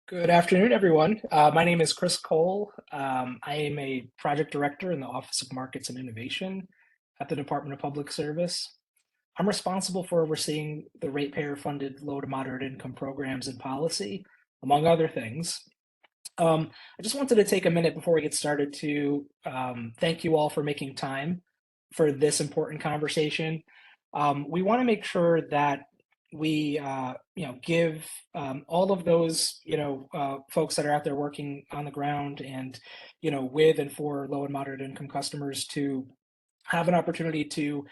Good afternoon, everyone. My name is Chris Cole. I am a project director in the Office of Markets and Innovation at the Department of Public Service. I'm responsible for overseeing the ratepayer-funded low to moderate income programs and policy, among other things. I just wanted to take a minute before we get started to thank you all for making time for this important conversation. We want to make sure that we, give all of those, folks that are out there working on the ground and, with and for low and moderate income customers to have an opportunity to,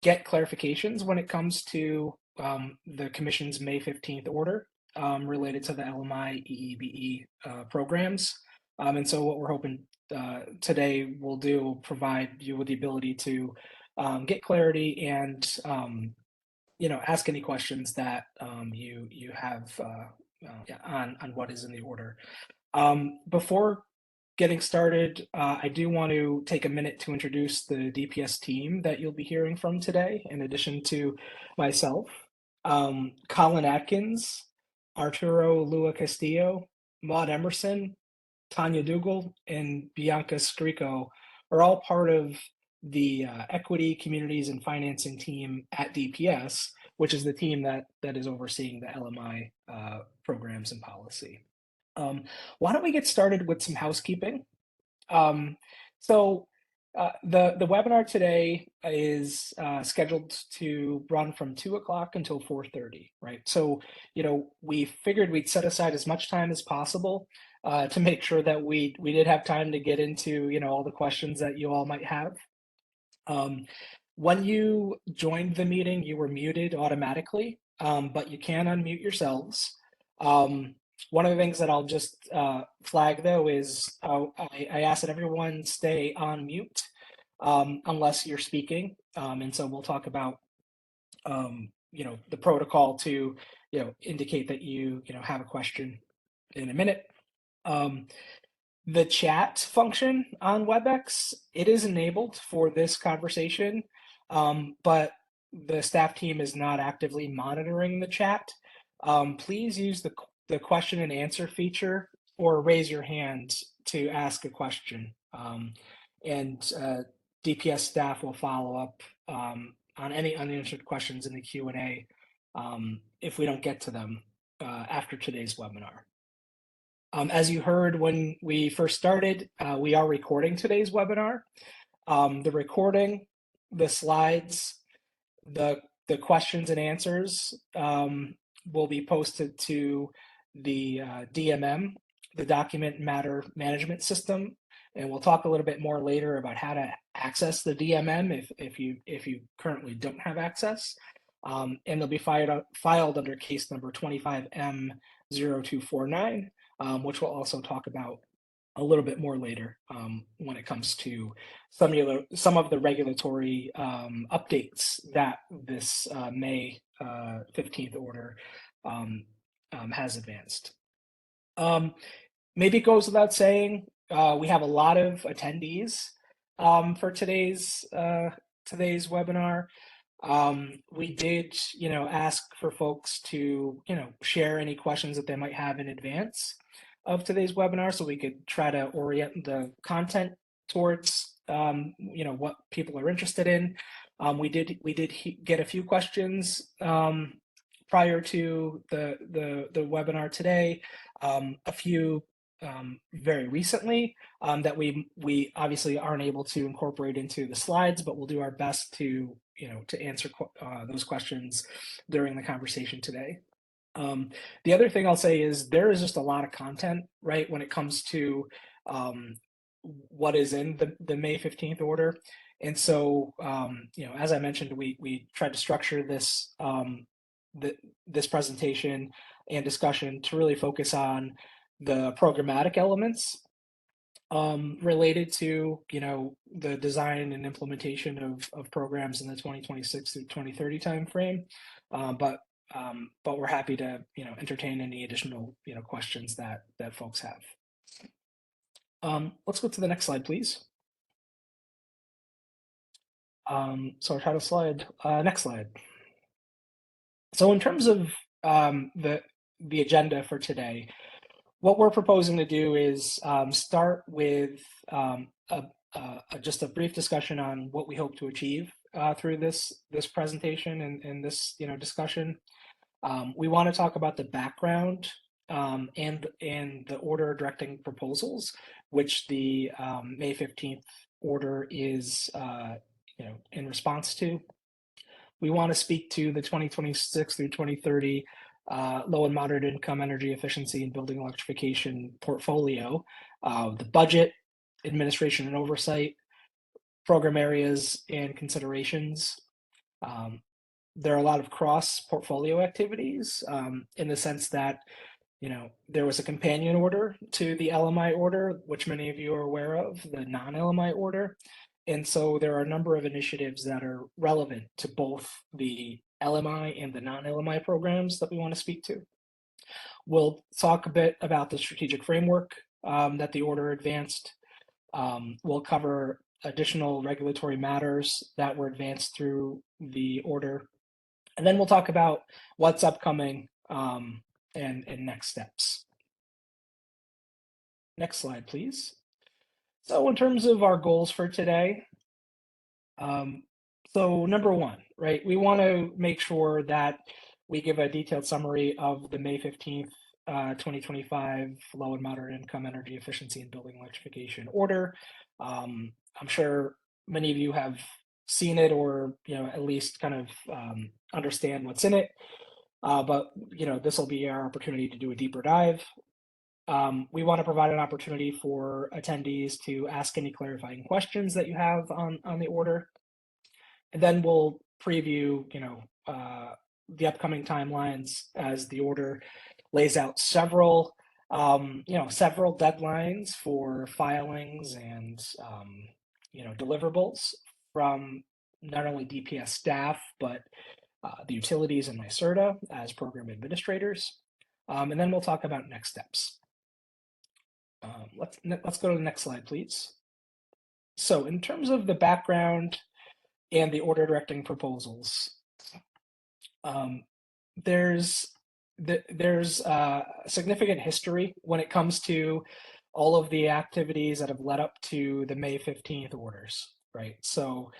get clarifications when it comes to the Commission's May 15th order related to the LMI EEBE programs. And so what we're hoping today will do will provide you with the ability to get clarity and ask any questions that you have yeah, on what is in the order. Before getting started, I do want to take a minute to introduce the DPS team that you'll be hearing from today, in addition to myself. Colin Atkins, Arturo Lua Castillo, Maud Emerson, Tanya Dougal, and Bianca Scrico are all part of the Equity, Communities, and Financing team at DPS, which is the team that is overseeing the LMI programs and policy. Why don't we get started with some housekeeping? Um, so the webinar today is scheduled to run from 2 o'clock until 4:30, right? So, we figured we'd set aside as much time as possible to make sure that we did have time to get into, all the questions that you all might have. When you joined the meeting, you were muted automatically, but you can unmute yourselves. One of the things that I'll just flag though is I ask that everyone stay on mute unless you're speaking. And so we'll talk about the protocol to indicate that you have a question in a minute. The chat function on WebEx, it is enabled for this conversation, but the staff team is not actively monitoring the chat. Please use the question and answer feature or raise your hand to ask a question. And DPS staff will follow up on any unanswered questions in the Q&A if we don't get to them after today's webinar. As you heard when we first started, we are recording today's webinar. The recording, the slides, the questions and answers will be posted to the DMM, the Document Matter Management System, and we'll talk a little bit more later about how to access the DMM if you currently don't have access. And they'll be filed under case number 25M0249. Which we'll also talk about a little bit more later when it comes to some of the regulatory updates that this May 15th order has advanced. Maybe it goes without saying, we have a lot of attendees for today's webinar. We did, ask for folks to, share any questions that they might have in advance of today's webinar, so we could try to orient the content towards, what people are interested in. We did get a few questions prior to the webinar today, a few very recently that we obviously aren't able to incorporate into the slides, but we'll do our best to answer those questions during the conversation today. The other thing I'll say is there is just a lot of content, right, when it comes to what is in the May 15th order. And so, as I mentioned, we tried to structure this this presentation and discussion to really focus on the programmatic elements related to the design and implementation of programs in the 2026 through 2030 timeframe. But we're happy to entertain any additional questions that folks have. Let's go to the next slide, please. So our title slide, next slide. So in terms of the the agenda for today. What we're proposing to do is start with just a brief discussion on what we hope to achieve through this presentation and this discussion. We want to talk about the background and the order directing proposals, which the May 15th order is in response to. We want to speak to the 2026 through 2030 low and moderate income energy efficiency and building electrification portfolio, the budget, administration and oversight, program areas and considerations. There are a lot of cross portfolio activities in the sense that there was a companion order to the LMI order, which many of you are aware of, the non-LMI order. And so there are a number of initiatives that are relevant to both the LMI and the non-LMI programs that we want to speak to. We'll talk a bit about the strategic framework that the order advanced. We'll cover additional regulatory matters that were advanced through the order. And then we'll talk about what's upcoming and next steps. Next slide, please. So in terms of our goals for today, so number one, right, we want to make sure that we give a detailed summary of the May 15th, 2025 low and moderate income energy efficiency and building electrification order. I'm sure many of you have seen it or at least kind of understand what's in it. But this will be our opportunity to do a deeper dive. We want to provide an opportunity for attendees to ask any clarifying questions that you have on the order. And then we'll preview, the upcoming timelines as the order lays out several deadlines for filings and, deliverables from not only DPS staff, but the utilities and NYSERDA as program administrators. And then we'll talk about next steps. Let's go to the next slide, please. So in terms of the background and the order directing proposals, there's significant history when it comes to all of the activities that have led up to the May 15th orders, right? So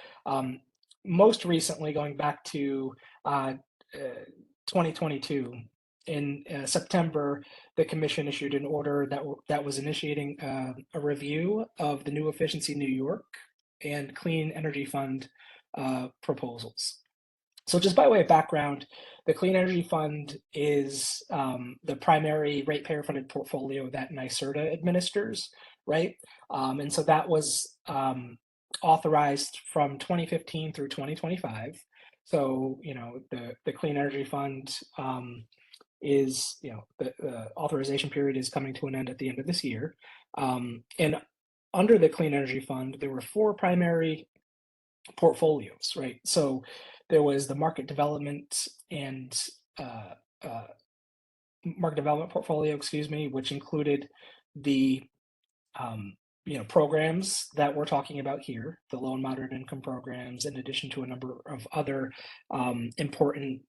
most recently, going back to 2022, in September, the Commission issued an order that was initiating a review of the New Efficiency New York and Clean Energy Fund proposals. So just by way of background, the Clean Energy Fund is the primary ratepayer funded portfolio that NYSERDA administers, right? And so that was authorized from 2015 through 2025. So, the Clean Energy Fund is, the authorization period is coming to an end at the end of this year. And under the Clean Energy Fund, there were four primary portfolios, right? So there was the market development and market development portfolio, which included the programs that we're talking about here, the low and moderate income programs, in addition to a number of other important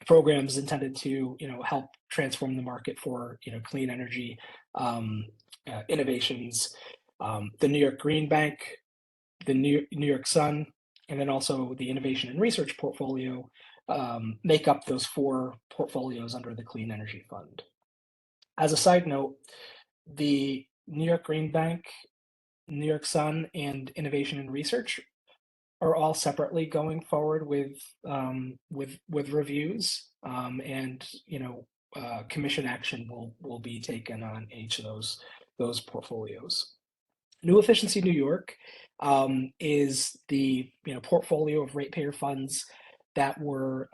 programs intended to help transform the market for clean energy innovations. The New York Green Bank, the New York Sun, and then also the innovation and research portfolio make up those four portfolios under the Clean Energy Fund. As a side note, the New York Green Bank, New York Sun, and innovation and research are all separately going forward with reviews, and commission action will be taken on each of those portfolios. New Efficiency New York is the portfolio of ratepayer funds that were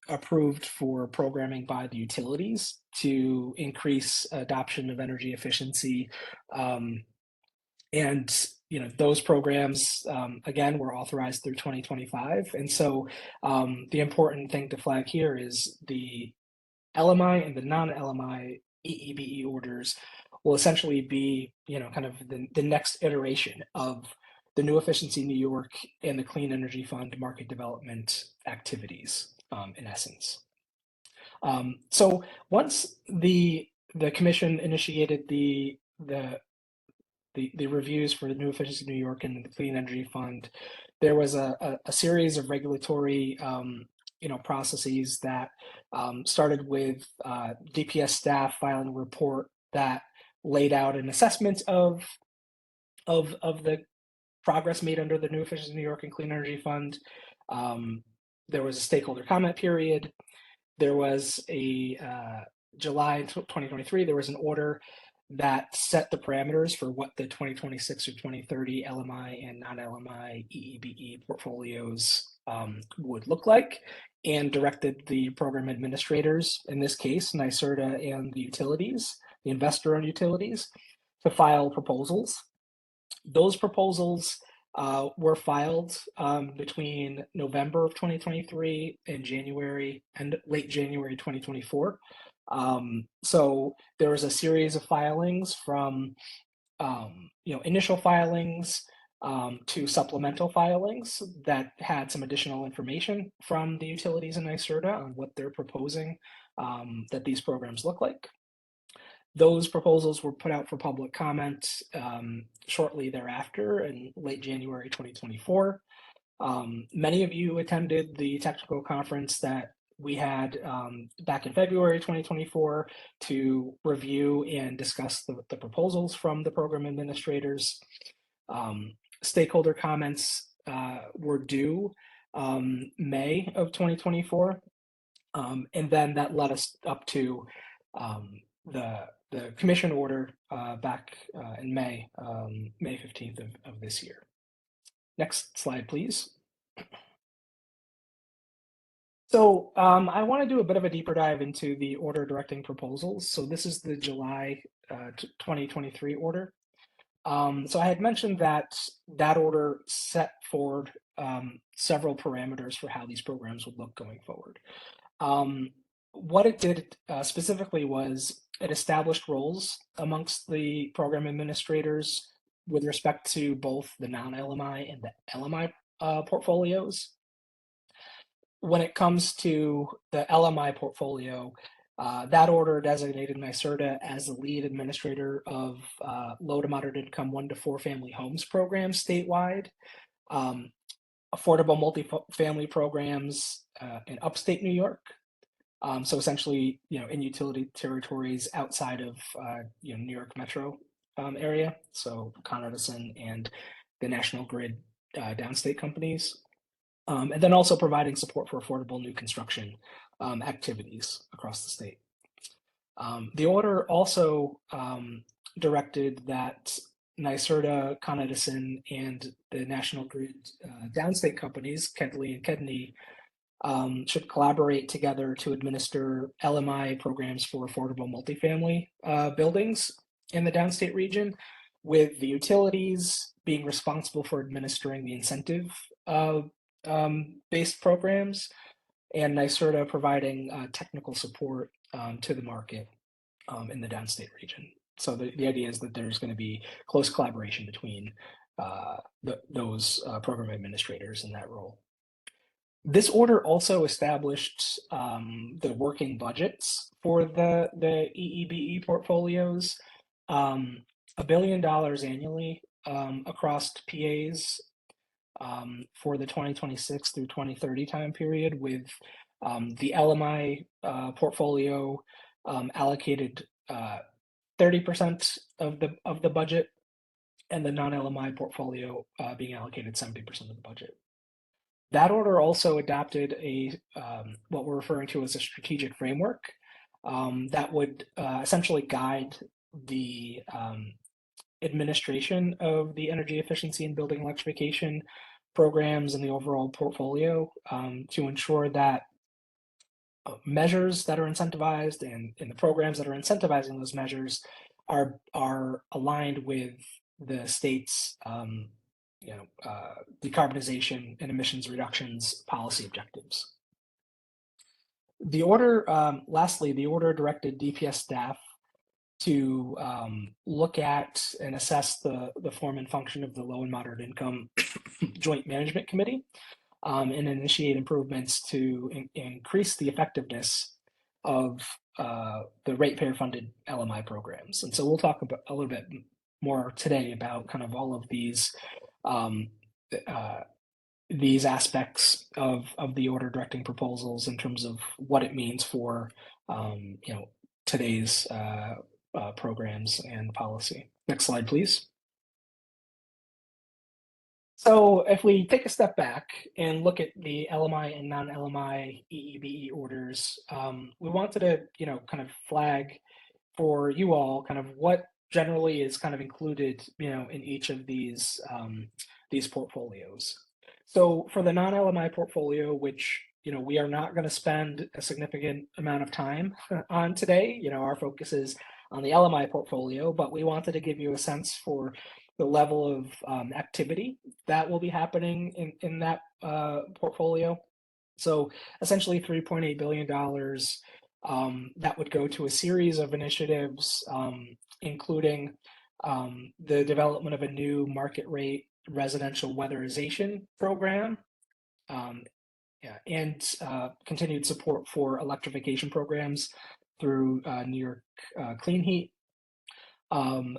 approved for programming by the utilities to increase adoption of energy efficiency. And those programs, again, were authorized through 2025. And so the important thing to flag here is the LMI and the non-LMI EEBE orders will essentially be, kind of the next iteration of the New Efficiency New York and the Clean Energy Fund market development activities, in essence. So once the commission initiated the reviews for the New Efficiency New York and the Clean Energy Fund, there was a series of regulatory processes that started with DPS staff filing a report that laid out an assessment of the progress made under the New Efficiency New York and Clean Energy Fund. There was a stakeholder comment period. There was a July 2023, there was an order that set the parameters for what the 2026 or 2030 LMI and non-LMI EEBE portfolios would look like, and directed the program administrators, in this case, NYSERDA and the utilities, the investor-owned utilities, to file proposals. Those proposals were filed between November of 2023 and January and late January 2024. So there was a series of filings from initial filings to supplemental filings that had some additional information from the utilities and NYSERDA on what they're proposing that these programs look like. Those proposals were put out for public comment shortly thereafter in late January 2024. Many of you attended the technical conference that we had back in February 2024 to review and discuss the proposals from the program administrators. Stakeholder comments were due May of 2024, and then that led us up to the commission order back in May 15th of this year. Next slide, please. So I want to do a bit of a deeper dive into the order directing proposals. So this is the July 2023 order. So I had mentioned that that order set forward several parameters for how these programs would look going forward. What it did specifically was it established roles amongst the program administrators with respect to both the non-LMI and the LMI portfolios. When it comes to the LMI portfolio, that order designated NYSERDA as the lead administrator of low to moderate income 1 to 4 family homes programs statewide, affordable multifamily programs in upstate New York. So essentially, in utility territories outside of New York metro area, so Con Edison and the National Grid downstate companies. And then also providing support for affordable new construction activities across the state. The order also directed that NYSERDA, Con Edison, and the National Grid downstate companies, Kedley and Kedney, should collaborate together to administer LMI programs for affordable multifamily buildings in the downstate region, with the utilities being responsible for administering the incentive based programs, and NYSERDA providing technical support to the market in the downstate region. So the idea is that there's going to be close collaboration between those program administrators in that role. This order also established the working budgets for the EEBE portfolios, $1 billion annually across PAs for the 2026 through 2030 time period, with the LMI portfolio allocated 30% of the budget, and the non-LMI portfolio being allocated 70% of the budget. That order also adopted what we're referring to as a strategic framework that would essentially guide the administration of the energy efficiency and building electrification programs and the overall portfolio to ensure that measures that are incentivized and the programs that are incentivizing those measures are aligned with the state's decarbonization and emissions reductions policy objectives. The order, lastly, the order directed DPS staff to look at and assess the form and function of the low and moderate income joint management committee and initiate improvements to increase the effectiveness of the ratepayer-funded LMI programs. And so we'll talk about a little bit more today about kind of all of um, uh, these aspects of the order directing proposals in terms of what it means for today's programs and policy. Next slide, please. So if we take a step back and look at the LMI and non-LMI EEBE orders, we wanted to, kind of flag for you all kind of what generally is kind of included, in each of these portfolios. So for the non-LMI portfolio, which we are not going to spend a significant amount of time on today, our focus is on the LMI portfolio, but we wanted to give you a sense for the level of activity that will be happening in that portfolio. So essentially $3.8 billion that would go to a series of initiatives, including the development of a new market rate residential weatherization program, um, yeah, and continued support for electrification programs through New York Clean Heat, um,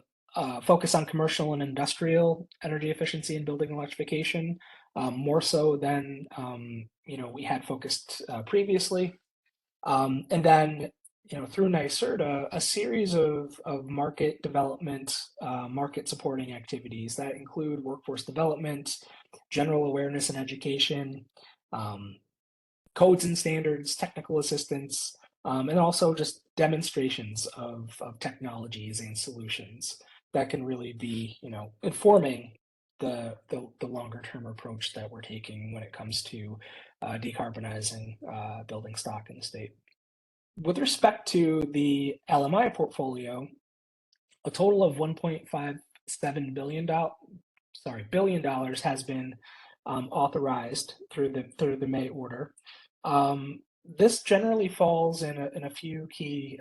focus on commercial and industrial energy efficiency and building electrification, more so than we had focused previously. And then, through NYSERDA, a series of market development, market supporting activities that include workforce development, general awareness and education, um, codes and standards, technical assistance, and also just demonstrations of technologies and solutions that can really be, informing the longer term approach that we're taking when it comes to decarbonizing building stock in the state. With respect to the LMI portfolio, a total of $1.57 billion has been authorized through the May order. This generally falls in a few key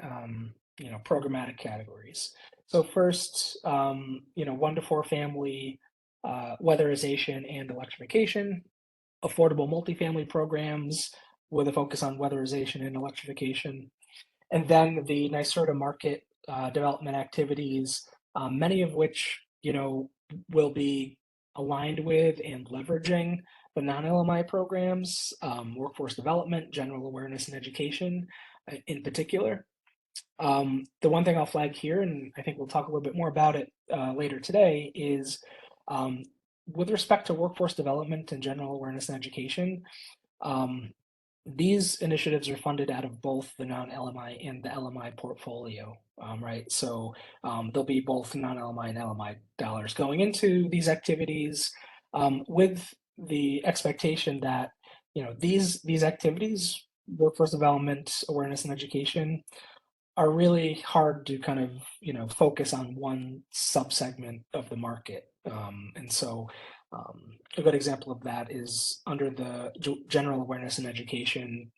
programmatic categories. So first, 1 to 4 family weatherization and electrification, affordable multifamily programs with a focus on weatherization and electrification, and then the NYSERDA market development activities, many of which will be aligned with and leveraging the non-LMI programs, workforce development, general awareness and education in particular. The one thing I'll flag here, and I think we'll talk a little bit more about it later today, is um, with respect to workforce development and general awareness and education, um, these initiatives are funded out of both the non-LMI and the LMI portfolio, right? So there'll be both non-LMI and LMI dollars going into these activities, with the expectation that these activities, workforce development, awareness, and education, are really hard to kind of focus on one subsegment of the market. And so a good example of that is under the general awareness and education,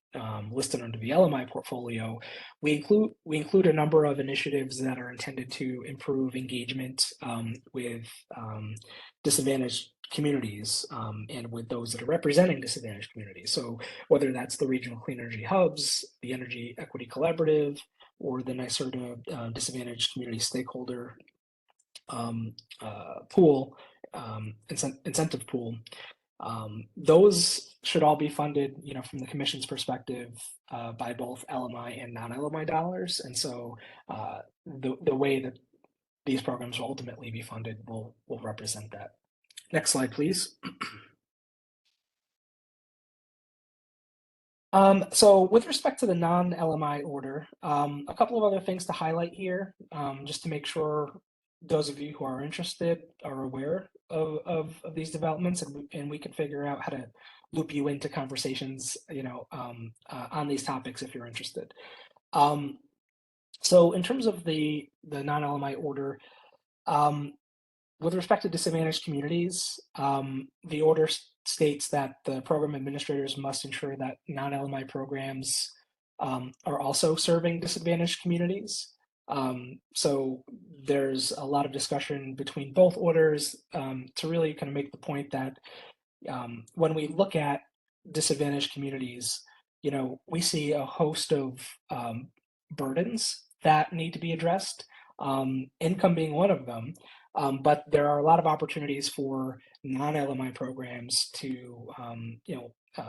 listed under the LMI portfolio. We include a number of initiatives that are intended to improve engagement with disadvantaged communities, and with those that are representing disadvantaged communities. So whether that's the regional clean energy hubs, the Energy Equity Collaborative, or the NYSERDA disadvantaged community stakeholder pool, incentive pool. Those should all be funded, from the commission's perspective, by both LMI and non-LMI dollars. And so the way that these programs will ultimately be funded will represent that. Next slide, please. So with respect to the non-LMI order, a couple of other things to highlight here, just to make sure those of you who are interested are aware of these developments, and we can figure out how to loop you into conversations, on these topics if you're interested. So in terms of the non-LMI order, with respect to disadvantaged communities, the order states that the program administrators must ensure that non-LMI programs are also serving disadvantaged communities. So there's a lot of discussion between both orders to really kind of make the point that when we look at disadvantaged communities, we see a host of burdens that need to be addressed, income being one of them. But there are a lot of opportunities for non-LMI programs to,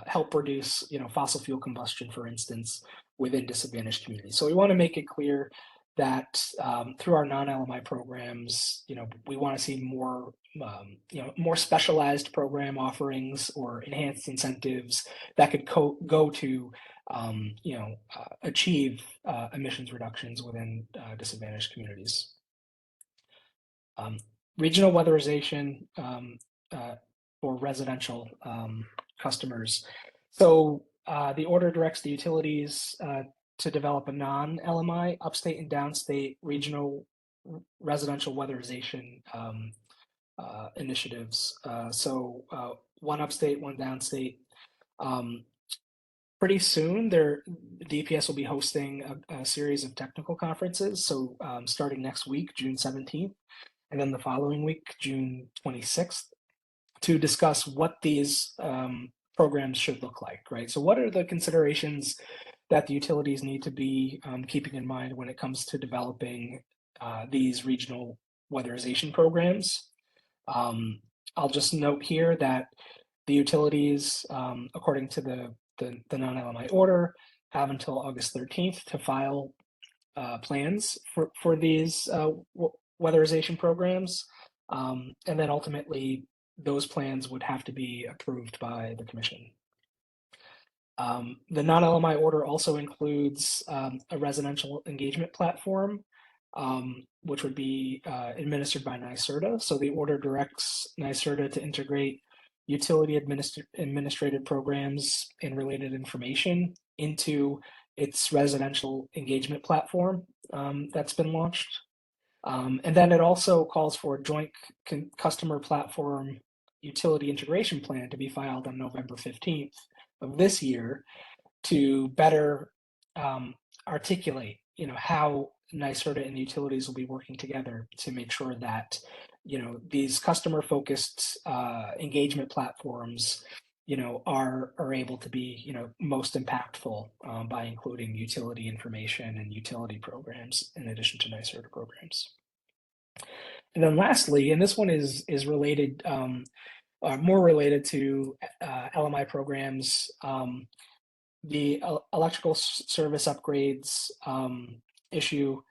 help reduce, fossil fuel combustion, for instance, within disadvantaged communities. So we want to make it clear that through our non-LMI programs, we want to see more specialized program offerings or enhanced incentives that could go to achieve emissions reductions within disadvantaged communities. Um, Regional weatherization for residential customers. So the order directs the utilities to develop a non-LMI upstate and downstate regional residential weatherization initiatives. So one upstate, one downstate. Pretty soon, DPS will be hosting a series of technical conferences. So starting next week, June 17th, and then the following week, June 26th, to discuss what these programs should look like, right? So what are the considerations that the utilities need to be keeping in mind when it comes to developing these regional weatherization programs? I'll just note here that the utilities, according to the non-LMI order, have until August 13th to file plans for these weatherization programs. And then ultimately, those plans would have to be approved by the commission. The non-LMI order also includes a residential engagement platform, which would be administered by NYSERDA. So the order directs NYSERDA to integrate utility administrative programs and related information into its residential engagement platform that's been launched. And then it also calls for a joint customer platform utility integration plan to be filed on November 15th of this year to better articulate, how NYSERDA and the utilities will be working together to make sure that, these customer-focused engagement platforms, are able to be, most impactful by including utility information and utility programs in addition to NYSERDA programs. And then lastly, and this one is related, more related to LMI programs, the electrical service upgrades issue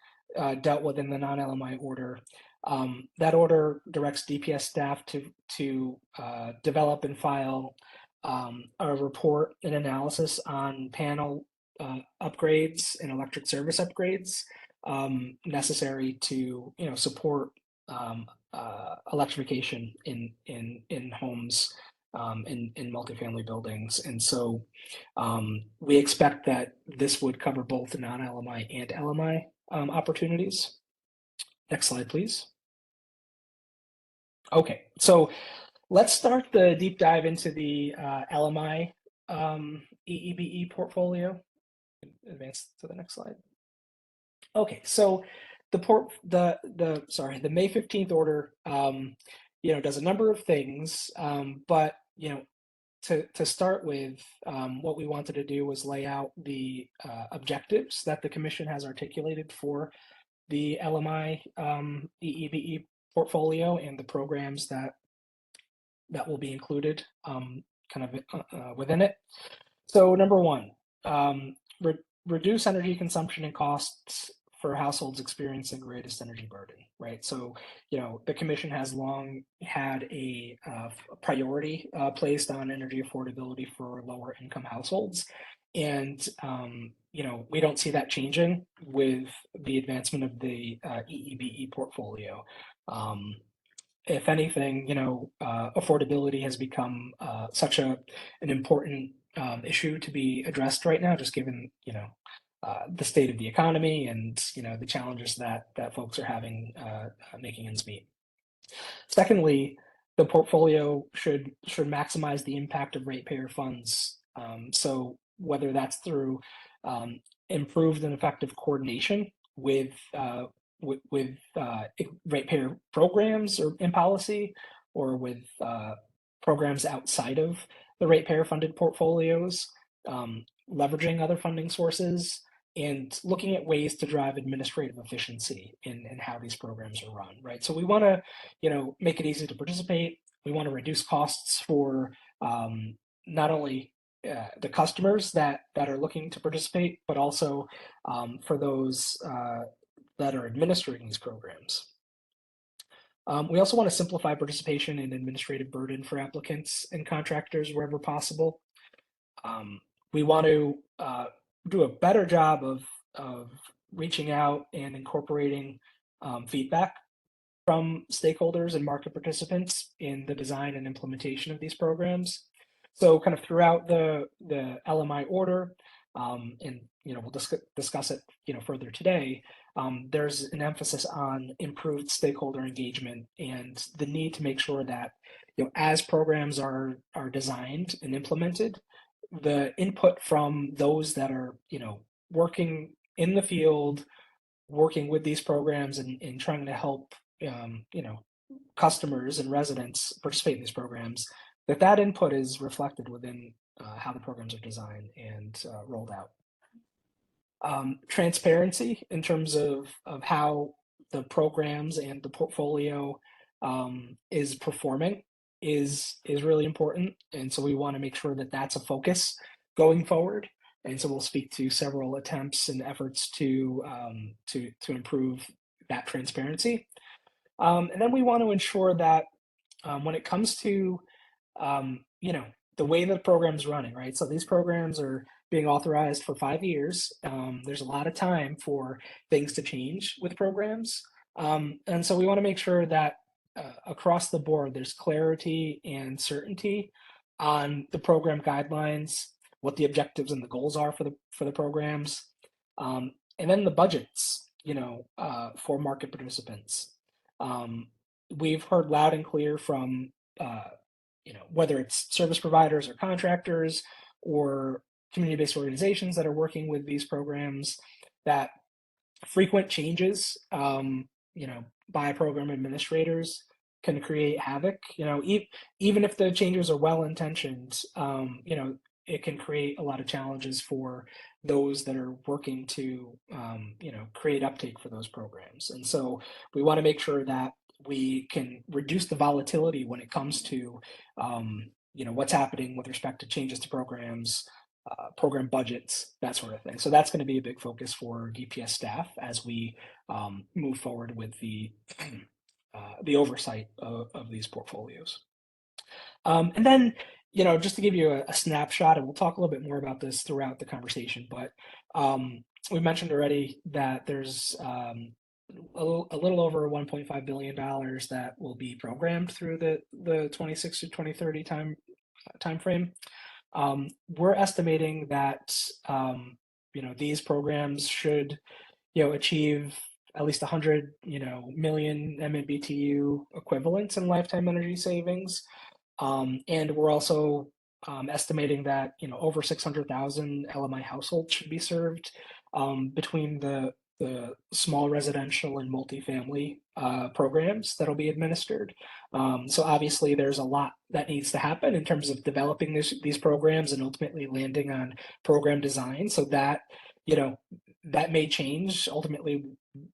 dealt with in the non-LMI order. That order directs DPS staff to develop and file a report and analysis on panel upgrades and electric service upgrades necessary to support electrification in homes in multifamily buildings. And so we expect that this would cover both non-LMI and LMI opportunities. Next slide, please. Okay, so let's start the deep dive into the LMI EEBE portfolio. Advance to the next slide. Okay, so the May 15th order, does a number of things, but to start with, what we wanted to do was lay out the objectives that the commission has articulated for the LMI EEBE portfolio and the programs that will be included within it. So number one, reduce energy consumption and costs for households experiencing greatest energy burden, right? So, the commission has long had a priority placed on energy affordability for lower income households. And, we don't see that changing with the advancement of the EEBE portfolio. If anything, affordability has become such an important issue to be addressed right now, just given, the state of the economy and, the challenges that folks are having making ends meet. Secondly, the portfolio should maximize the impact of ratepayer funds. So whether that's through improved and effective coordination with ratepayer programs or in policy, or with programs outside of the ratepayer funded portfolios, leveraging other funding sources and looking at ways to drive administrative efficiency in how these programs are run, right? So we want to, make it easy to participate. We want to reduce costs for not only the customers that are looking to participate, but also for those that are administering these programs. We also want to simplify participation and administrative burden for applicants and contractors wherever possible. We want to do a better job of reaching out and incorporating feedback from stakeholders and market participants in the design and implementation of these programs. So kind of throughout the LMI order, and we'll discuss it further today. There's an emphasis on improved stakeholder engagement and the need to make sure that as programs are designed and implemented, the input from those that are working in the field, working with these programs and trying to help customers and residents participate in these programs, that input is reflected within how the programs are designed and rolled out. Transparency in terms of how the programs and the portfolio is performing is really important, and so we want to make sure that that's a focus going forward. And so we'll speak to several attempts and efforts to improve that transparency. And then we want to ensure that when it comes to the way that the program's running, right? So these programs are being authorized for 5 years. There's a lot of time for things to change with programs. And so we want to make sure that across the board, there's clarity and certainty on the program guidelines, what the objectives and the goals are for the programs, and then the budgets, for market participants. We've heard loud and clear from whether it's service providers or contractors or community-based organizations that are working with these programs, that frequent changes, by program administrators can create havoc. Even if the changes are well-intentioned, it can create a lot of challenges for those that are working to, create uptake for those programs. And so we want to make sure that we can reduce the volatility when it comes to, what's happening with respect to changes to programs, program budgets, that sort of thing. So that's going to be a big focus for DPS staff as we move forward with the oversight of these portfolios. And then, just to give you a snapshot, and we'll talk a little bit more about this throughout the conversation, but we mentioned already that there's a little over $1.5 billion that will be programmed through the 26 to 2030 time frame. We're estimating that these programs should achieve at least 100 million MMBTU equivalents in lifetime energy savings, and we're also estimating that over 600,000 LMI households should be served between the small residential and multifamily programs that'll be administered. So obviously there's a lot that needs to happen in terms of developing these programs and ultimately landing on program design. So that, that may change ultimately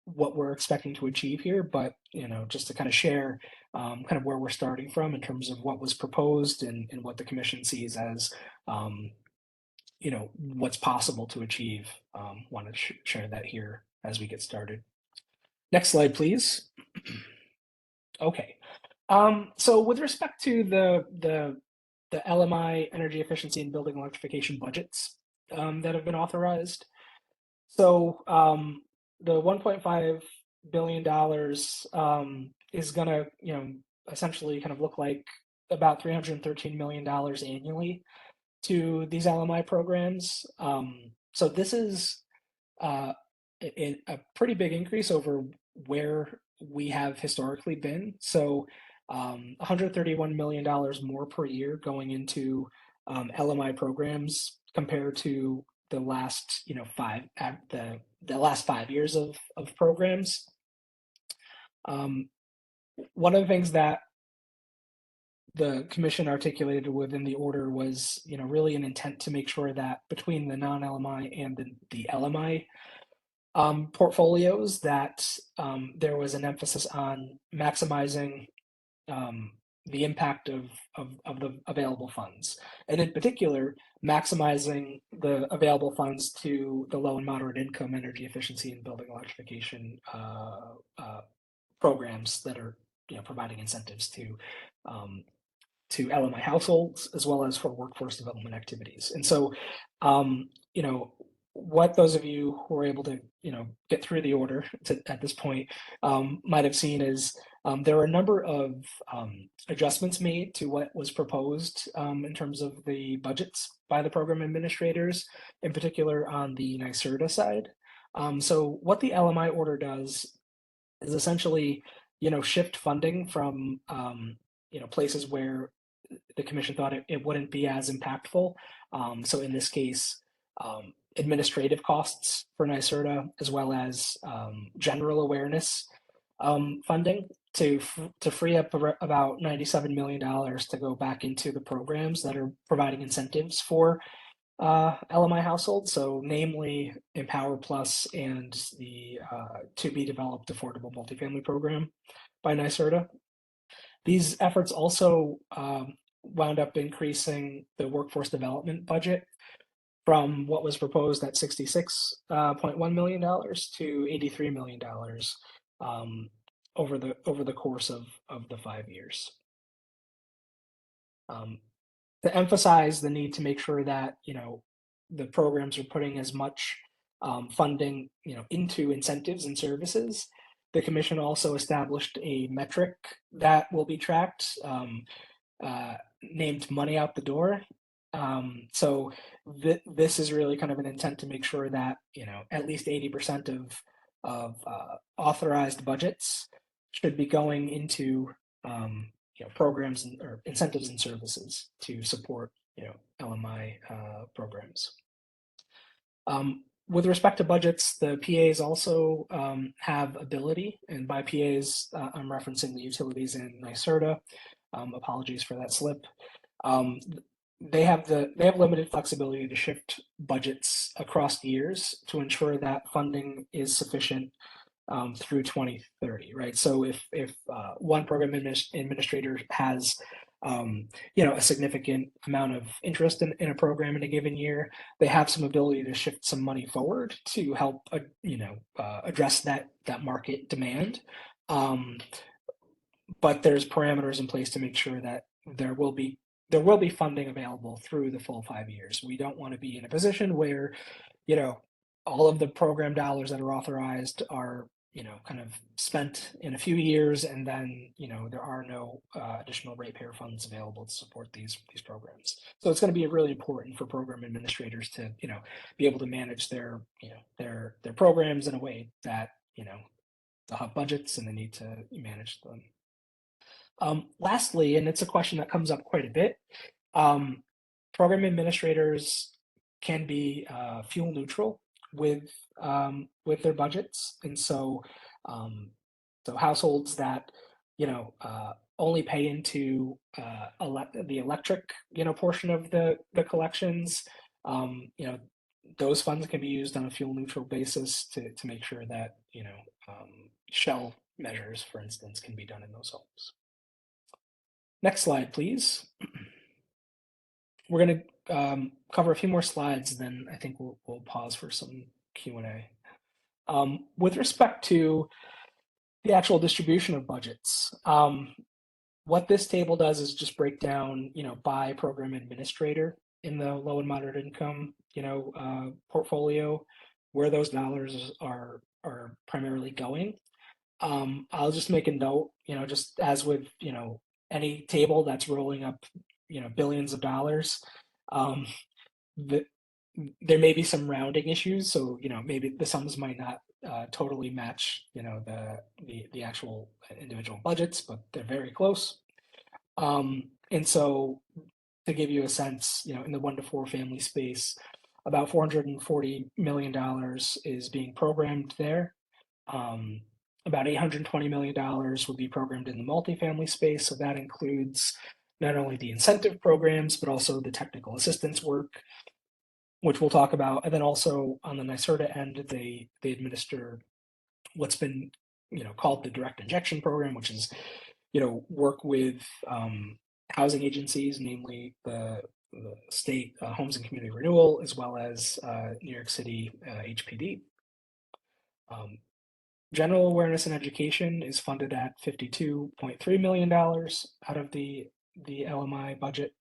what we're expecting to achieve here, but just to kind of share kind of where we're starting from in terms of what was proposed and what the commission sees as what's possible to achieve. Want to share that here as we get started. Next slide, please. Okay. So with respect to the LMI energy efficiency and building electrification budgets that have been authorized. So the $1.5 billion is going to, essentially kind of look like about $313 million annually to these LMI programs. So this is a pretty big increase over where we have historically been. So $131 million more per year going into LMI programs compared to the last the last 5 years of programs. One of the things that the commission articulated within the order was, really an intent to make sure that between the non-LMI and the LMI portfolios, that there was an emphasis on maximizing um, the impact of the available funds, and in particular, maximizing the available funds to the low and moderate income energy efficiency and building electrification programs that are, providing incentives um, to LMI households as well as for workforce development activities. And so, um, you know, what those of you who are able to, get through the order at this point might have seen is there were a number of adjustments made to what was proposed in terms of the budgets by the program administrators, in particular on the NYSERDA side. So what the LMI order does is essentially, shift funding from, places where the commission thought it wouldn't be as impactful. So in this case, administrative costs for NYSERDA, as well as general awareness funding to free up about $97 million to go back into the programs that are providing incentives for LMI households, so namely Empower Plus and the to be developed affordable multifamily program by NYSERDA. These efforts also wound up increasing the workforce development budget from what was proposed at $66.1 million to $83 million over the course of the 5 years. To emphasize the need to make sure that the programs are putting as much funding into incentives and services. The commission also established a metric that will be tracked, named money out the door. So this is really kind of an intent to make sure that at least 80% of authorized budgets should be going into programs or incentives and services to support LMI programs. With respect to budgets, the PAs also have ability, and by PAs, I'm referencing the utilities in NYSERDA. Apologies for that slip. They have limited flexibility to shift budgets across years to ensure that funding is sufficient through 2030, right? So if one program administrator has a significant amount of interest in a program in a given year, they have some ability to shift some money forward to help address that market demand. But there's parameters in place to make sure that there will be funding available through the full 5 years. We don't want to be in a position where all of the program dollars that are authorized are kind of spent in a few years, and then there are no additional ratepayer funds available to support these programs. So it's going to be really important for program administrators to be able to manage their their programs in a way that they'll have budgets and they need to manage them. Lastly, and it's a question that comes up quite a bit, program administrators can be fuel neutral with their budgets, and so households that only pay into the electric portion of the collections, those funds can be used on a fuel neutral basis to make sure that shell measures, for instance, can be done in those homes. Next slide, please. We're going to cover a few more slides, then I think we'll pause for some Q&A. With respect to the actual distribution of budgets, what this table does is just break down, by program administrator in the low and moderate income, portfolio, where those dollars are primarily going. I'll just make a note, just as with, any table that's rolling up, billions of dollars, there may be some rounding issues. So, maybe the sums might not totally match, the actual individual budgets, but they're very close. And so to give you a sense, in the 1 to 4 family space, about $440 million is being programmed there. About $820 million would be programmed in the multifamily space. So that includes not only the incentive programs, but also the technical assistance work, which we'll talk about. And then also on the NYSERDA end, they administer what's been called the direct injection program, which is work with housing agencies, namely the state Homes and Community Renewal, as well as New York City HPD. General awareness and education is funded at $52.3 million out of the LMI budget.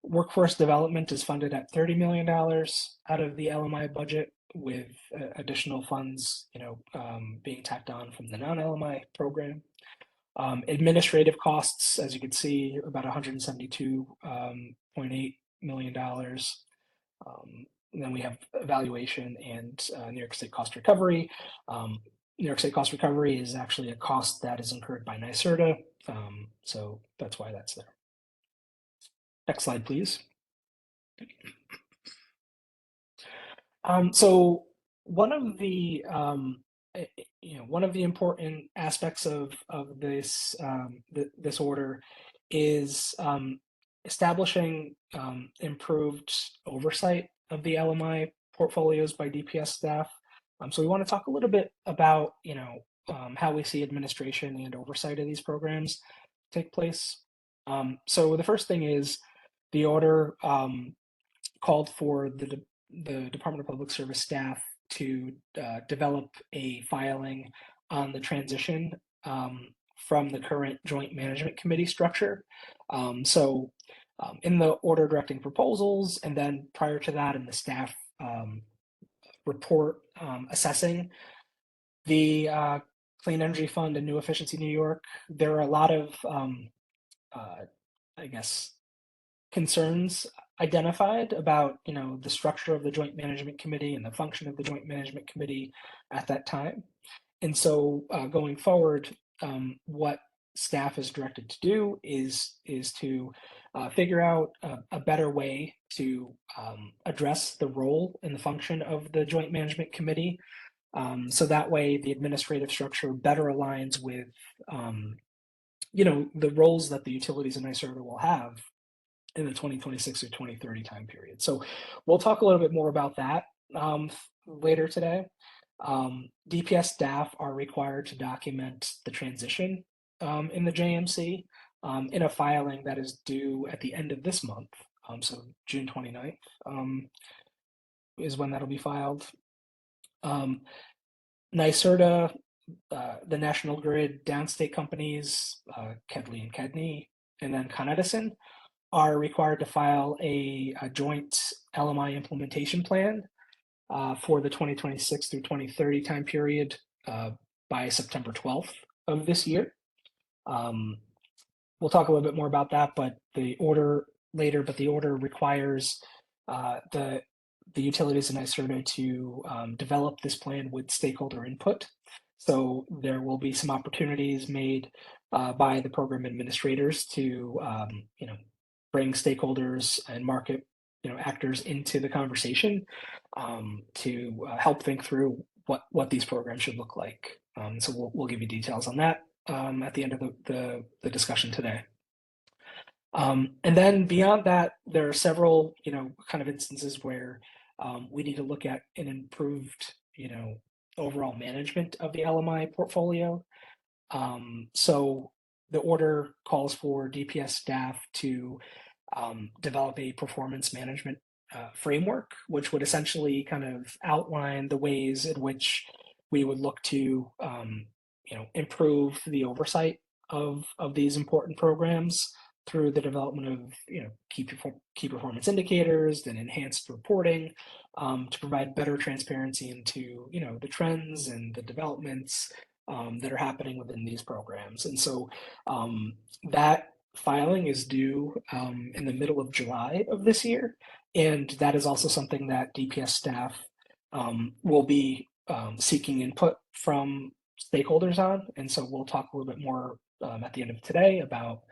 Workforce development is funded at $30 million out of the LMI budget, with additional funds, being tacked on from the non-LMI program. Administrative costs, as you can see, about $172.8 million. And then we have evaluation and New York State cost recovery. New York State cost recovery is actually a cost that is incurred by NYSERDA, so that's why that's there. Next slide, please. So one of the one of the important aspects of this this order is establishing improved oversight of the LMI portfolios by DPS staff. So we want to talk a little bit about how we see administration and oversight of these programs take place. So the first thing is the order called for the Department of Public Service staff to develop a filing on the transition from the current Joint Management Committee structure. In the order directing proposals, and then prior to that in the staff report assessing the Clean Energy Fund and New Efficiency New York, there are a lot of, I guess, concerns identified about the structure of the Joint Management Committee and the function of the Joint Management Committee at that time. And so going forward, what staff is directed to do is to figure out a better way to address the role and the function of the Joint Management Committee, so that way the administrative structure better aligns with the roles that the utilities in NYSERDA will have in the 2026 or 2030 time period. So we'll talk a little bit more about that later today. DPS staff are required to document the transition in the JMC in a filing that is due at the end of this month. So June 29th is when that'll be filed. NYSERDA, the National Grid downstate companies, Kedley and Kedney, and then Con Edison are required to file a joint LMI implementation plan for the 2026 through 2030 time period by September 12th of this year. We'll talk a little bit more about that, but the order later, but the order requires the utilities in NYSERDA to develop this plan with stakeholder input. So there will be some opportunities made by the program administrators to bring stakeholders and market actors into the conversation to help think through what these programs should look like. So we'll give you details on that at the end of the discussion today. And then beyond that, there are several kind of instances where we need to look at an improved overall management of the LMI portfolio. So the order calls for DPS staff to develop a performance management framework, which would essentially kind of outline the ways in which we would look to improve the oversight of these important programs through the development of key performance indicators and enhanced reporting to provide better transparency into the trends and the developments that are happening within these programs. And so that filing is due in the middle of July of this year, and that is also something that DPS staff will be seeking input from stakeholders on. And so we'll talk a little bit more at the end of today about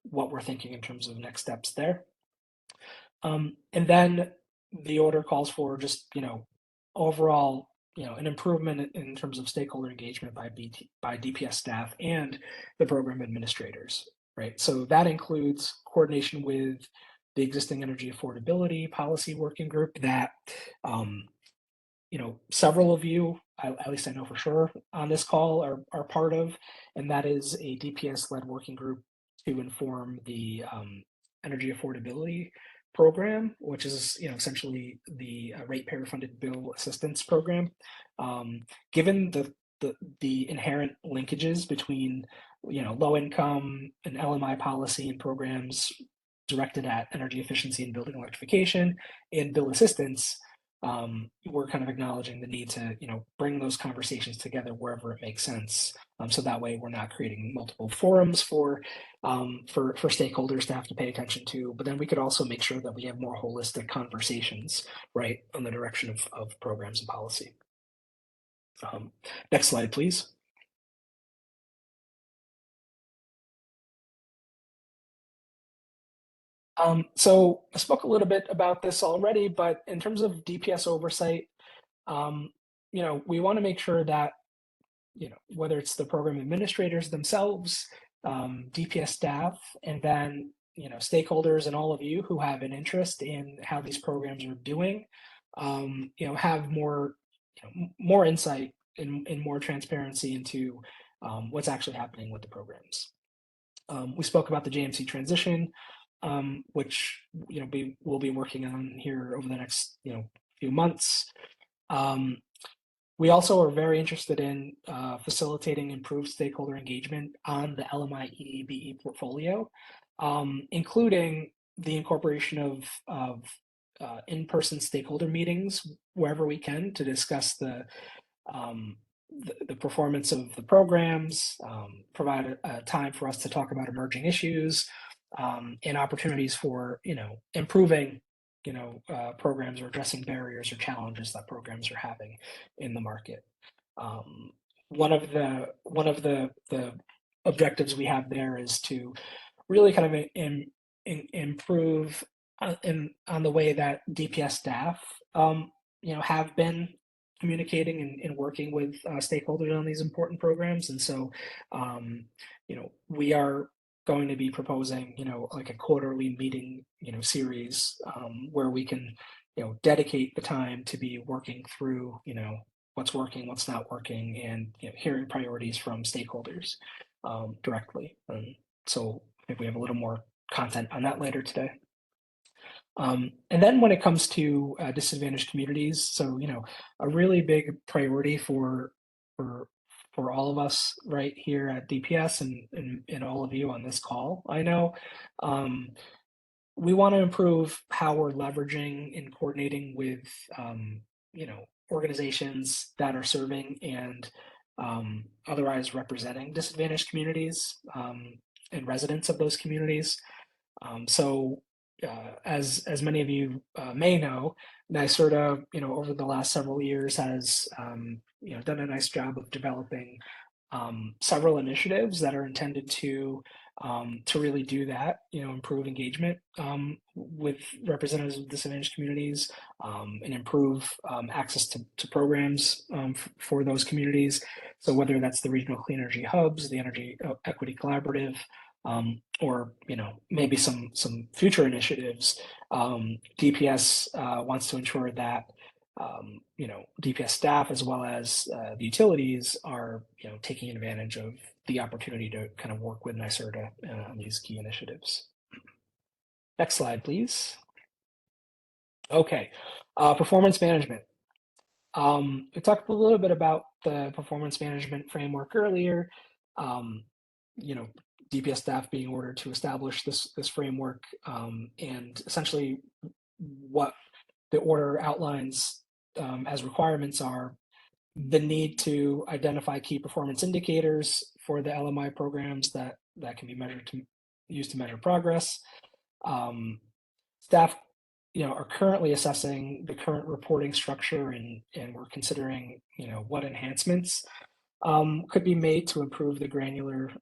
what we're thinking in terms of next steps there. And then the order calls for just overall an improvement in terms of stakeholder engagement by DPS staff and the program administrators. right? So that includes coordination with the existing energy affordability policy working group that um, several of you, at least I know for sure, on this call are part of, and that is a DPS-led working group to inform the energy affordability program, which is essentially the ratepayer-funded bill assistance program. Given the inherent linkages between low income and LMI policy and programs directed at energy efficiency and building electrification and bill assistance, we're kind of acknowledging the need to bring those conversations together wherever it makes sense. So that way we're not creating multiple forums for stakeholders to have to pay attention to, but then we could also make sure that we have more holistic conversations, right, on the direction of programs and policy. Next slide, please. So I spoke a little bit about this already, but in terms of DPS oversight, um, we want to make sure that whether it's the program administrators themselves, DPS staff, and then stakeholders and all of you who have an interest in how these programs are doing, have more more insight and more transparency into what's actually happening with the programs. We spoke about the JMC transition, which we'll be working on here over the next few months. Um, we also are very interested in facilitating improved stakeholder engagement on the LMI EEBE portfolio, including the incorporation of in-person stakeholder meetings wherever we can to discuss the performance of the programs, provide a time for us to talk about emerging issues, and opportunities for improving programs or addressing barriers or challenges that programs are having in the market. Um, one of the objectives we have there is to really kind of improve on the way that DPS staff have been communicating and working with stakeholders on these important programs. And so we are going to be proposing like a quarterly meeting series where we can dedicate the time to be working through what's working, what's not working, and hearing priorities from stakeholders directly. So I think we have a little more content on that later today. And then when it comes to disadvantaged communities, so a really big priority for for all of us right here at DPS and all of you on this call, I know, um, we want to improve how we're leveraging and coordinating with organizations that are serving and otherwise representing disadvantaged communities and residents of those communities. As many of you may know, NYSERDA, over the last several years has done a nice job of developing several initiatives that are intended to really do that, improve engagement with representatives of disadvantaged communities and improve access to programs for those communities. So whether that's the regional clean energy hubs, the Energy Equity Collaborative, or maybe some future initiatives, DPS wants to ensure that DPS staff as well as the utilities are taking advantage of the opportunity to kind of work with NYSERDA on these key initiatives. Next slide, please. Okay, performance management. We talked a little bit about the performance management framework earlier. Um, DPS staff being ordered to establish this framework, and essentially what the order outlines as requirements are the need to identify key performance indicators for the LMI programs that can be used to measure progress. Staff are currently assessing the current reporting structure and we're considering what enhancements could be made to improve the granularity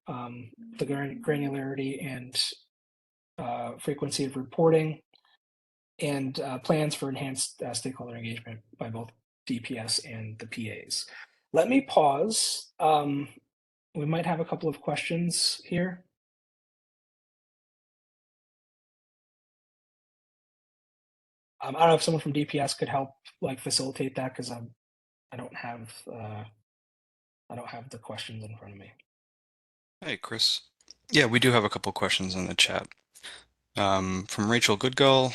and frequency of reporting and plans for enhanced stakeholder engagement by both DPS and the PAs. Let me pause. We might have a couple of questions here. I don't know if someone from DPS could help like facilitate that because I don't have I don't have the questions in front of me. Hey, Chris. Yeah, we do have a couple questions in the chat. From Rachel Goodgall,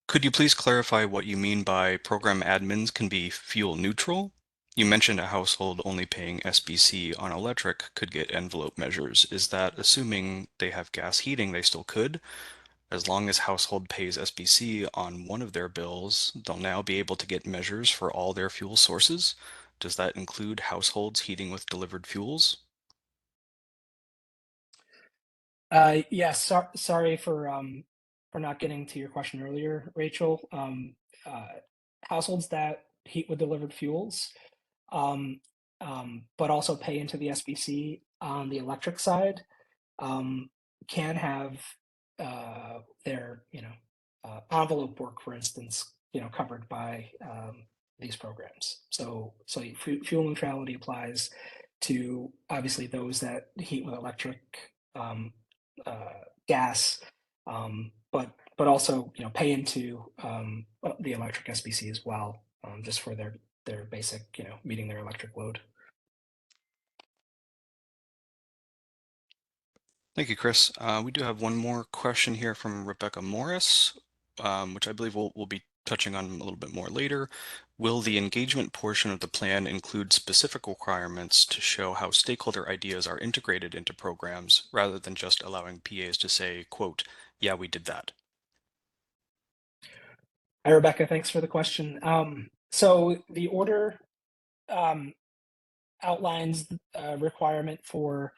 could you please clarify what you mean by program admins can be fuel neutral? You mentioned a household only paying SBC on electric could get envelope measures. Is that assuming they have gas heating, they still could? As long as household pays SBC on one of their bills, they'll now be able to get measures for all their fuel sources. Does that include households heating with delivered fuels? Yes, sorry for not getting to your question earlier, Rachel. Uh, Households that heat with delivered fuels, um, but also pay into the SBC on the electric side, um, can have their envelope work, for instance, covered by these programs. So fuel neutrality applies to obviously those that heat with electric, um, gas, but also pay into the electric SBC as well, just for their basic meeting their electric load. Thank you, Chris. We do have one more question here from Rebecca Morris, which I believe we'll be touching on a little bit more later. Will the engagement portion of the plan include specific requirements to show how stakeholder ideas are integrated into programs rather than just allowing PAs to say, quote, yeah, we did that? Hi, Rebecca. Thanks for the question. So the order um, outlines a requirement for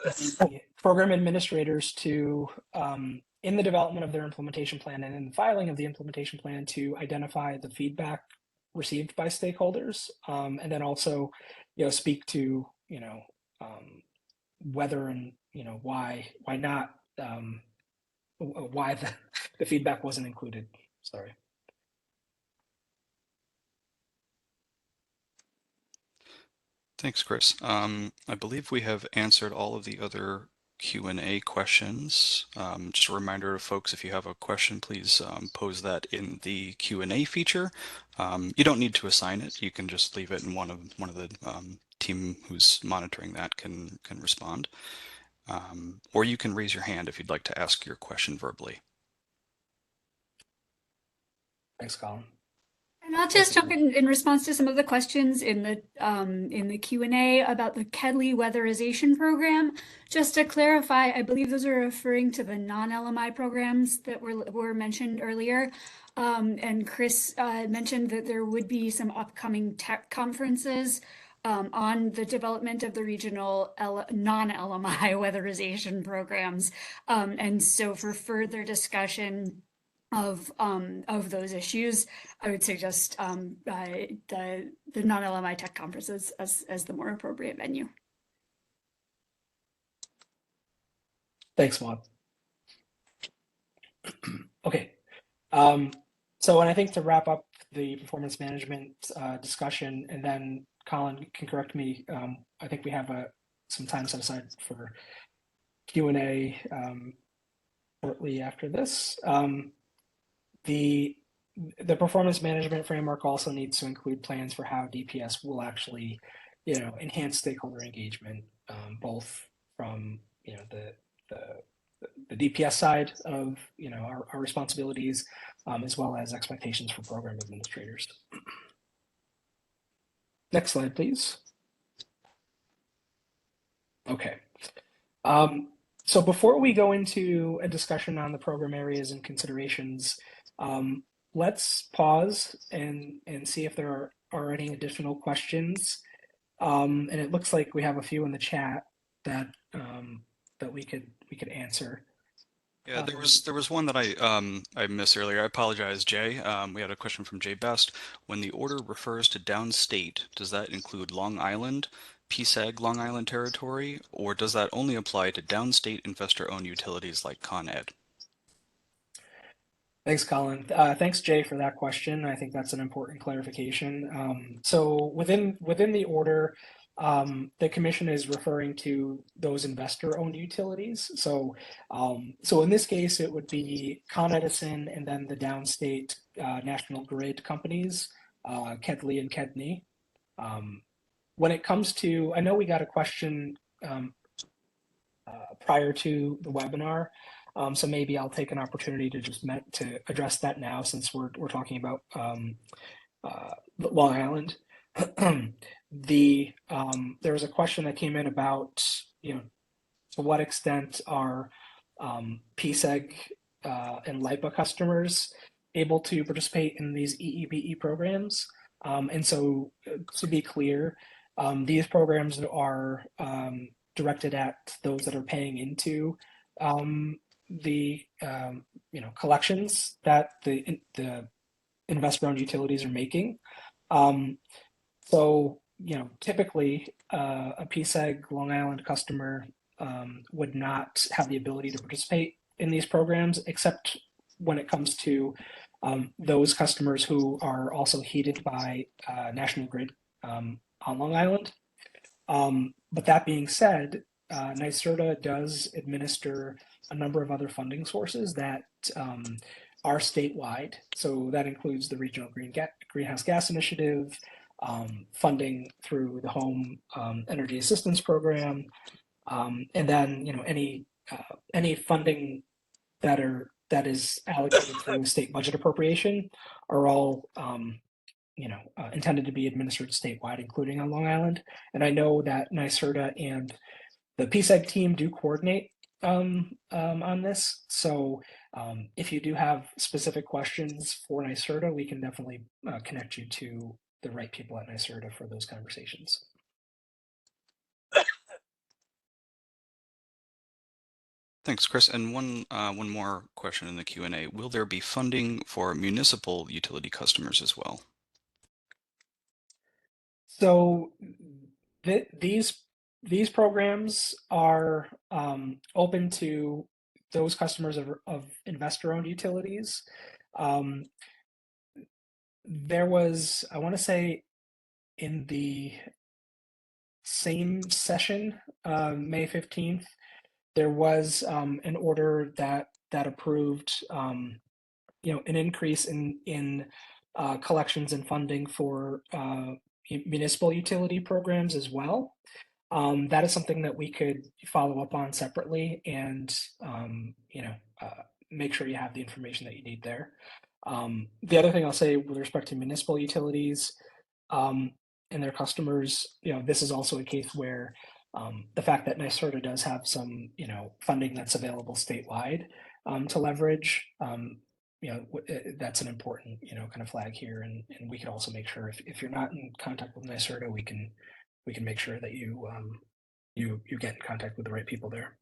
the program administrators to, in the development of their implementation plan and in the filing of the implementation plan, to identify the feedback received by stakeholders, and then also, speak to, um, whether and why not, why the feedback wasn't included. Sorry. Thanks, Chris. I believe we have answered all of the other Q&A questions. Just a reminder to folks, if you have a question, please pose that in the Q&A feature. You don't need to assign it. You can just leave it, and one of the team who's monitoring that can respond. Or you can raise your hand if you'd like to ask your question verbally. Thanks, Colin. And I'll Thanks, just jump everyone. in response to some of the questions in the Q&A about the KEDLI weatherization program. Just to clarify, I believe those are referring to the non-LMI programs that were mentioned earlier. And Chris mentioned that there would be some upcoming tech conferences on the development of the regional non-LMI weatherization programs. And so for further discussion of those issues, I would suggest the non-LMI tech conferences as the more appropriate venue. Thanks, Maud. Okay. So, and I think to wrap up the performance management discussion, and then Colin can correct me, I think we have some time set aside for Q&A shortly after this. The performance management framework also needs to include plans for how DPS will actually, enhance stakeholder engagement, both from the DPS side of our responsibilities, as well as expectations for program administrators. Next slide, please. Okay. So before we go into a discussion on the program areas and considerations, let's pause and see if there are any additional questions. And it looks like we have a few in the chat that that we could answer. Yeah, there was one that I missed earlier. I apologize, Jay. We had a question from Jay Best. When the order refers to downstate, does that include Long Island, PSEG Long Island territory, or does that only apply to downstate investor-owned utilities like Con Ed? Thanks, Colin. Thanks, Jay, for that question. I think that's an important clarification. So within the order, the commission is referring to those investor-owned utilities. So in this case, it would be Con Edison and then the downstate national grid companies, KEDLI and KEDNY. When it comes to, I know we got a question prior to the webinar, so maybe I'll take an opportunity to just to address that now since we're talking about Long Island. There was a question that came in about, to what extent are PSEG and LIPA customers able to participate in these EEBE programs. And so to be clear, these programs are directed at those that are paying into the collections that the investor-owned utilities are making. So typically a PSEG Long Island customer would not have the ability to participate in these programs, except when it comes to those customers who are also heated by National Grid on Long Island. But that being said, NYSERDA does administer a number of other funding sources that are statewide. So that includes the Regional Greenhouse Gas Initiative, funding through the Home Energy Assistance Program, and then any funding that is allocated through state budget appropriation are all intended to be administered statewide, including on Long Island. And I know that NYSERDA and the PSEG team do coordinate on this. So if you do have specific questions for NYSERDA, we can definitely connect you to the right people at NYSERDA for those conversations. Thanks, Chris. And one more question in the Q&A. Will there be funding for municipal utility customers as well? So these programs are open to those customers of investor-owned utilities. There was, I want to say, in the same session, May 15th, there was an order that approved an increase in collections and funding for municipal utility programs as well. That is something that we could follow up on separately and make sure you have the information that you need there. The other thing I'll say with respect to municipal utilities and their customers, this is also a case where the fact that NYSERDA does have some funding that's available statewide to leverage, that's an important kind of flag here, and we can also make sure if you're not in contact with NYSERDA, we can make sure that you get in contact with the right people there.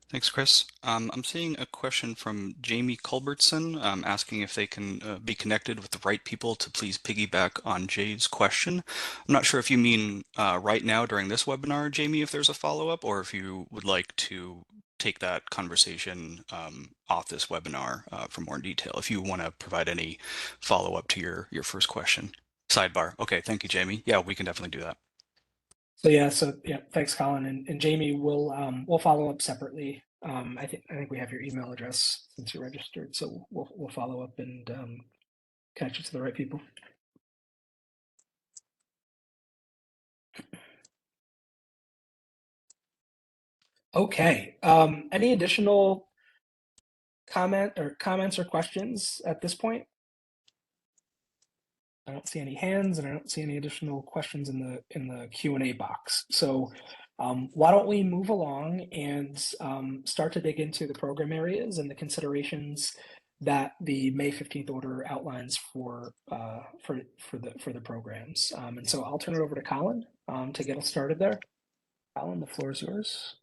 Thanks, Chris. I'm seeing a question from Jamie Culbertson asking if they can be connected with the right people to please piggyback on Jay's question. I'm not sure if you mean right now during this webinar, Jamie, if there's a follow-up, or if you would like to take that conversation off this webinar for more detail, if you want to provide any follow-up to your first question. Sidebar. Okay, thank you, Jamie. Yeah, we can definitely do that. So yeah, thanks, Colin, and Jamie. We'll follow up separately. I think we have your email address since you're registered, so we'll follow up and connect you to the right people. Okay. Any additional comments or questions at this point? I don't see any hands, and I don't see any additional questions in the Q&A box. So why don't we move along and start to dig into the program areas and the considerations that the May 15th order outlines for the programs. And so I'll turn it over to Colin to get us started there. Colin, the floor is yours.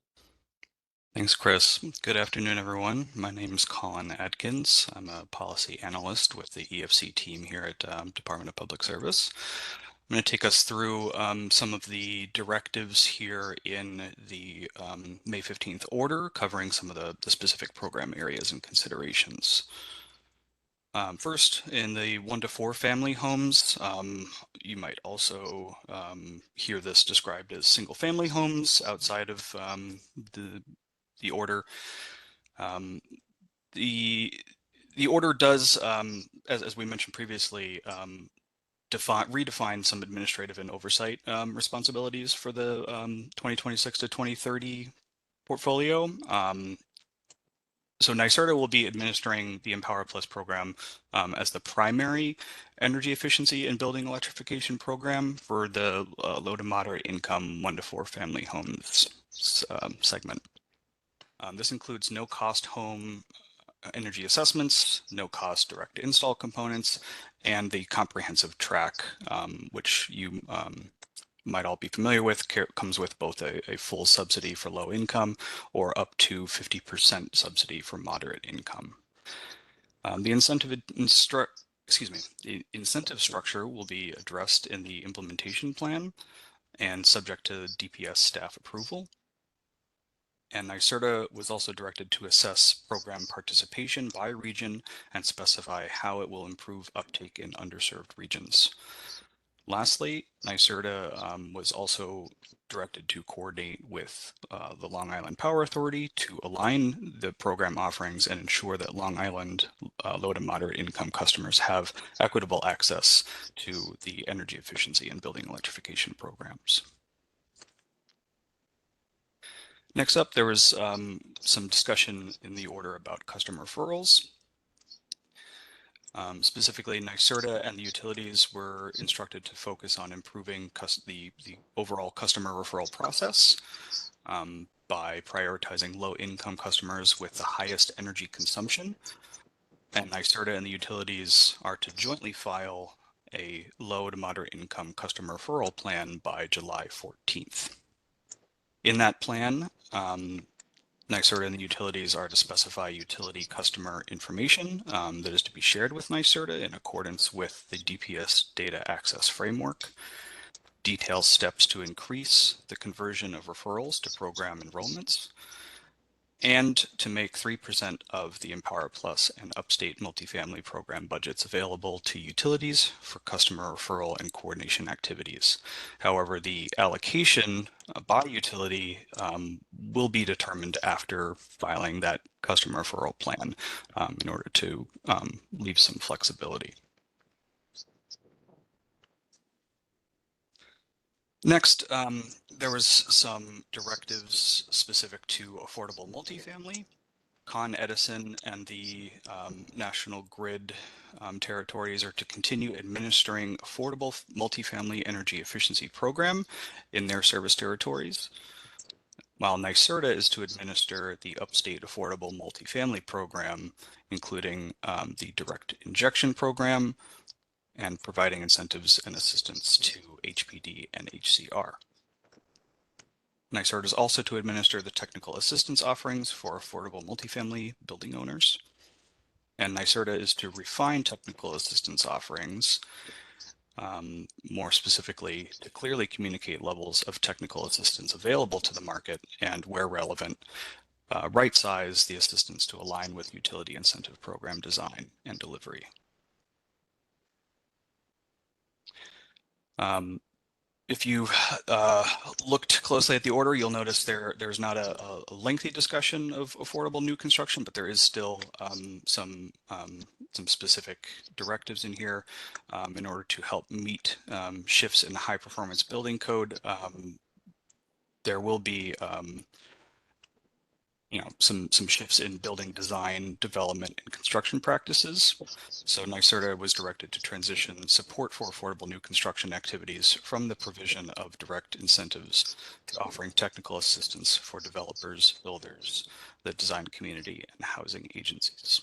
Thanks, Chris. Good afternoon, everyone. My name is Colin Adkins. I'm a policy analyst with the EFC team here at Department of Public Service. I'm going to take us through some of the directives here in the May 15th order, covering some of the specific program areas and considerations. First, in the 1 to 4 family homes, you might also hear this described as single family homes outside of the order. The order does, as we mentioned previously, redefine some administrative and oversight responsibilities for the 2026 to 2030 portfolio. So NYSERDA will be administering the Empower Plus program as the primary energy efficiency and building electrification program for the low to moderate income 1 to 4 family homes segment. This includes no cost home energy assessments, no cost direct install components, and the comprehensive track, which you might all be familiar with, comes with both a full subsidy for low income or up to 50% subsidy for moderate income. The incentive structure will be addressed in the implementation plan and subject to DPS staff approval. And NYSERDA was also directed to assess program participation by region and specify how it will improve uptake in underserved regions. Lastly, NYSERDA was also directed to coordinate with the Long Island Power Authority to align the program offerings and ensure that Long Island low to moderate income customers have equitable access to the energy efficiency and building electrification programs. Next up, there was some discussion in the order about customer referrals. Specifically, NYSERDA and the utilities were instructed to focus on improving the overall customer referral process by prioritizing low-income customers with the highest energy consumption. And NYSERDA and the utilities are to jointly file a low to moderate income customer referral plan by July 14th. In that plan, NYSERDA and the utilities are to specify utility customer information that is to be shared with NYSERDA in accordance with the DPS data access framework, details steps to increase the conversion of referrals to program enrollments, and to make 3% of the Empower Plus and Upstate multifamily program budgets available to utilities for customer referral and coordination activities. However, the allocation by utility will be determined after filing that customer referral plan in order to leave some flexibility. Next, there was some directives specific to affordable multifamily. Con Edison and the National Grid territories are to continue administering affordable multifamily energy efficiency program in their service territories, while NYSERDA is to administer the Upstate Affordable Multifamily Program, including the direct injection program and providing incentives and assistance to HPD and HCR. NYSERDA is also to administer the technical assistance offerings for affordable multifamily building owners. And NYSERDA is to refine technical assistance offerings, more specifically to clearly communicate levels of technical assistance available to the market and, where relevant, right-size the assistance to align with utility incentive program design and delivery. If you looked closely at the order, you'll notice there's not a lengthy discussion of affordable new construction, but there is still some specific directives in here in order to help meet shifts in the high performance building code. There will be some shifts in building design, development, and construction practices. So NYSERDA was directed to transition support for affordable new construction activities from the provision of direct incentives to offering technical assistance for developers, builders, the design community, and housing agencies.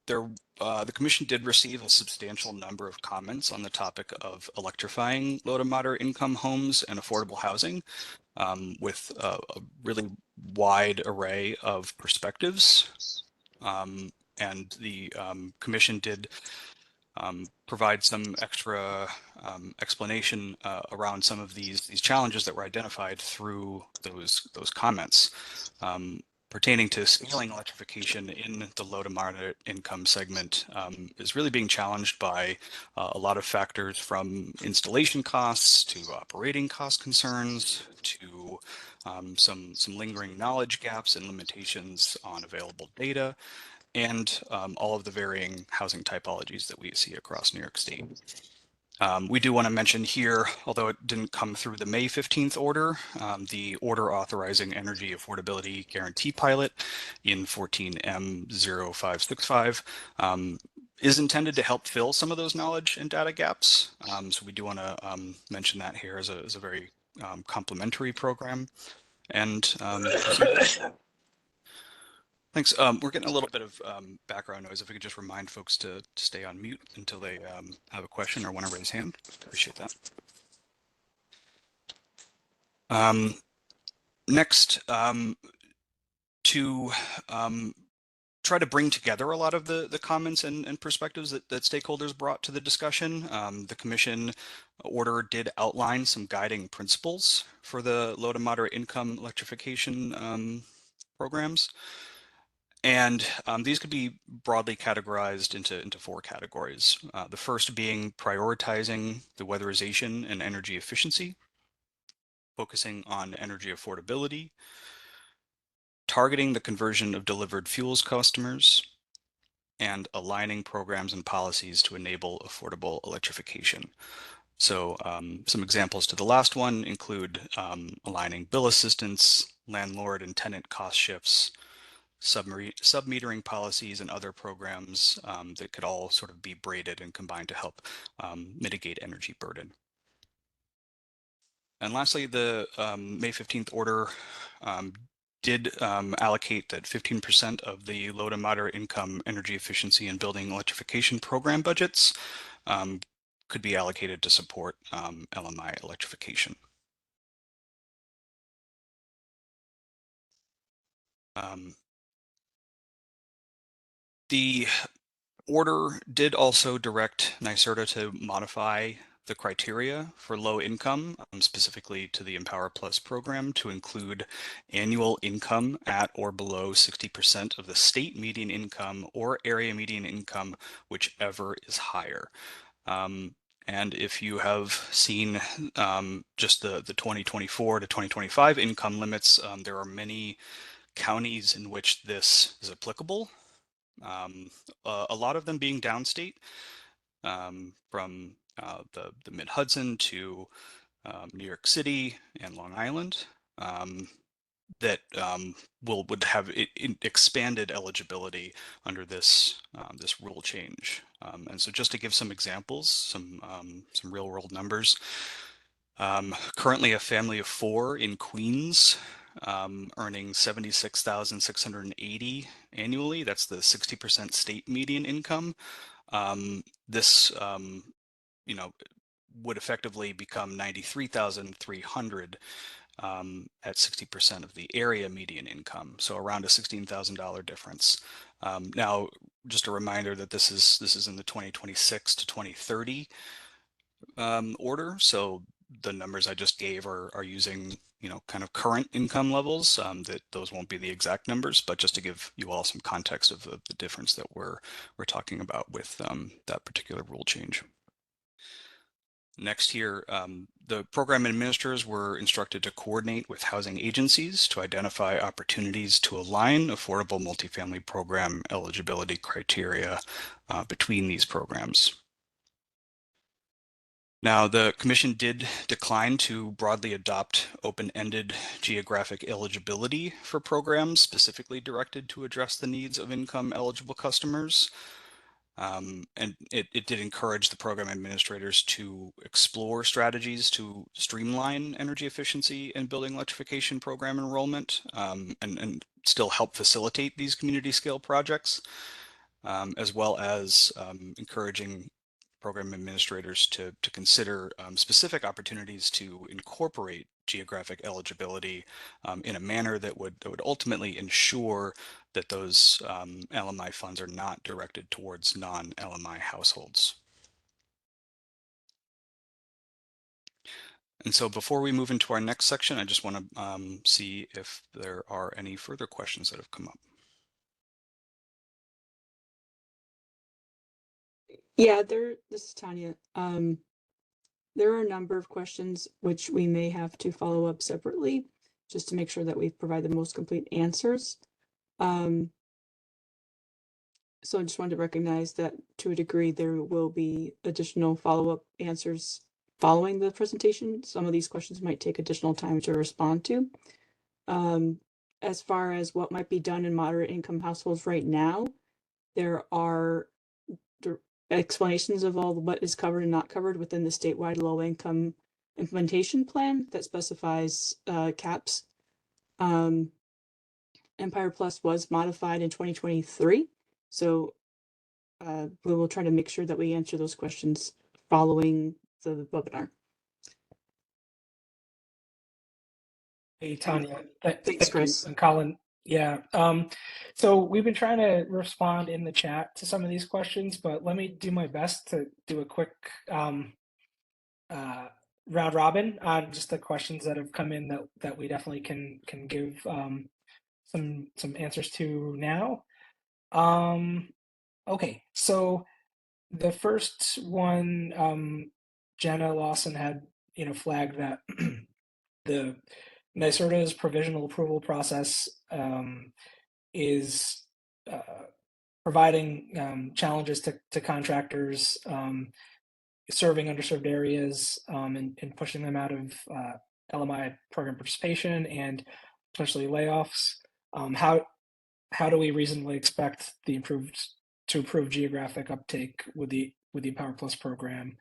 The Commission did receive a substantial number of comments on the topic of electrifying low to moderate income homes and affordable housing, with a really wide array of perspectives. And the Commission did provide some extra explanation around some of these challenges that were identified through those comments. pertaining to scaling electrification in the low to moderate income segment is really being challenged by a lot of factors, from installation costs to operating cost concerns to some lingering knowledge gaps and limitations on available data, and all of the varying housing typologies that we see across New York State. We do want to mention here, although it didn't come through the May 15th order, the order authorizing energy affordability guarantee pilot in 14M0565 is intended to help fill some of those knowledge and data gaps. So we do want to mention that here as a very complementary program. And thanks. We're getting a little bit of background noise. If we could just remind folks to stay on mute until they have a question or want to raise hand. Appreciate that. Next, to try to bring together a lot of the comments and perspectives that stakeholders brought to the discussion, the Commission order did outline some guiding principles for the low to moderate income electrification programs. And these could be broadly categorized into four categories. The first being prioritizing the weatherization and energy efficiency, focusing on energy affordability, targeting the conversion of delivered fuels customers, and aligning programs and policies to enable affordable electrification. So some examples to the last one include aligning bill assistance, landlord and tenant cost shifts, sub-metering policies, and other programs that could all sort of be braided and combined to help mitigate energy burden. And lastly, the May 15th order did allocate that 15% of the low to moderate income energy efficiency and building electrification program budgets could be allocated to support LMI electrification. The order did also direct NYSERDA to modify the criteria for low income, specifically to the Empower Plus program, to include annual income at or below 60% of the state median income or area median income, whichever is higher. And if you have seen just the 2024 to 2025 income limits, there are many counties in which this is applicable. A lot of them being downstate, from the Mid-Hudson to New York City and Long Island, that would have expanded eligibility under this this rule change. And so, just to give some examples, some real-world numbers. Currently, a family of 4 in Queens earning $76,680 annually. That's the 60% state median income. This, you know, would effectively become $93,300 at 60% of the area median income. So around a $16,000 difference. Now, just a reminder that this is in the 2026 to 2030 order. So the numbers I just gave are using, kind of current income levels. That those won't be the exact numbers, but just to give you all some context of the difference that we're talking about with that particular rule change. Next here, the program administrators were instructed to coordinate with housing agencies to identify opportunities to align affordable multifamily program eligibility criteria between these programs. Now, the Commission did decline to broadly adopt open-ended geographic eligibility for programs specifically directed to address the needs of income-eligible customers. And it did encourage the program administrators to explore strategies to streamline energy efficiency and building electrification program enrollment, and still help facilitate these community scale projects, as well as encouraging program administrators to consider specific opportunities to incorporate geographic eligibility in a manner that would ultimately ensure that those LMI funds are not directed towards non-LMI households. And so before we move into our next section, I just want to see if there are any further questions that have come up. Yeah, this is Tanya. There are a number of questions which we may have to follow up separately, just to make sure that we provide the most complete answers. So I just wanted to recognize that to a degree, there will be additional follow-up answers following the presentation. Some of these questions might take additional time to respond to. As far as what might be done in moderate income households right now, there are explanations of all what is covered and not covered within the statewide low income implementation plan that specifies caps. Empire Plus was modified in 2023. So we will try to make sure that we answer those questions following the webinar. Hey, Tanya, Thanks, thank you. Chris. And Colin, yeah. So we've been trying to respond in the chat to some of these questions, but let me do my best to do a quick round robin on just the questions that have come in that we definitely can give some answers to now. Okay, so the first one, Jenna Lawson had flagged that the NYSERDA's provisional approval process is providing challenges to contractors serving underserved areas and pushing them out of LMI program participation and potentially layoffs. How do we reasonably expect the improved geographic uptake with the Empower Plus program,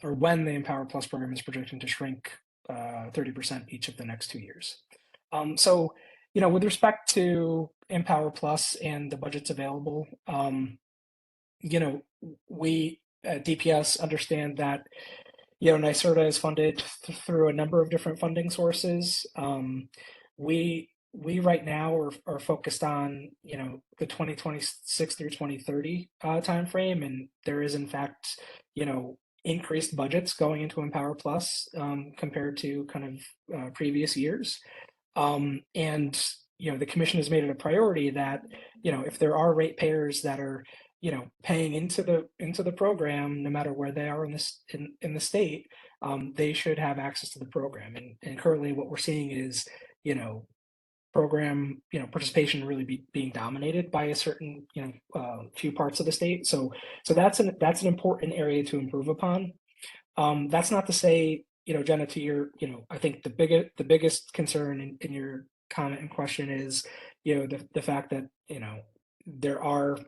or when the Empower Plus program is projecting to shrink 30% each of the next 2 years? So, with respect to Empower Plus and the budgets available, we at DPS understand that NYSERDA is funded through a number of different funding sources. We right now are focused on the 2026 through 2030 timeframe, and there is in fact increased budgets going into Empower Plus compared to kind of previous years. And the commission has made it a priority that if there are ratepayers that are paying into the program, no matter where they are in the state, they should have access to the program. And currently, what we're seeing is program participation really being dominated by a certain few parts of the state. So that's an important area to improve upon. That's not to say, Jenna, to your, I think the biggest concern in your comment and question is, the fact that, there are,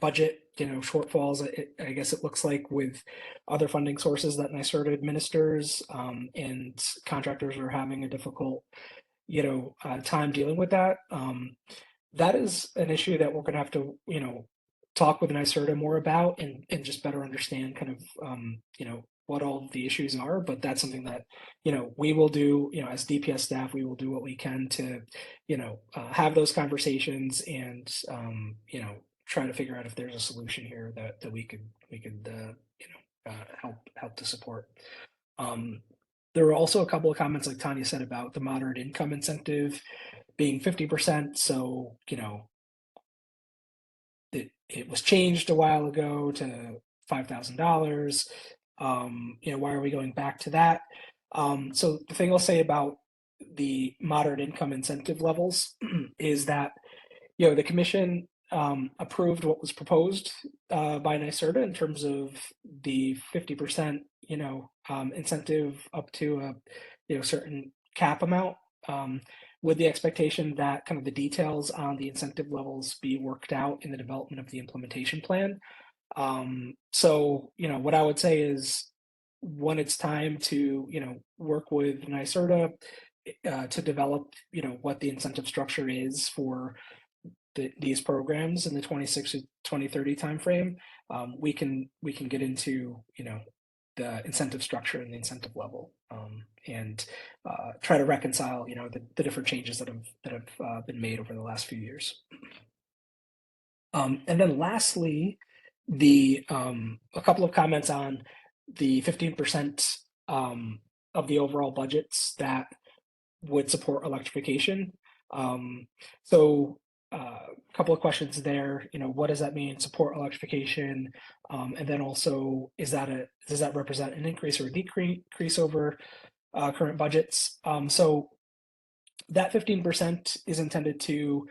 budget, shortfalls. I guess it looks like with other funding sources that NYSERDA administers, and contractors are having a difficult, time dealing with that. That is an issue that we're going to have to, talk with NYSERDA more about and just better understand kind of, what all of the issues are. But that's something that, we will do, as DPS staff, we will do what we can to, have those conversations and, try to figure out if there's a solution here that we could, help to support. There were also a couple of comments, like Tanya said, about the moderate income incentive being 50%. So, it was changed a while ago to $5,000. Why are we going back to that? So the thing I'll say about the moderate income incentive levels is that, the commission approved what was proposed by NYSERDA in terms of the 50%, incentive up to a certain cap amount, with the expectation that kind of the details on the incentive levels be worked out in the development of the implementation plan. So, what I would say is when it's time to, work with NYSERDA to develop, what the incentive structure is for these programs in the 26 to 2030 timeframe, we can get into, the incentive structure and the incentive level, and try to reconcile, the different changes that have been made over the last few years. And then lastly, a couple of comments on the 15% of the overall budgets that would support electrification. Um, so a couple of questions there. What does that mean? Support electrification, and then also, does that represent an increase or a decrease over current budgets? So that 15% is intended to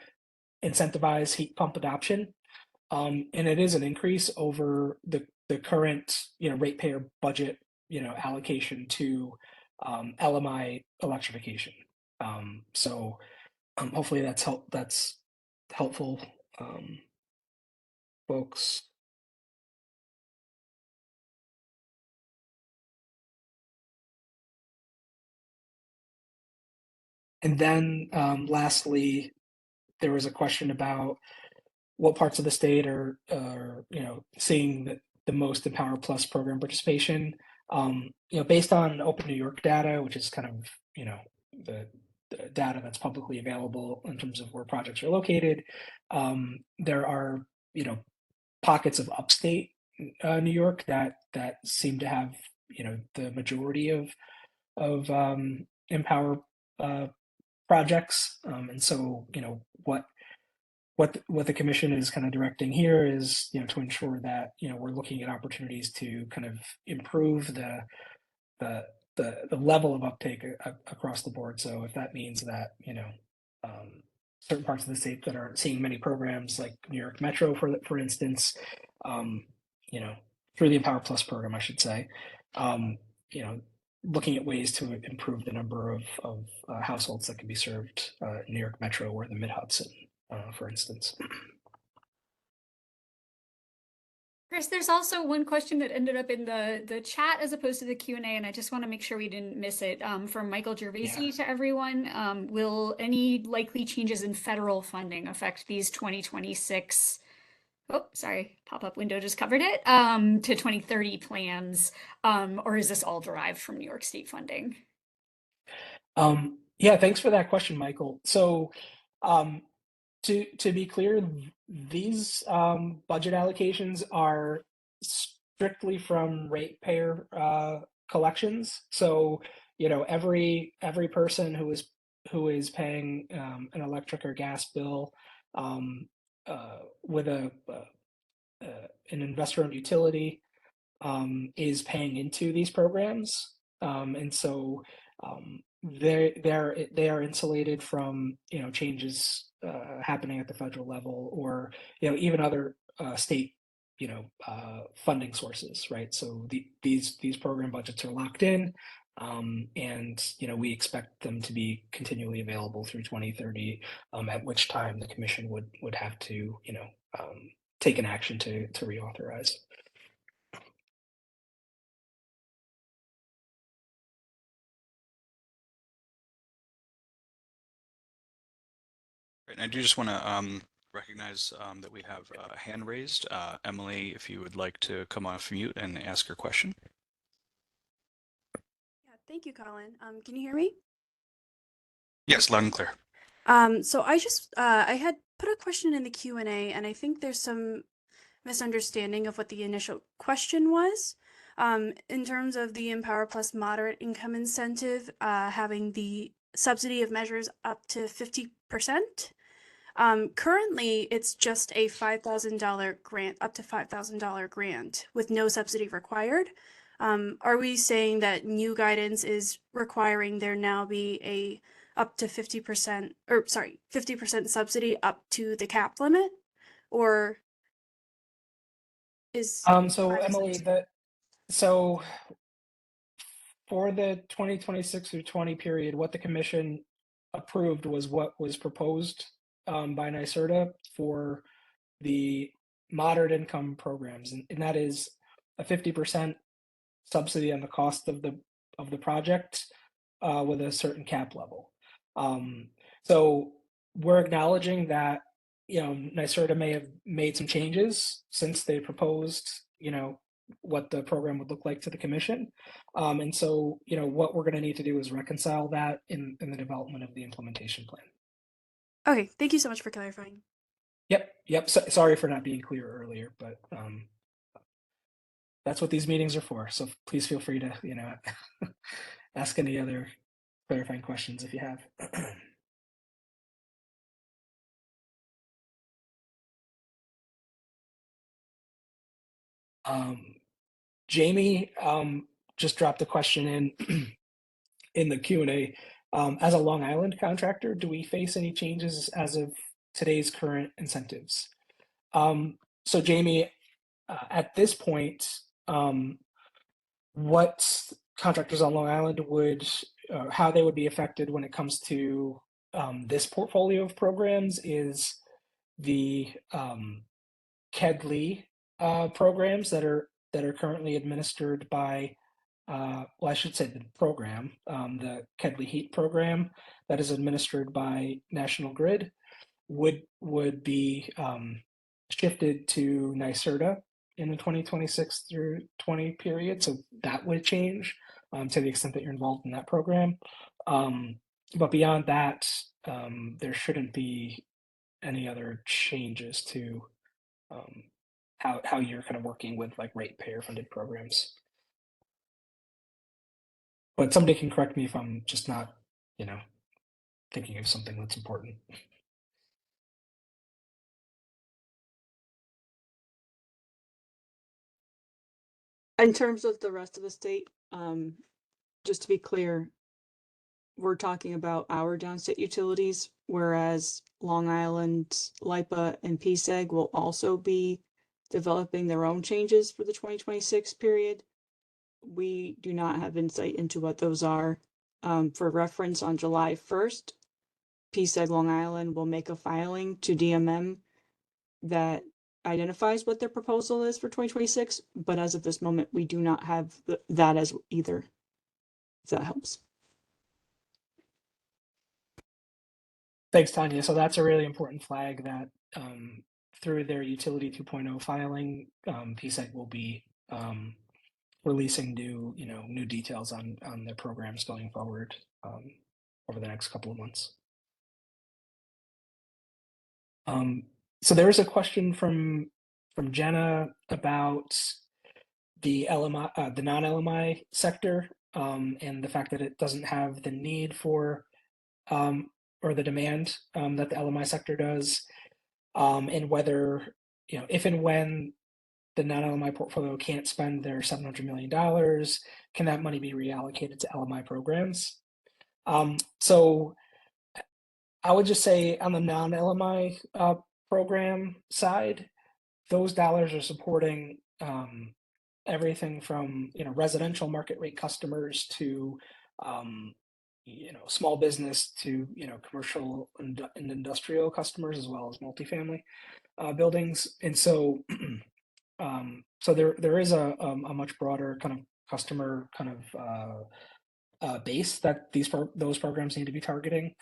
incentivize heat pump adoption, and it is an increase over the current ratepayer budget allocation to LMI electrification. So hopefully that's helpful, folks. And then lastly, there was a question about what parts of the state are seeing the most Empower Plus program participation. Based on Open New York data, which is kind of the, the data that's publicly available in terms of where projects are located, there are pockets of upstate New York that seem to have the majority of Empower projects, and so what the commission is kind of directing here is to ensure that we're looking at opportunities to kind of improve the the level of uptake across the board. So if that means that certain parts of the state that aren't seeing many programs, like New York Metro, for instance, um, you know through the Empower Plus program, I should say, um, you know looking at ways to improve the number of households that can be served in New York Metro or the Mid Hudson, for instance. Chris, there's also one question that ended up in the chat as opposed to the Q&A, and I just want to make sure we didn't miss it. From Michael Gervasi Yeah. to everyone, will any likely changes in federal funding affect these 2026, oh, sorry, pop-up window just covered it, to 2030 plans, or is this all derived from New York State funding? Yeah, thanks for that question, Michael. So, um, to be clear, these budget allocations are strictly from ratepayer collections. So, every person who is paying an electric or gas bill with an investor-owned utility is paying into these programs, and so they are insulated from changes happening at the federal level, or even other state funding sources, right? So these program budgets are locked in, and we expect them to be continually available through 2030, at which time the commission would have to take an action to reauthorize. Right, and I do just want to recognize that we have a hand raised. Emily, if you would like to come off mute and ask your question. Yeah, thank you, Colin. Can you hear me? Yes, loud and clear. So I had put a question in the Q&A, and I think there's some misunderstanding of what the initial question was. In terms of the Empower Plus moderate income incentive, having the subsidy of measures up to 50%. Currently, it's just a $5,000 grant, up to $5,000 grant with no subsidy required. Are we saying that new guidance is requiring there now be a up to 50%, or sorry, 50% subsidy up to the cap limit? Or is So Emily, so for the 2026 through 20 period, what the commission approved was what was proposed by NYSERDA for the moderate income programs, and that is a 50% subsidy on the cost of the project, with a certain cap level. So we're acknowledging that NYSERDA may have made some changes since they proposed what the program would look like to the commission, and so what we're going to need to do is reconcile that in the development of the implementation plan. okay, thank you so much for clarifying. Yep. So, sorry for not being clear earlier, but that's what these meetings are for. So please feel free to, ask any other clarifying questions if you have. Jamie just dropped a question in in the Q&A. As a Long Island contractor, do we face any changes as of today's current incentives? So Jamie, at this point, what contractors on Long Island would, how they would be affected when it comes to this portfolio of programs is the KEDLI programs that are currently administered by, well, I should say the program, the KEDLI Heat program that is administered by National Grid would be shifted to NYSERDA in the 2026 through 20 period. So that would change to the extent that you're involved in that program. But beyond that, there shouldn't be any other changes to how you're kind of working with like ratepayer funded programs. But somebody can correct me if I'm just not, thinking of something that's important. In terms of the rest of the state, just to be clear, we're talking about our downstate utilities, whereas Long Island, LIPA, and PSEG will also be developing their own changes for the 2026 period. We do not have insight into what those are. For reference, on July 1st, PSEG Long Island will make a filing to DMM that identifies what their proposal is for 2026, but as of this moment, we do not have that as either, if that helps. Thanks, Tanya. So that's a really important flag that through their Utility 2.0 filing, PSEG will be releasing new details on their programs going forward over the next couple of months. So there was a question from Jenna about the LMI, the non-LMI sector, and the fact that it doesn't have the need for or the demand that the LMI sector does, and whether, if and when the non-LMI portfolio can't spend their $700 million, can that money be reallocated to LMI programs? So I would just say on the non-LMI program side, those dollars are supporting everything from residential market rate customers to small business to commercial and industrial customers, as well as multifamily buildings. And so so there is a much broader kind of customer kind of base that those programs need to be targeting.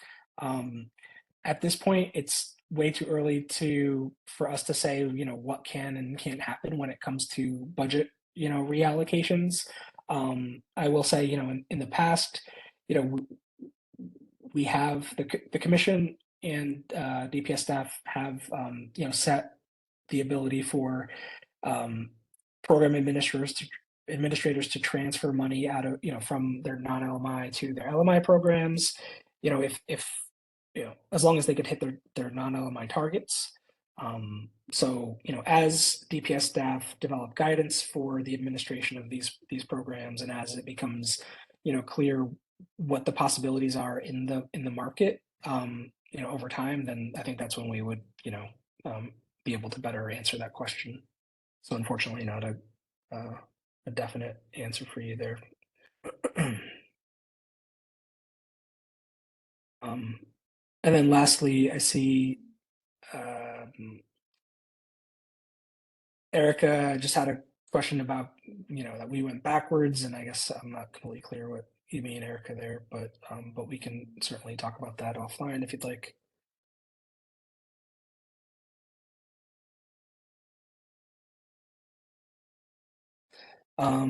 At this point, it's way too early for us to say what can and can't happen when it comes to budget reallocations. I will say in the past, we have the commission and DPS staff have set the ability for program administrators to transfer money out of from their non-LMI to their LMI programs. If as long as they could hit their non-LMI targets. So as DPS staff develop guidance for the administration of these programs, and as it becomes clear what the possibilities are in the market over time, then I think that's when we would be able to better answer that question. So unfortunately, not a definite answer for you there. And then lastly, I see Erica just had a question about that we went backwards, and I guess I'm not completely clear what you mean, Erica, there, but we can certainly talk about that offline if you'd like. A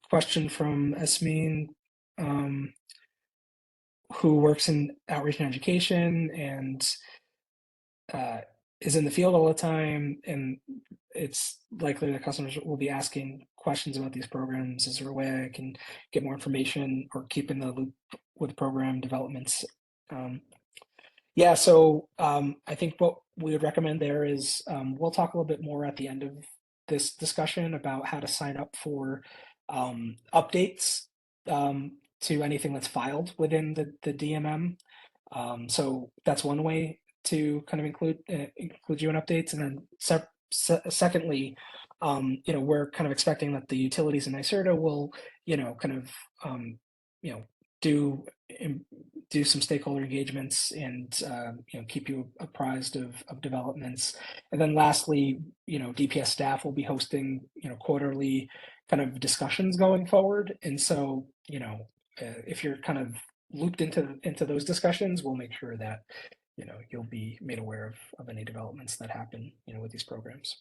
question from Esmeen, who works in outreach and education, and is in the field all the time, and it's likely that customers will be asking questions about these programs. Is there a way I can get more information or keep in the loop with program developments? Yeah, so I think what we would recommend there is we'll talk a little bit more at the end of this discussion about how to sign up for updates to anything that's filed within the DMM. So that's one way to kind of include you in updates, and then secondly, we're kind of expecting that the utilities in NYSERDA will, kind of, you know, do do some stakeholder engagements and keep you apprised of developments. And then lastly, DPS staff will be hosting quarterly kind of discussions going forward. And so if you're kind of looped into those discussions, we'll make sure that you'll be made aware of any developments that happen with these programs.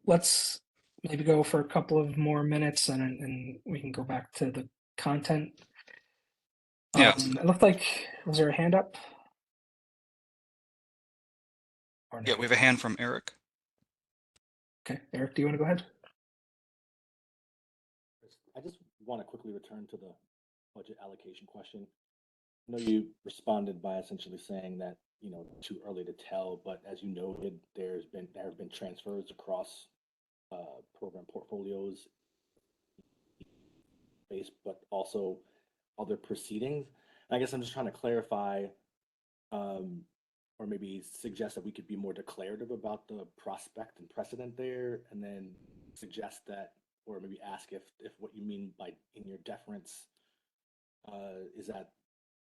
Let's maybe go for a couple of more minutes, and we can go back to the content. Yeah. It looked like, was there a hand up? Or no? Yeah, we have a hand from Eric. Okay, Eric, do you want to go ahead? I just want to quickly return to the budget allocation question. I know you responded by essentially saying that, too early to tell, but as you noted, there have been transfers across program portfolios based, but also other proceedings. And I guess I'm just trying to clarify or maybe suggest that we could be more declarative about the prospect and precedent there, and then suggest that, or maybe ask if what you mean by in your deference is that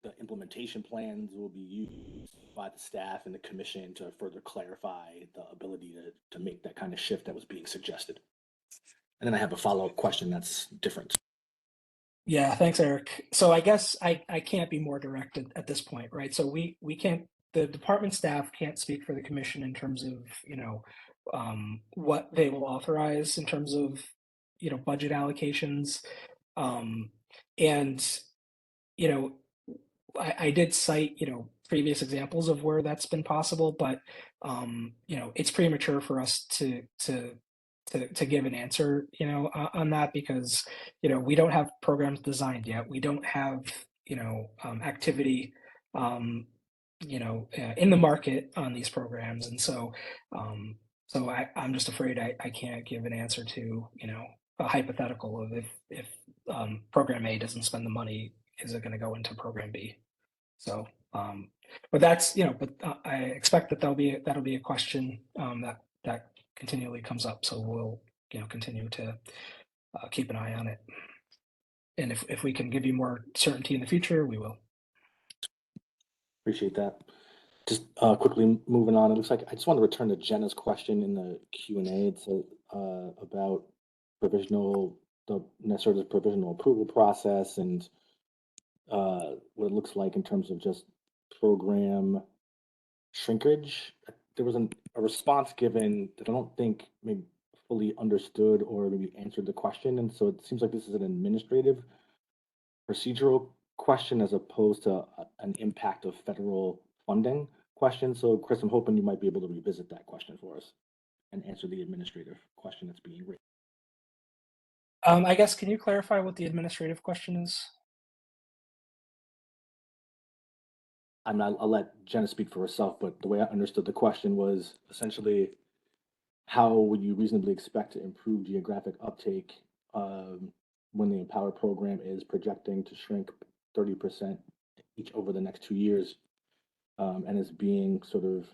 the implementation plans will be used by the staff and the commission to further clarify the ability to make that kind of shift that was being suggested. And then I have a follow-up question that's different. Yeah, thanks, Eric. So I guess I can't be more direct at this point, right? So we can't, the department staff can't speak for the commission in terms of, what they will authorize in terms of, budget allocations. And, I did cite, previous examples of where that's been possible, but, it's premature for us to give an answer, on that because, we don't have programs designed yet. We don't have, activity, in the market on these programs. And so, I'm just afraid I can't give an answer to, a hypothetical of if program A doesn't spend the money, is it going to go into program B? So, but that's, I expect that that'll be a question that continually comes up. So we'll, continue to keep an eye on it. And if we can give you more certainty in the future, we will. Appreciate that. Just quickly moving on, it looks like I just want to return to Jenna's question in the Q&A. It's about the NYSERDA's provisional approval process and what it looks like in terms of just program shrinkage. There was a response given that I don't think maybe fully understood or maybe answered the question. And so it seems like this is an administrative procedural question as opposed to an impact of federal funding question. So Chris, I'm hoping you might be able to revisit that question for us and answer the administrative question that's being raised. I guess, can you clarify what the administrative question is? I'll let Jenna speak for herself, but the way I understood the question was essentially, how would you reasonably expect to improve geographic uptake when the Empower program is projecting to shrink 30% each over the next 2 years, and is being sort of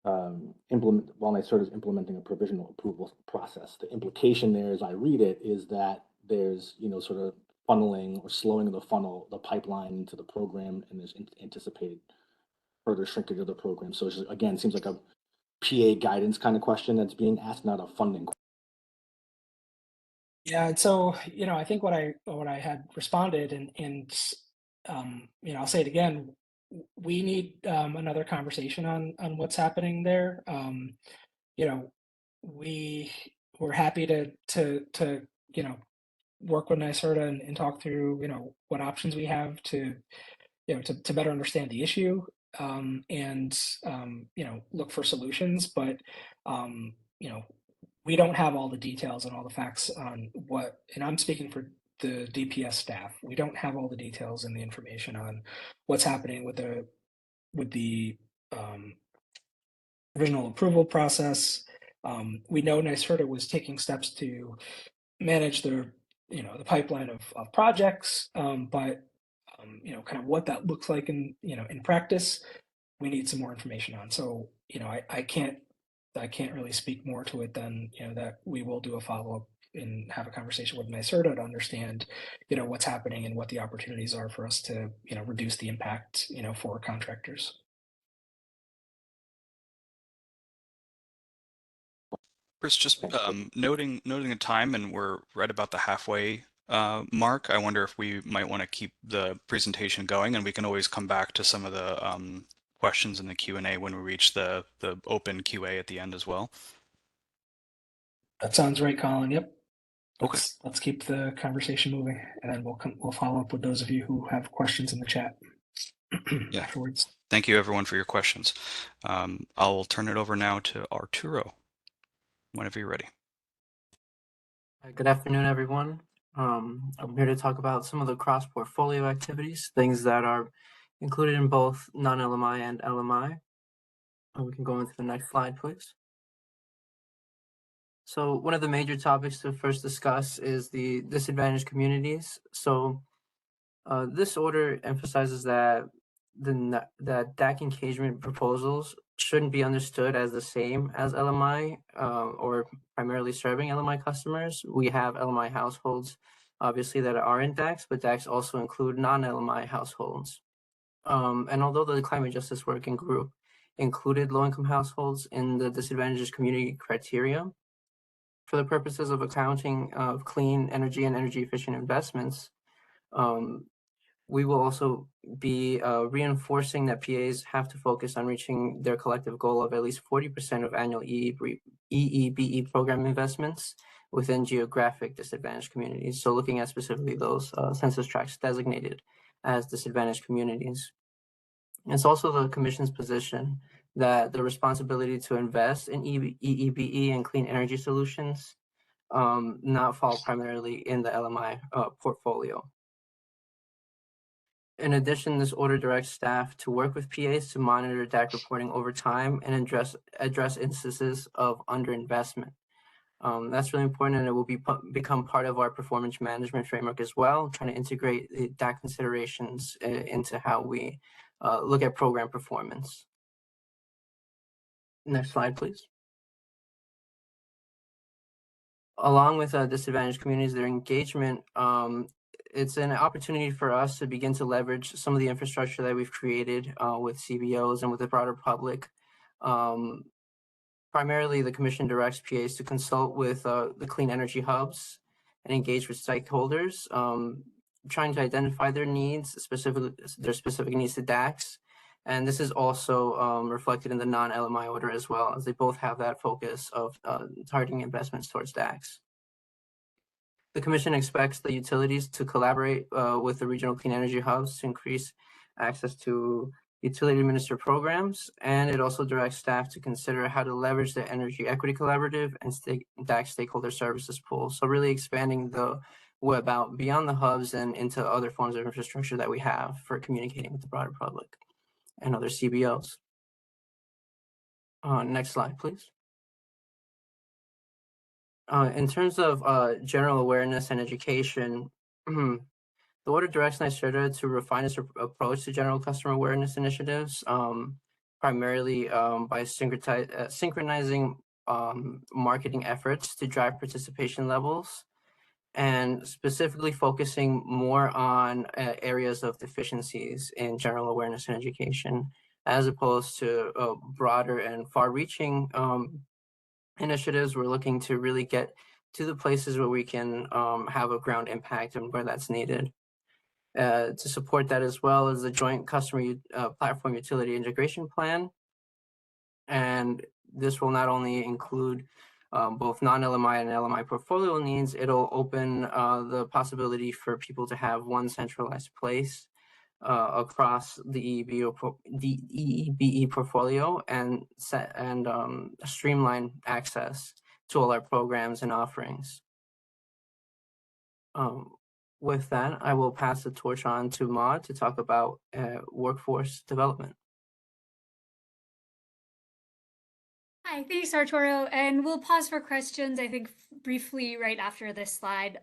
while NYSERDA is implementing a provisional approval process. The implication there, as I read it, is that there's sort of funneling or slowing of the pipeline into the program, and there's anticipated further shrinkage of the program. So it's just, again, seems like a PA guidance kind of question that's being asked, not a funding question. Yeah, and so I think what I had responded, and I'll say it again. We need another conversation on what's happening there. We're happy to work with NYSERDA and talk through, what options we have to, to better understand the issue, and, look for solutions. But, we don't have all the details and all the facts on what, and I'm speaking for the DPS staff. We don't have all the details and the information on what's happening with the provisional approval process. We know NYSERDA was taking steps to manage the pipeline of projects, but kind of what that looks like in practice, we need some more information on. So, I can't really speak more to it than, that we will do a follow-up and have a conversation with NYSERDA to understand, what's happening and what the opportunities are for us to, reduce the impact, for contractors. Chris, just Okay. noting the time, and we're right about the halfway mark. I wonder if we might want to keep the presentation going, and we can always come back to some of the questions in the Q&A when we reach the open QA at the end as well. That sounds right, Colin. Yep. Okay. Let's keep the conversation moving, and then we'll follow up with those of you who have questions in the chat Yeah. afterwards. Thank you, everyone, for your questions. I'll turn it over now to Arturo, whenever you're ready. Good afternoon, everyone. I'm here to talk about some of the cross-portfolio activities, things that are included in both non-LMI and LMI. We can go into the next slide, please. So one of the major topics to first discuss is the disadvantaged communities. So this order emphasizes that that DAC engagement proposals shouldn't be understood as the same as LMI or primarily serving LMI customers. We have LMI households, obviously, that are in DACs, but DACs also include non-LMI households. And although the Climate Justice Working Group included low-income households in the disadvantaged community criteria, for the purposes of accounting of clean energy and energy-efficient investments, we will also be reinforcing that PAs have to focus on reaching their collective goal of at least 40% of annual EEBE program investments within geographic disadvantaged communities. So looking at specifically those census tracts designated as disadvantaged communities. It's also the Commission's position that the responsibility to invest in EEBE and clean energy solutions not fall primarily in the LMI portfolio. In addition, this order directs staff to work with PAs to monitor DAC reporting over time and address instances of underinvestment. That's really important, and it will become part of our performance management framework as well, trying to integrate the DAC considerations into how we look at program performance. Next slide, please. Along with disadvantaged communities, their engagement, it's an opportunity for us to begin to leverage some of the infrastructure that we've created with CBOs and with the broader public. Primarily, the Commission directs PAs to consult with the clean energy hubs and engage with stakeholders, trying to identify their needs, their specific needs to DACs. And this is also reflected in the non-LMI order as well, as they both have that focus of targeting investments towards DACs. The Commission expects the utilities to collaborate with the regional clean energy hubs to increase access to utility administered programs, and it also directs staff to consider how to leverage the Energy Equity Collaborative and DAC stakeholder services pool. So really expanding the web out beyond the hubs and into other forms of infrastructure that we have for communicating with the broader public and other CBOs. Next slide, please. In terms of general awareness and education, the order directs NYSERDA to refine its approach to general customer awareness initiatives, primarily by synchronizing marketing efforts to drive participation levels, and specifically focusing more on areas of deficiencies in general awareness and education, as opposed to broader and far-reaching initiatives. We're looking to really get to the places where we can have a ground impact and where that's needed. To support that, as well as the joint customer platform utility integration plan. And this will not only include both non-LMI and LMI portfolio needs, it'll open the possibility for people to have one centralized place across the EEBE portfolio and streamline access to all our programs and offerings. With that, I will pass the torch on to Maud to talk about workforce development. Hi, thanks, Arturo. And we'll pause for questions, I think, briefly right after this slide.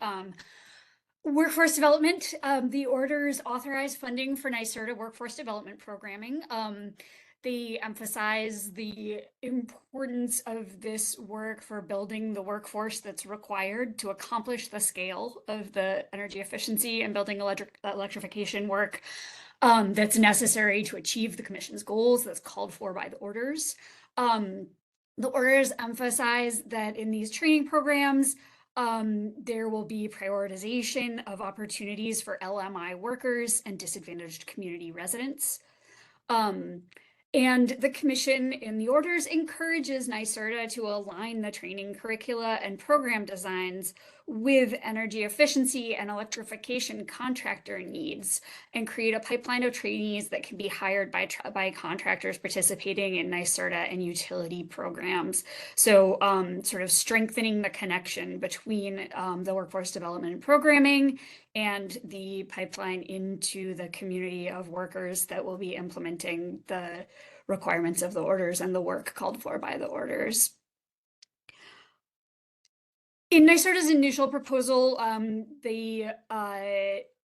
Workforce development, the orders authorize funding for NYSERDA workforce development programming. They emphasize the importance of this work for building the workforce that's required to accomplish the scale of the energy efficiency and building electrification work that's necessary to achieve the Commission's goals that's called for by the orders. The orders emphasize that in these training programs, there will be prioritization of opportunities for LMI workers and disadvantaged community residents. And the Commission in the orders encourages NYSERDA to align the training curricula and program designs with energy efficiency and electrification contractor needs and create a pipeline of trainees that can be hired by contractors participating in NYSERDA and utility programs. So sort of strengthening the connection between the workforce development and programming and the pipeline into the community of workers that will be implementing the requirements of the orders and the work called for by the orders. In NYSERDA's initial proposal, the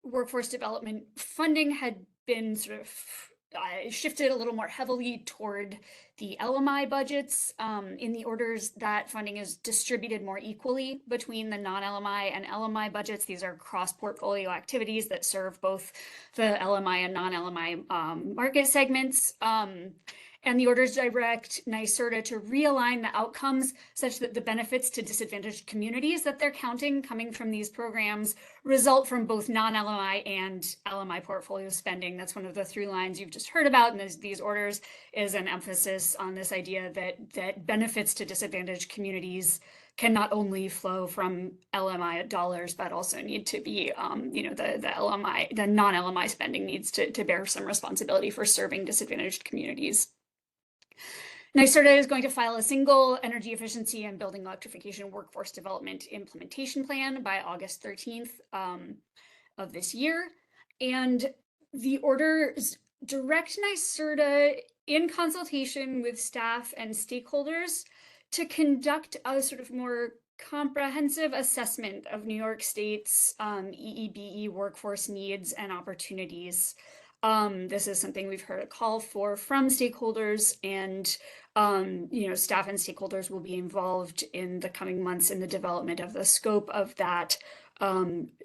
workforce development funding had been sort of shifted a little more heavily toward the LMI budgets. In the orders, that funding is distributed more equally between the non-LMI and LMI budgets. These are cross-portfolio activities that serve both the LMI and non-LMI market segments. And the orders direct NYSERDA to realign the outcomes such that the benefits to disadvantaged communities that they're counting coming from these programs result from both non-LMI and LMI portfolio spending. That's one of the through lines you've just heard about in these orders, is an emphasis on this idea that benefits to disadvantaged communities can not only flow from LMI dollars, but also need to be, the non-LMI spending needs to bear some responsibility for serving disadvantaged communities. NYSERDA is going to file a single energy efficiency and building electrification workforce development implementation plan by August 13th of this year. And the orders direct NYSERDA in consultation with staff and stakeholders to conduct a sort of more comprehensive assessment of New York State's EEBE workforce needs and opportunities. This is something we've heard a call for from stakeholders, and staff and stakeholders will be involved in the coming months in the development of the scope of that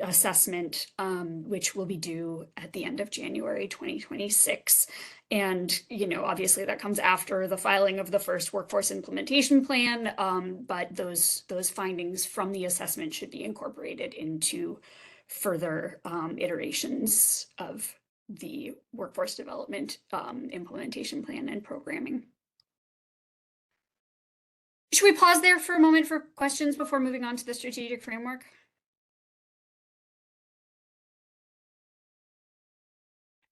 assessment, which will be due at the end of January 2026. And, obviously that comes after the filing of the first workforce implementation plan, but those findings from the assessment should be incorporated into further iterations of the workforce development implementation plan and programming. Should we pause there for a moment for questions before moving on to the strategic framework?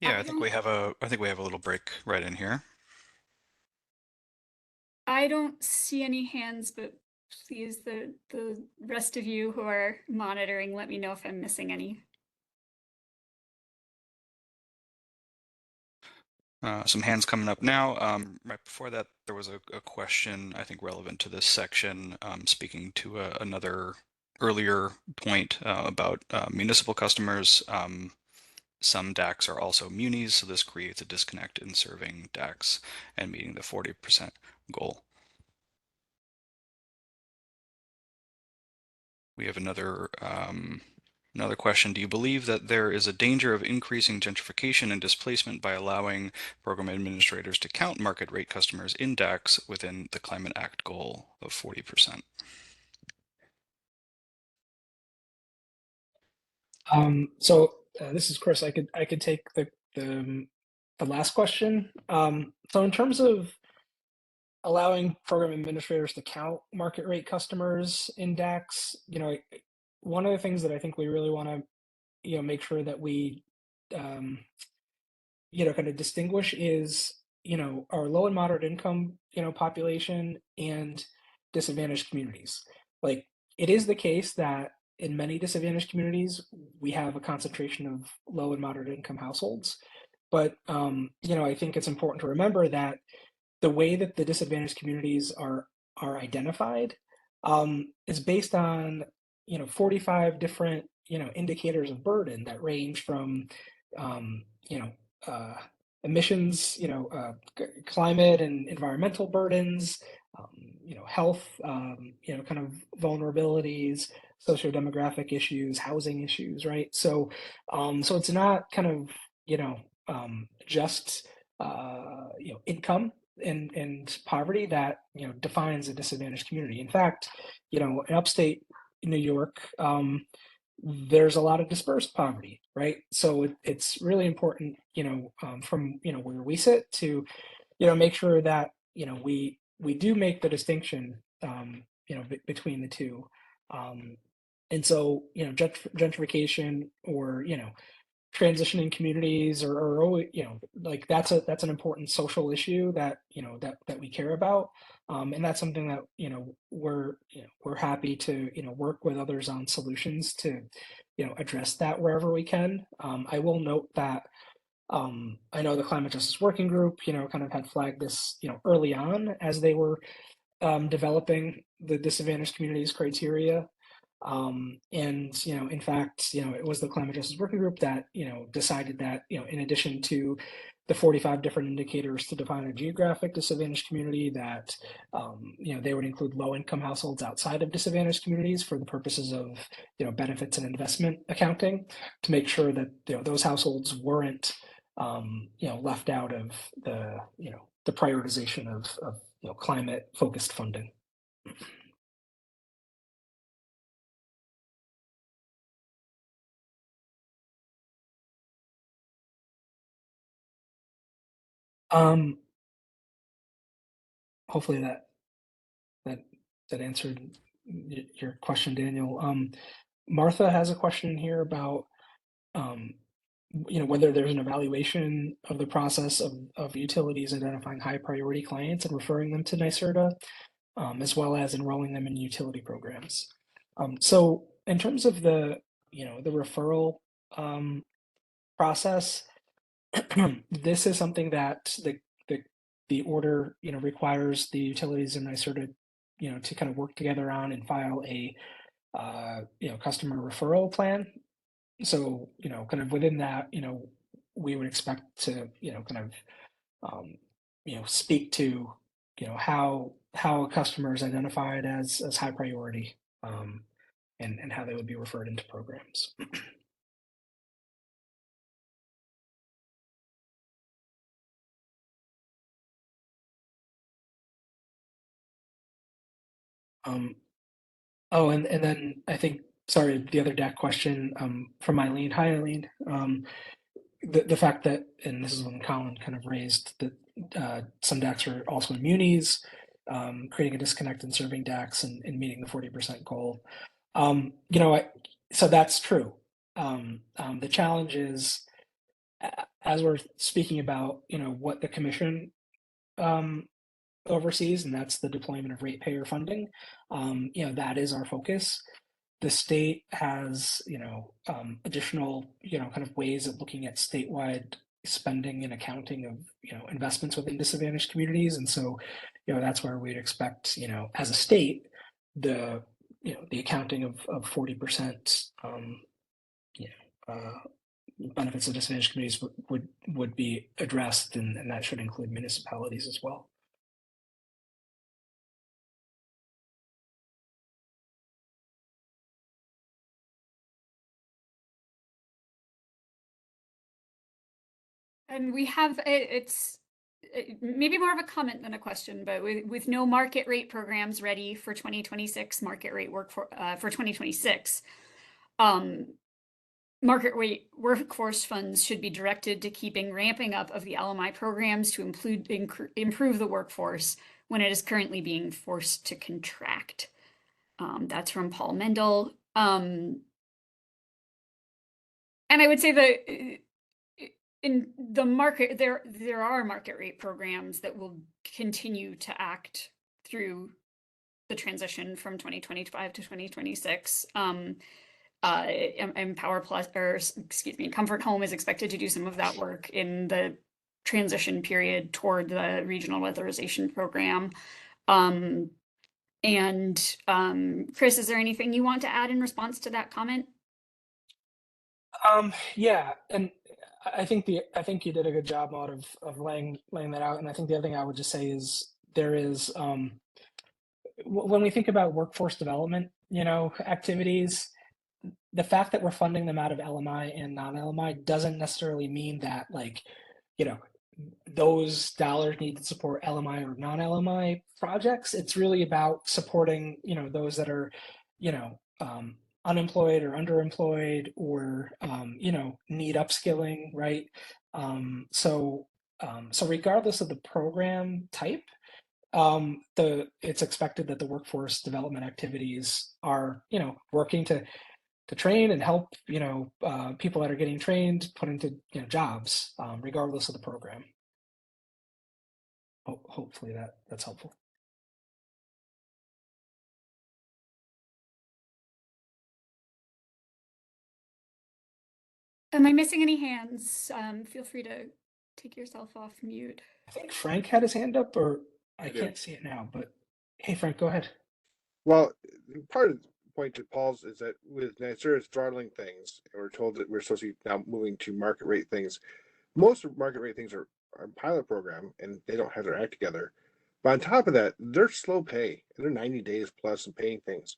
Yeah, I think we have a little break right in here. I don't see any hands, but please, the rest of you who are monitoring, let me know if I'm missing any. Some hands coming up now. Right before that, there was a question, I think, relevant to this section, speaking to another earlier point about municipal customers. Some DACs are also munis, so this creates a disconnect in serving DACs and meeting the 40% goal. We have another question. Do you believe that there is a danger of increasing gentrification and displacement by allowing program administrators to count market rate customers in DACs within the Climate Act goal of 40%? This is Chris. I could take the last question. So in terms of allowing program administrators to count market rate customers in DACs, one of the things that I think we really want to, make sure that we, um, kind of distinguish is, our low and moderate income, population and disadvantaged communities. Like, it is the case that in many disadvantaged communities, we have a concentration of low and moderate income households. But, I think it's important to remember that the way that the disadvantaged communities are identified is based on 45 different indicators of burden that range from um, you know uh, emissions, climate and environmental burdens, health, kind of vulnerabilities, socio-demographic issues, housing issues, right? So it's not kind of just income and poverty that defines a disadvantaged community. In fact, in upstate New York, there's a lot of dispersed poverty, right? So it's really important, from where we sit to make sure that we do make the distinction, between the two. Um, and so gentrification or transitioning communities or like that's an important social issue that that we care about, and that's something that we're happy to work with others on solutions to address that wherever we can. I will note that I know the climate justice working group kind of had flagged this early on as they were developing the disadvantaged communities criteria. And in fact, it was the climate justice working group that decided that in addition to the 45 different indicators to define a geographic disadvantaged community, that they would include low-income households outside of disadvantaged communities for the purposes of benefits and investment accounting, to make sure that those households weren't left out of the prioritization of climate-focused funding. Um, Hopefully that that answered your question, Daniel. Martha has a question here about um, whether there's an evaluation of the process of utilities identifying high priority clients and referring them to NYSERDA, as well as enrolling them in utility programs. So in terms of the the referral process, this is something that the order requires the utilities and NYSERDA to kind of work together on and file a customer referral plan. So kind of within that, we would expect to kind of speak to how a customer is identified as high priority, and how they would be referred into programs. Um, Oh, and then I think, sorry, the other DAC question from Eileen. Hi, Eileen. The fact that, and this is when Colin kind of raised that some DACs are also in munis, creating a disconnect in serving DACs and meeting the 40% goal. So that's true. The challenge is, as we're speaking about, what the commission oversees, and that's the deployment of ratepayer funding. That is our focus. The state has, additional, kind of ways of looking at statewide spending and accounting of, investments within disadvantaged communities. And so, that's where we'd expect, as a state, the, the accounting of 40%, benefits of disadvantaged communities would be addressed, and that should include municipalities as well. And we have, it's maybe more of a comment than a question, but with no market rate programs ready for 2026 market rate work for 2026, market rate workforce funds should be directed to keeping ramping up of the LMI programs to improve the workforce when it is currently being forced to contract. That's from Paul Mendel. And I would say that in the market, there are market rate programs that will continue to act through the transition from 2025 to 2026. Empower Plus, or excuse me, Comfort Home is expected to do some of that work in the transition period toward the regional weatherization program. Chris, is there anything you want to add in response to that comment? Yeah, and I think you did a good job out of laying that out. And I think the other thing I would just say is there is when we think about workforce development, activities, the fact that we're funding them out of LMI and non-LMI doesn't necessarily mean that those dollars need to support LMI or non-LMI projects. It's really about supporting those that are unemployed or underemployed or need upskilling, right? So regardless of the program type, it's expected that the workforce development activities are working to train and help people that are getting trained put into jobs, regardless of the program. Hopefully that's helpful. Am I missing any hands? Feel free to take yourself off mute. I think Frank had his hand up, or I can't see it now, but hey, Frank, go ahead. Well, part of the point to Paul's is that with NYSERDA's throttling things, and we're told that we're supposed to be now moving to market rate things. Most market rate things are a pilot program, and they don't have their act together. But on top of that, they're slow pay. They're 90 days plus in paying things.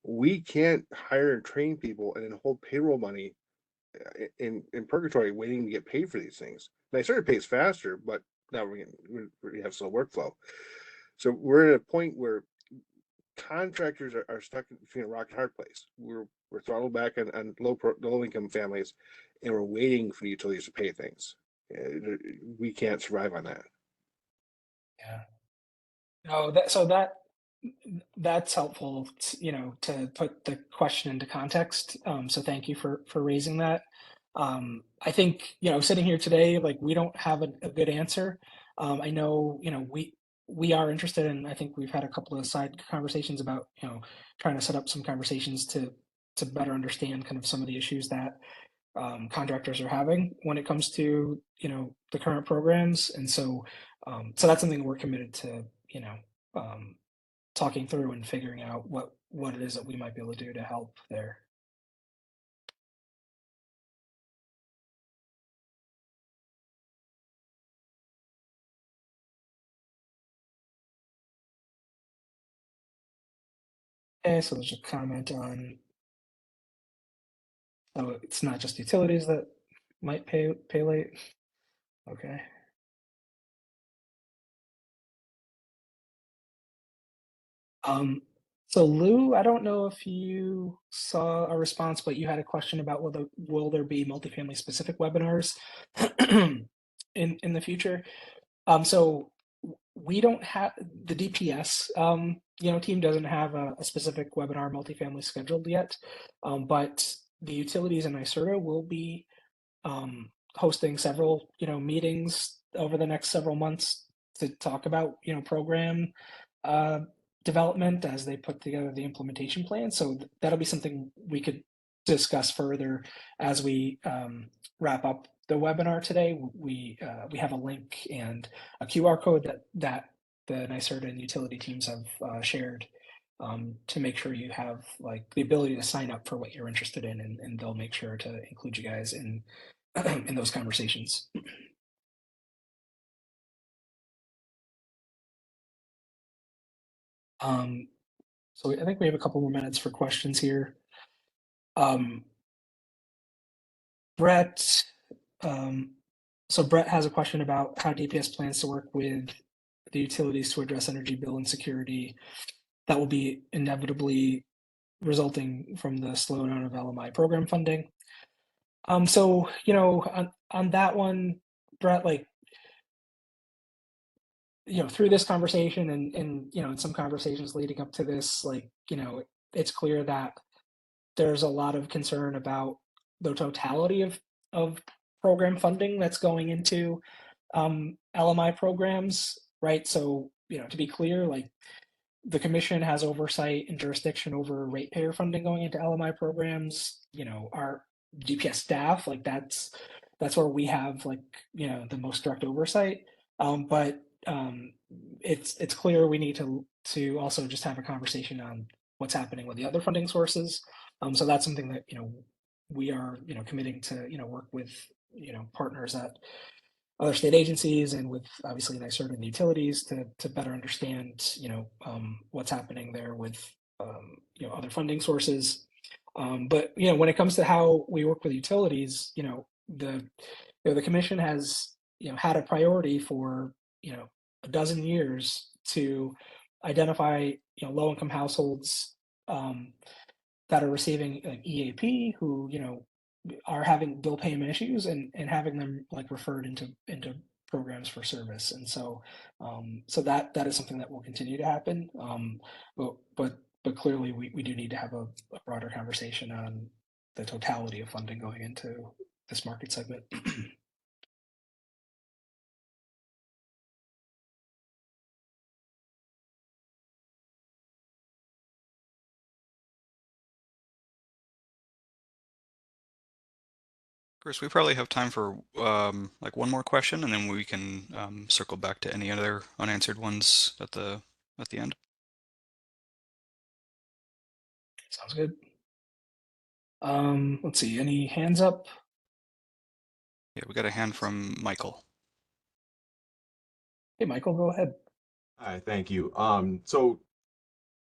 We can't hire and train people and then hold payroll money in purgatory waiting to get paid for these things. NYSERDA pays faster, but now we have slow workflow. So we're at a point where contractors are stuck between a rock and hard place. We're throttled back on low income families, and we're waiting for the utilities to pay things. We can't survive on that. Yeah. No, that's helpful, to put the question into context. So thank you for raising that. I think, sitting here today, like we don't have a good answer. I know, we are interested in, I think we've had a couple of side conversations about, trying to set up some conversations to better understand kind of some of the issues that contractors are having when it comes to, the current programs. And so that's something we're committed to, talking through and figuring out what it is that we might be able to do to help there. Okay, so there's a comment on, oh, it's not just utilities that might pay late. Okay. So Lou, I don't know if you saw a response, but you had a question about will there be multifamily specific webinars in the future? So we don't have the DPS, team doesn't have a specific webinar multifamily scheduled yet, but the utilities in NYSERDA will be hosting several meetings over the next several months to talk about program development as they put together the implementation plan. So that'll be something we could discuss further as we wrap up the webinar today. We have a link and a QR code that the NYSERDA and utility teams have shared to make sure you have like the ability to sign up for what you're interested in, and they'll make sure to include you guys in in those conversations. So I think we have a couple more minutes for questions here. Brett, so Brett has a question about how DPS plans to work with the utilities to address energy bill insecurity that will be inevitably resulting from the slowdown of LMI program funding. So, on that one, Brett, like through this conversation and in some conversations leading up to this, like, it's clear that there's a lot of concern about the totality of program funding that's going into LMI programs, right? So, to be clear, like, the commission has oversight and jurisdiction over ratepayer funding going into LMI programs. Our DPS staff, like, that's where we have, like, the most direct oversight. But it's clear we need to also just have a conversation on what's happening with the other funding sources. So that's something that we are committing to work with partners at other state agencies and with obviously NYSERDA and the utilities to better understand what's happening there with other funding sources. But when it comes to how we work with utilities, the commission has had a priority for a dozen years to identify low income households that are receiving like EAP who are having bill payment issues and having them like referred into programs for service. And so so that is something that will continue to happen. But clearly we do need to have a broader conversation on the totality of funding going into this market segment. Chris, we probably have time for like one more question, and then we can circle back to any other unanswered ones at the end. Sounds good. Let's see, any hands up? Yeah, we got a hand from Michael. Hey, Michael, go ahead. Hi, thank you. So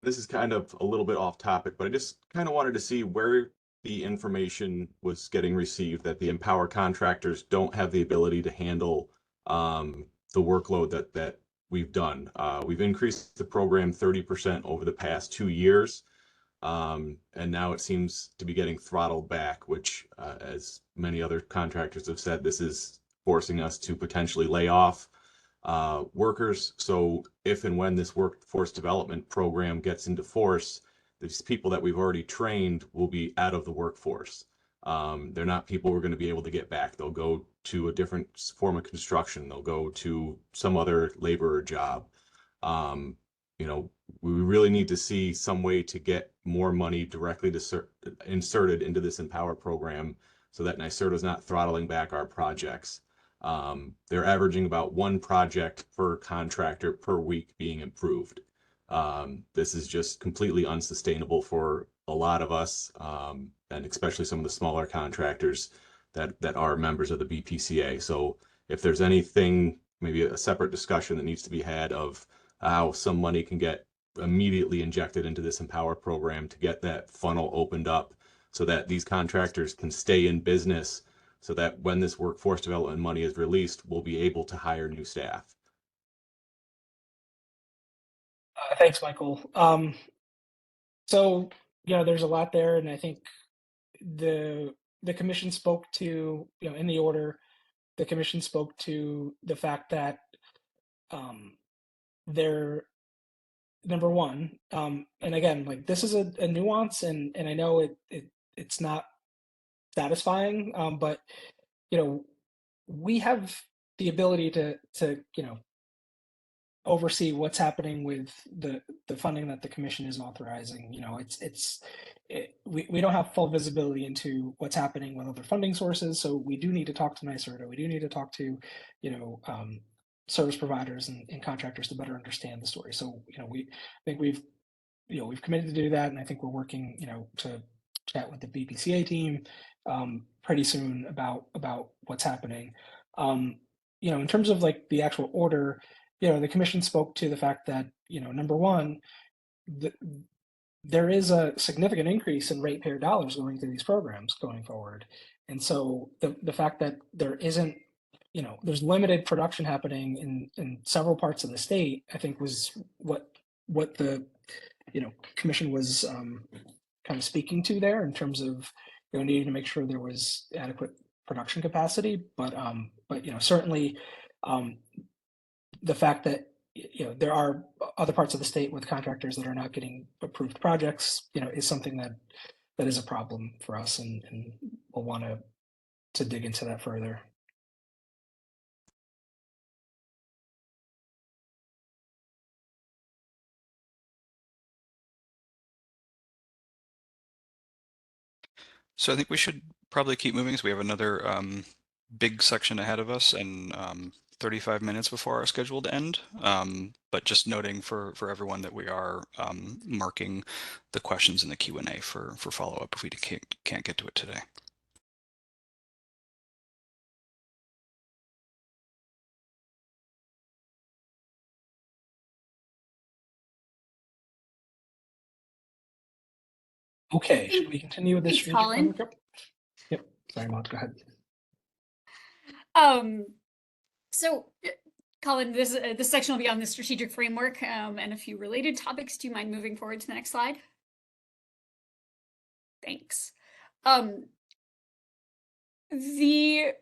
this is kind of a little bit off topic, but I just kind of wanted to see where the information was getting received that the Empower contractors don't have the ability to handle the workload that we've done. We've increased the program 30% over the past 2 years, and now it seems to be getting throttled back, which, as many other contractors have said, this is forcing us to potentially lay off workers. So if and when this workforce development program gets into force, these people that we've already trained will be out of the workforce. They're not people we're going to be able to get back. They'll go to a different form of construction. They'll go to some other laborer job. We really need to see some way to get more money directly inserted into this Empower program so that NYSERDA is not throttling back our projects. They're averaging about one project per contractor per week being improved. This is just completely unsustainable for a lot of us, and especially some of the smaller contractors that are members of the BPCA. So if there's anything, maybe a separate discussion that needs to be had of how some money can get immediately injected into this Empower program to get that funnel opened up so that these contractors can stay in business, so that when this workforce development money is released, we'll be able to hire new staff. Thanks, Michael. So there's a lot there, and I think the commission spoke to in the order, the commission spoke to the fact that they're number one, and again, like, this is a nuance, and I know it's not satisfying, but we have the ability to oversee what's happening with the funding that the commission is authorizing. We don't have full visibility into what's happening with other funding sources, so we do need to talk to NYSERDA. We do need to talk to service providers and contractors to better understand the story. So I think we've committed to do that, and I think we're working to chat with the BPCA team pretty soon about what's happening. In terms of like the actual order, the commission spoke to the fact that number one, there is a significant increase in ratepayer dollars going to these programs going forward, and so the fact that there isn't there's limited production happening in several parts of the state, I think was what the commission was kind of speaking to there in terms of needing to make sure there was adequate production capacity. But certainly the fact that there are other parts of the state with contractors that are not getting approved projects, is something that is a problem for us, and we'll want to dig into that further. So I think we should probably keep moving, so we have another big section ahead of us, and 35 minutes before our scheduled end. But just noting for everyone that we are marking the questions in the Q&A for follow-up if we can't get to it today. Okay, should we continue with this Thanks, strategic Colin. framework? Yep. Sorry, Maud, go ahead. So, Colin, this section will be on the strategic framework and a few related topics. Do you mind moving forward to the next slide? Thanks. The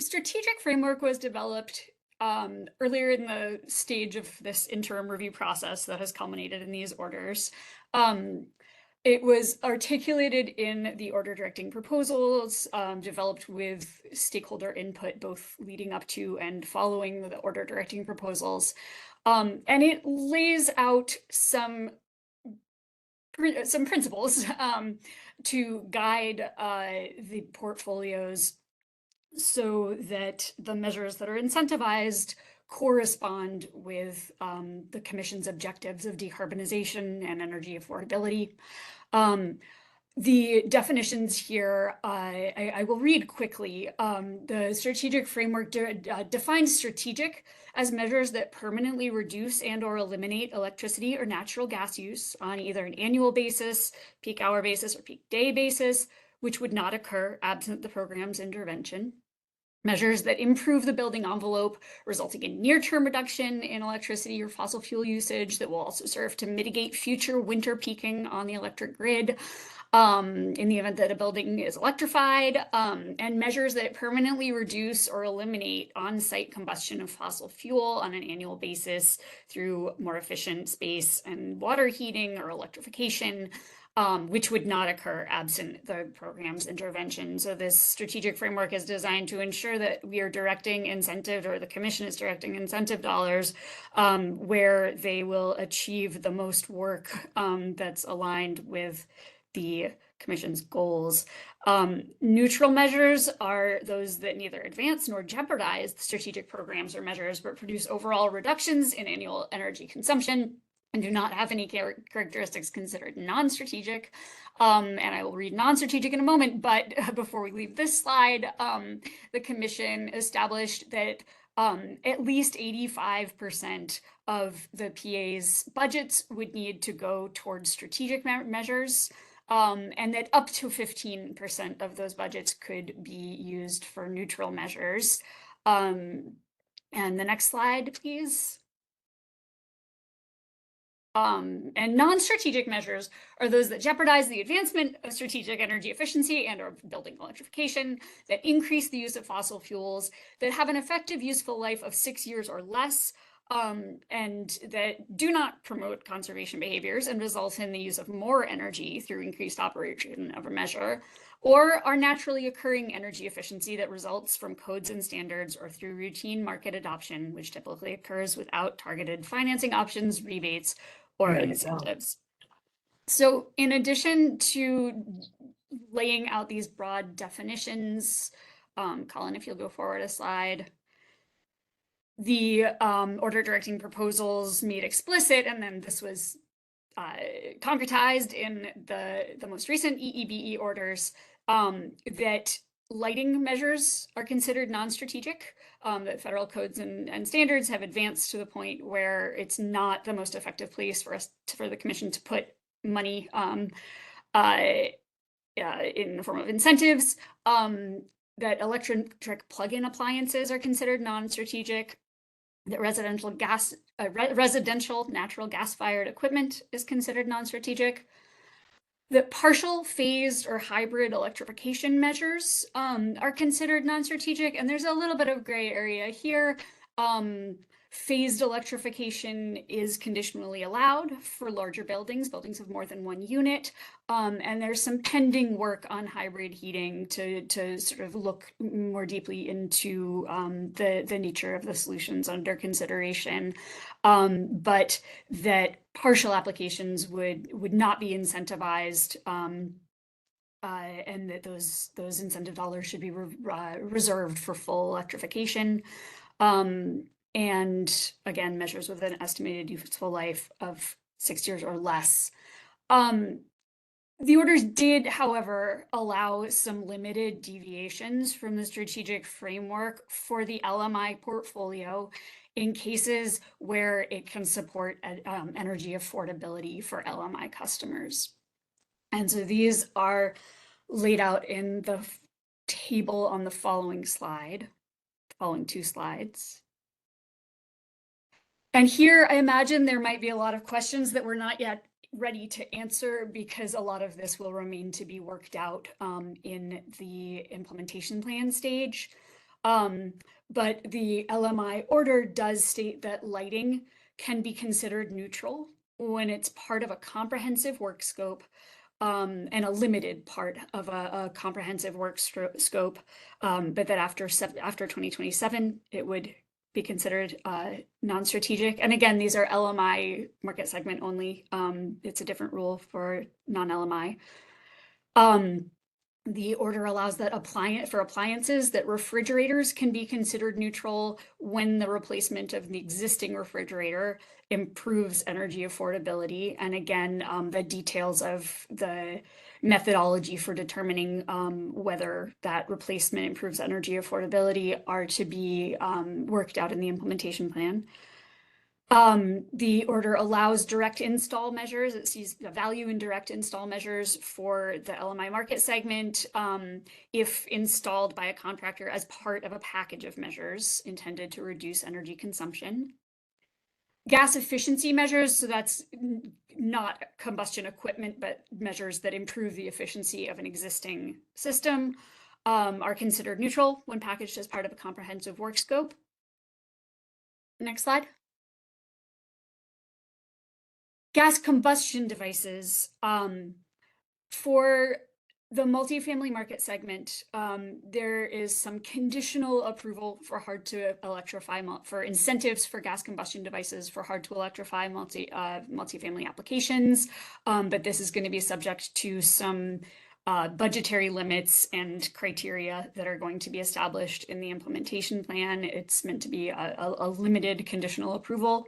strategic framework was developed earlier in the stage of this interim review process that has culminated in these orders. It was articulated in the order directing proposals, developed with stakeholder input, both leading up to and following the order directing proposals. And it lays out some principles to guide the portfolios so that the measures that are incentivized correspond with the Commission's objectives of decarbonization and energy affordability. The definitions here, I will read quickly. The strategic framework defines strategic as measures that permanently reduce and or eliminate electricity or natural gas use on either an annual basis, peak hour basis, or peak day basis, which would not occur absent the program's intervention. Measures that improve the building envelope, resulting in near-term reduction in electricity or fossil fuel usage that will also serve to mitigate future winter peaking on the electric grid in the event that a building is electrified, and measures that permanently reduce or eliminate on-site combustion of fossil fuel on an annual basis through more efficient space and water heating or electrification, which would not occur absent the program's intervention. So this strategic framework is designed to ensure that we are directing incentive, or the Commission is directing incentive dollars where they will achieve the most work that's aligned with the Commission's goals. Neutral measures are those that neither advance nor jeopardize the strategic programs or measures, but produce overall reductions in annual energy consumption and do not have any characteristics considered non-strategic. And I will read non-strategic in a moment, but before we leave this slide, the Commission established that at least 85% of the PA's budgets would need to go towards strategic measures, and that up to 15% of those budgets could be used for neutral measures. And the next slide, please. And non-strategic measures are those that jeopardize the advancement of strategic energy efficiency and or building electrification, that increase the use of fossil fuels, that have an effective useful life of 6 years or less, and that do not promote conservation behaviors and result in the use of more energy through increased operation of a measure, or are naturally occurring energy efficiency that results from codes and standards or through routine market adoption, which typically occurs without targeted financing options, rebates, or incentives. So in addition to laying out these broad definitions, Colin, if you'll go forward a slide, the order directing proposals made explicit, and then this was concretized in the most recent EEBE orders, that lighting measures are considered non-strategic, that federal codes and standards have advanced to the point where it's not the most effective place for the Commission to put money in the form of incentives, that electric plug-in appliances are considered non-strategic, that residential natural gas-fired equipment is considered non-strategic, that partial, phased, or hybrid electrification measures are considered non-strategic, and there's a little bit of gray area here. Phased electrification is conditionally allowed for larger buildings of more than one unit. And there's some pending work on hybrid heating to sort of look more deeply into the nature of the solutions under consideration. But that partial applications would not be incentivized, and that those incentive dollars should be reserved for full electrification. And again, measures with an estimated useful life of 6 years or less. The orders did, however, allow some limited deviations from the strategic framework for the LMI portfolio in cases where it can support energy affordability for LMI customers. And so these are laid out in the table on the following slide, following two slides. And here I imagine there might be a lot of questions that we're not yet ready to answer because a lot of this will remain to be worked out in the implementation plan stage. But the LMI order does state that lighting can be considered neutral when it's part of a comprehensive work scope, and a limited part of a comprehensive work scope, but that after 2027, it would be considered non-strategic. And again, these are LMI market segment only. It's a different rule for non-LMI. The order allows that for appliances that refrigerators can be considered neutral when the replacement of the existing refrigerator improves energy affordability. And again, the details of the methodology for determining whether that replacement improves energy affordability are to be worked out in the implementation plan. The order allows direct install measures. It sees the value in direct install measures for the LMI market segment if installed by a contractor as part of a package of measures intended to reduce energy consumption. Gas efficiency measures, so that's not combustion equipment, but measures that improve the efficiency of an existing system, are considered neutral when packaged as part of a comprehensive work scope. Next slide. Gas combustion devices. For the multifamily market segment, there is some conditional approval for hard to electrify, for incentives for gas combustion devices for hard to electrify multifamily applications. But this is going to be subject to some budgetary limits and criteria that are going to be established in the implementation plan. It's meant to be a limited conditional approval.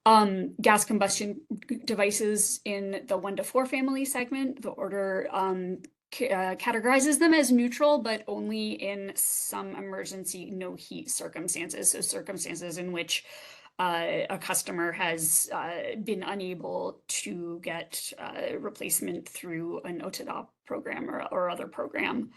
Gas combustion devices in the 1 to 4 family segment, the order categorizes them as neutral, but only in some emergency no heat circumstances. So circumstances in which a customer has been unable to get replacement through an OTDOP program or other program.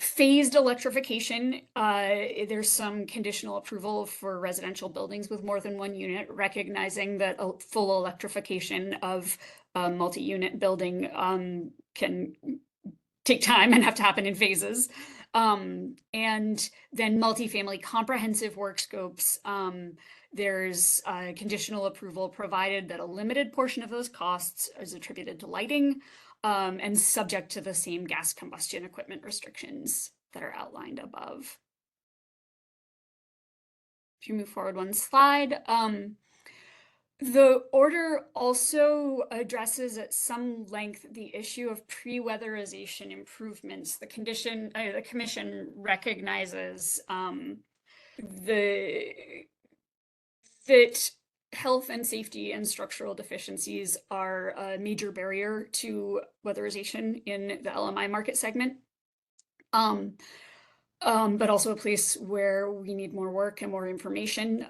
Phased electrification, there's some conditional approval for residential buildings with more than one unit, recognizing that a full electrification of a multi-unit building can take time and have to happen in phases. And then multifamily comprehensive work scopes, there's conditional approval provided that a limited portion of those costs is attributed to lighting, and subject to the same gas combustion equipment restrictions that are outlined above. If you move forward one slide, the order also addresses at some length the issue of pre-weatherization improvements. The commission recognizes that health and safety and structural deficiencies are a major barrier to weatherization in the LMI market segment, but also a place where we need more work and more information.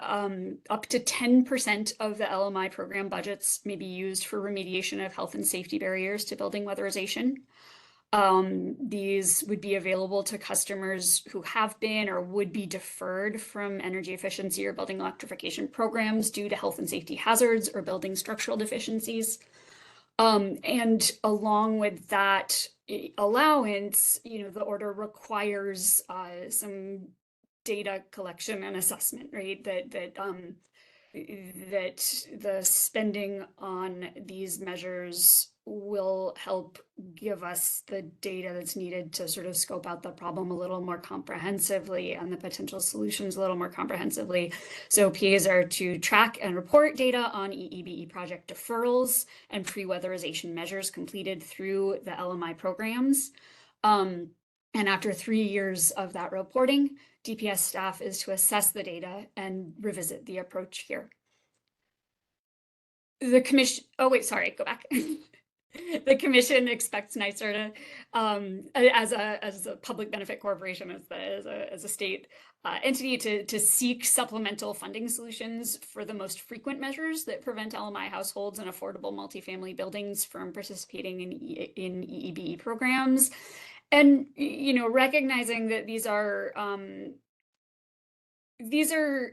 Up to 10% of the LMI program budgets may be used for remediation of health and safety barriers to building weatherization. These would be available to customers who have been or would be deferred from energy efficiency or building electrification programs due to health and safety hazards or building structural deficiencies. And along with that allowance, the order requires some data collection and assessment, right? That the spending on these measures will help give us the data that's needed to sort of scope out the problem a little more comprehensively and the potential solutions a little more comprehensively. So PAs are to track and report data on EEBE project deferrals and pre-weatherization measures completed through the LMI programs. And after 3 years of that reporting, DPS staff is to assess the data and revisit the approach here. The commission, oh wait, sorry, go back. The commission expects NYSERDA as a public benefit corporation, as a state entity to seek supplemental funding solutions for the most frequent measures that prevent LMI households and affordable multifamily buildings from participating in EEBE programs. And, you know, recognizing that these are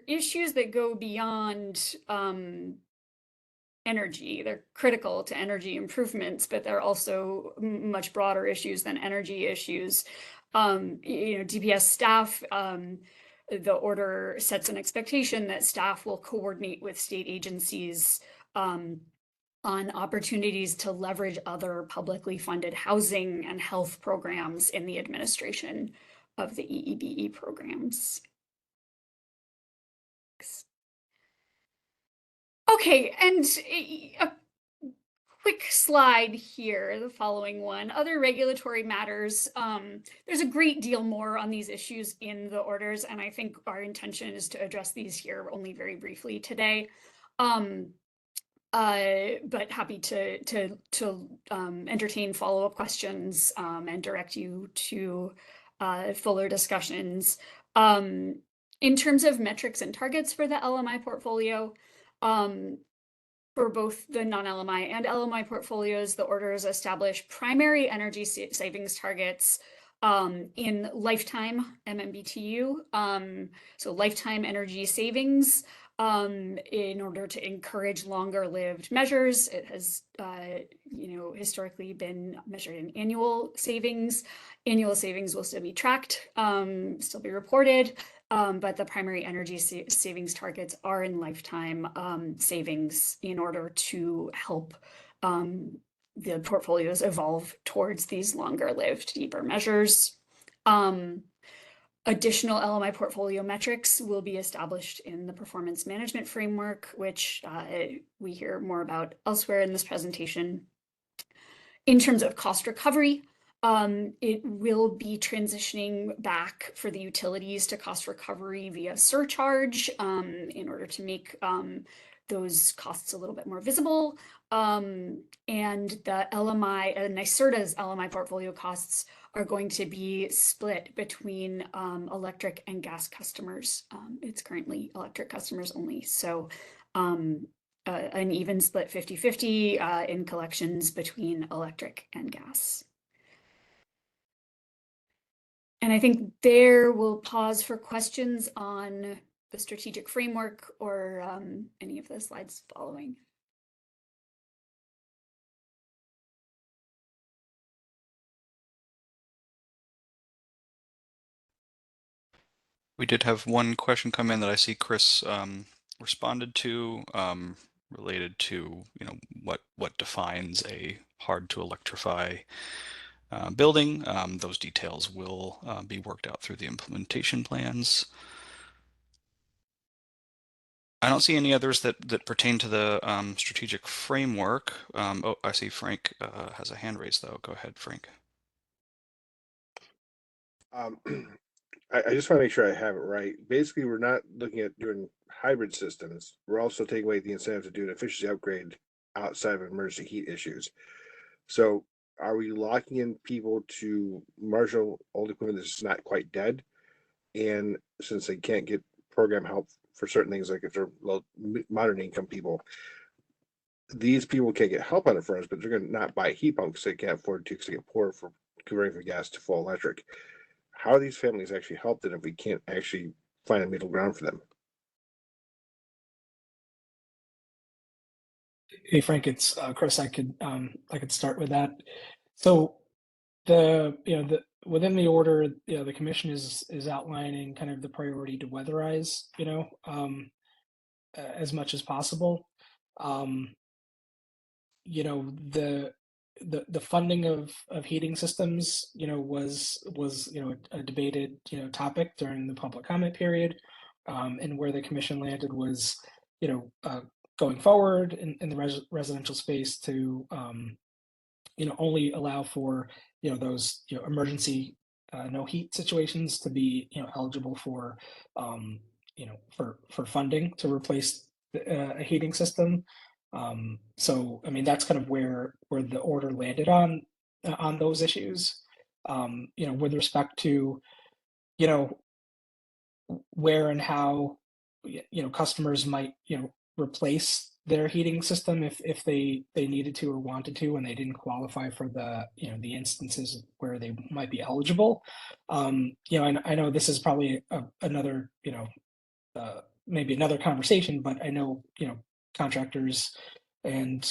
issues that go beyond energy. They're critical to energy improvements, but they're also much broader issues than energy issues. You know, DPS staff, the order sets an expectation that staff will coordinate with state agencies on opportunities to leverage other publicly funded housing and health programs in the administration of the EEBE programs. Okay, and a quick slide here, the following one. Other regulatory matters. There's a great deal more on these issues in the orders, and I think our intention is to address these here only very briefly today. But happy to entertain follow-up questions and direct you to fuller discussions. In terms of metrics and targets for the LMI portfolio, for both the non-LMI and LMI portfolios, the orders establish primary energy savings targets in lifetime MMBTU, so lifetime energy savings. In order to encourage longer-lived measures. It has, you know, historically been measured in annual savings. Annual savings will still be tracked, still be reported, but the primary energy savings targets are in lifetime savings in order to help the portfolios evolve towards these longer-lived, deeper measures. Additional LMI portfolio metrics will be established in the performance management framework, which we hear more about elsewhere in this presentation. In terms of cost recovery, it will be transitioning back for the utilities to cost recovery via surcharge in order to make those costs a little bit more visible. And the LMI, NYSERDA's LMI portfolio costs are going to be split between electric and gas customers. It's currently electric customers only. So an even split 50-50 in collections between electric and gas. And I think there we'll pause for questions on the strategic framework or any of the slides following. We did have one question come in that I see Chris responded to, related to, you know, what defines a hard to electrify building. Those details will be worked out through the implementation plans. I don't see any others that pertain to the strategic framework. Oh, I see Frank has a hand raised though. Go ahead, Frank. I just want to make sure I have it right. Basically, we're not looking at doing hybrid systems. We're also taking away the incentive to do an efficiency upgrade outside of emergency heat issues. So are we locking in people to marginal old equipment that's not quite dead? And since they can't get program help for certain things, like if they're low modern income people, these people can't get help on the furnace, but they're going to not buy a heat pump because they can't afford to because they get poor for converting from gas to full electric. How are these families actually helped if we can't actually find a middle ground for them? Hey Frank, it's Chris. I could start with that. So within the order, the commission is outlining kind of the priority to weatherize, as much as possible. Um, the funding of heating systems, was a debated topic during the public comment period, and where the commission landed was, going forward in the residential space to only allow for those emergency no heat situations to be eligible for for funding to replace a heating system. So I mean that's kind of where the order landed on those issues. With respect to you know where and how customers might replace their heating system if they needed to or wanted to and they didn't qualify for the instances where they might be eligible. I know this is probably another maybe another conversation, but I know contractors and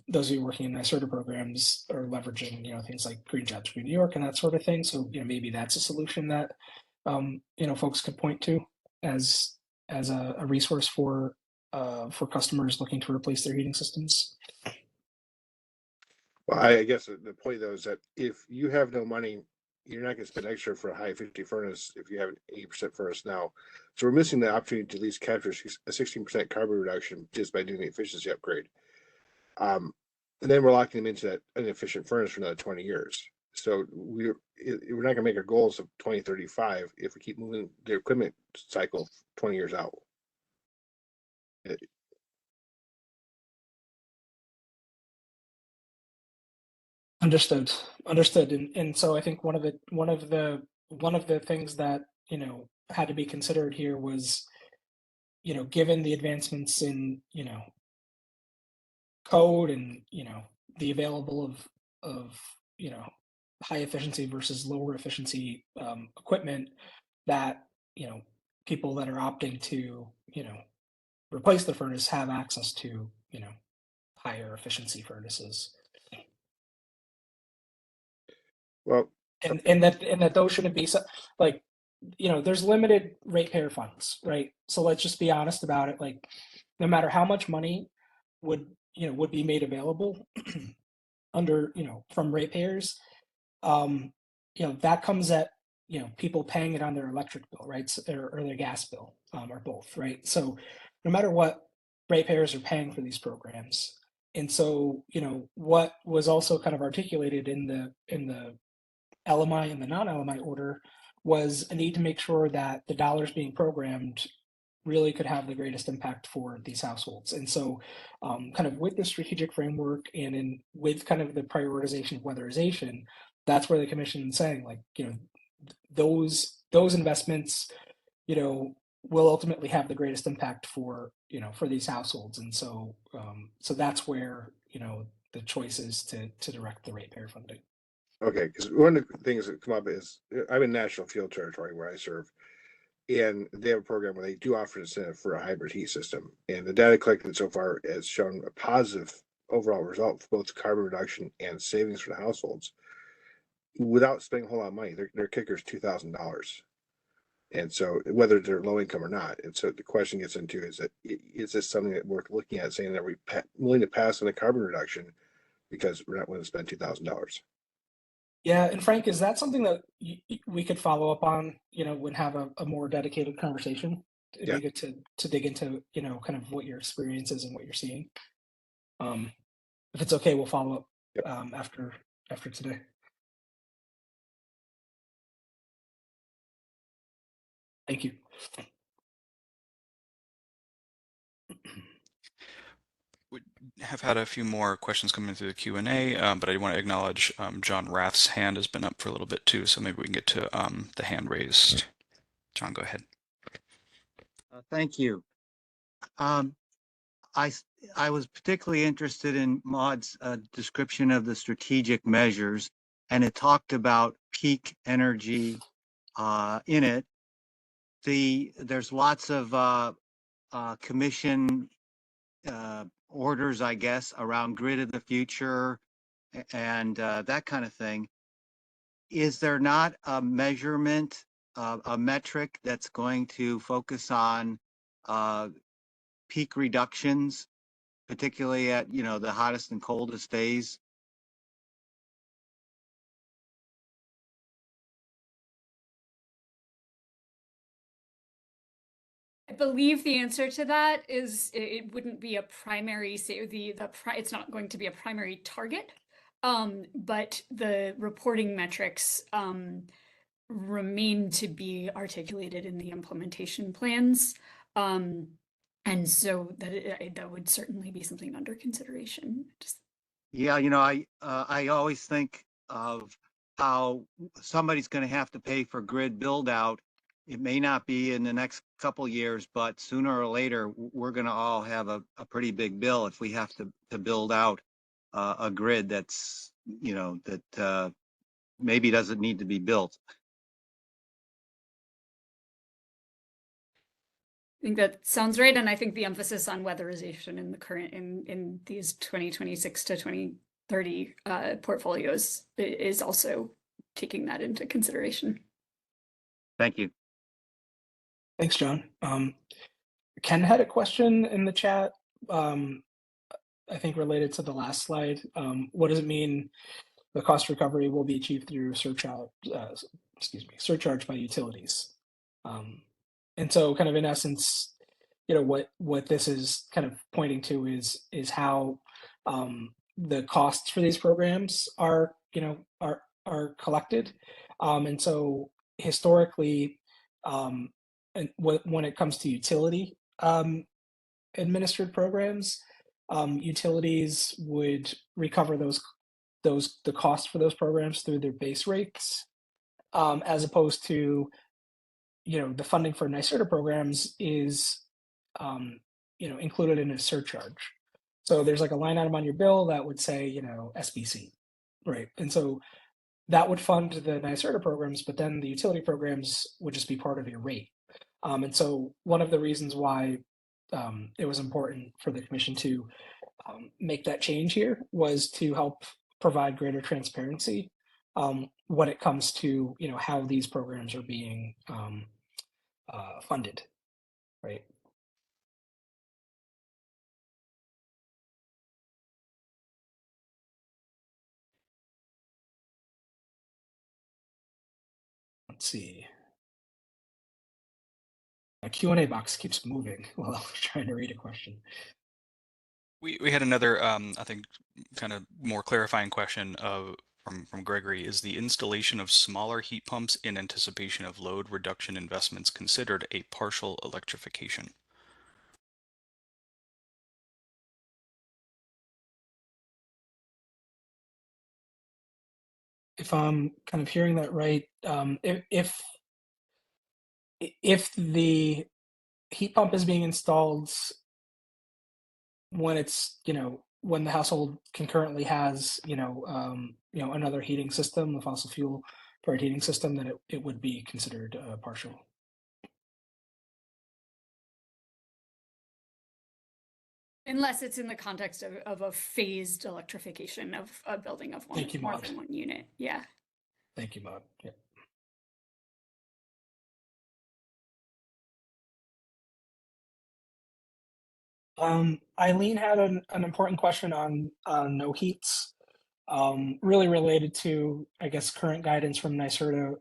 those who are working in NYSERDA programs are leveraging things like Green Jobs for New York and that sort of thing. So maybe that's a solution that folks could point to as a resource for customers looking to replace their heating systems. Well, I guess the point though is that if you have no money, you're not going to spend extra for a high efficiency furnace if you have an 80% furnace now. So we're missing the opportunity to at least capture a 16% carbon reduction just by doing the efficiency upgrade. And then we're locking them into that inefficient furnace for another 20 years. So we're not going to make our goals of 2035 if we keep moving the equipment cycle 20 years out. Understood. And so I think one of the things that had to be considered here was given the advancements in code and the available of high efficiency versus lower efficiency equipment, that people that are opting to replace the furnace have access to higher efficiency furnaces. Well, and that those shouldn't be so, like there's limited ratepayer funds, right? So let's just be honest about it. Like no matter how much money would be made available under from ratepayers, that comes at people paying it on their electric bill, right? So, or their gas bill, or both, right? So no matter what, ratepayers are paying for these programs. And so what was also kind of articulated in the LMI and the non-LMI order was a need to make sure that the dollars being programmed really could have the greatest impact for these households. And so kind of with the strategic framework and with kind of the prioritization of weatherization, that's where the commission is saying like, those investments, will ultimately have the greatest impact for, for these households. And so, so that's where, the choice is to direct the ratepayer funding. okay, because one of the things that come up is I'm in National Field Territory where I serve, and they have a program where they do offer incentive for a hybrid heat system. And the data collected so far has shown a positive overall result for both carbon reduction and savings for the households without spending a whole lot of money. Their kicker is $2,000. And so whether they're low income or not. And so the question gets into is this something that worth looking at, saying that we're willing to pass on the carbon reduction because we're not willing to spend $2,000? Yeah, and Frank, is that something that we could follow up on, and have a more dedicated conversation? It'd be good to dig into, kind of what your experience is and what you're seeing. If it's okay, we'll follow up after today. Thank you. We have had a few more questions coming through the Q&A, but I want to acknowledge John Rath's hand has been up for a little bit too, so maybe we can get to the hand raised. John, go ahead. Thank you. I was particularly interested in Maud's description of the strategic measures, and it talked about peak energy in it. There's lots of commission orders, I guess, around grid of the future and that kind of thing. is there not a measurement, a metric that's going to focus on peak reductions, particularly at, the hottest and coldest days? I believe the answer to that is it wouldn't be a primary, it's not going to be a primary target, but the reporting metrics remain to be articulated in the implementation plans. And so that would certainly be something under consideration. Yeah, I always think of how somebody's going to have to pay for grid build out. It may not be in the next couple years, but sooner or later, we're going to all have a pretty big bill if we have to build out a grid that's, that maybe doesn't need to be built. I think that sounds right, and I think the emphasis on weatherization in the current in these 2026 to 2030 portfolios is also taking that into consideration. Thank you. Thanks, John. Ken had a question in the chat, I think related to the last slide. What does it mean the cost recovery will be achieved through surcharge by utilities? And so kind of in essence, what this is kind of pointing to is how the costs for these programs are collected. And so historically, and when it comes to utility administered programs, utilities would recover the cost for those programs through their base rates, as opposed to the funding for NYSERDA programs is included in a surcharge. So there's like a line item on your bill that would say SBC, right? And so that would fund the NYSERDA programs, but then the utility programs would just be part of your rate. And so one of the reasons why it was important for the commission to make that change here was to help provide greater transparency when it comes to how these programs are being funded, right? Let's see. My Q&A box keeps moving while I'm trying to read a question. We had another, I think, kind of more clarifying question from Gregory. Is the installation of smaller heat pumps in anticipation of load reduction investments considered a partial electrification? If I'm kind of hearing that right, if the heat pump is being installed when it's when the household concurrently has another heating system, a fossil fuel powered heating system, then it would be considered partial. Unless it's in the context of a phased electrification of a building of more than one unit. Yeah. Thank you, Maud. Yeah. Eileen had an important question on no heats, really related to, I guess, current guidance from NYSERDA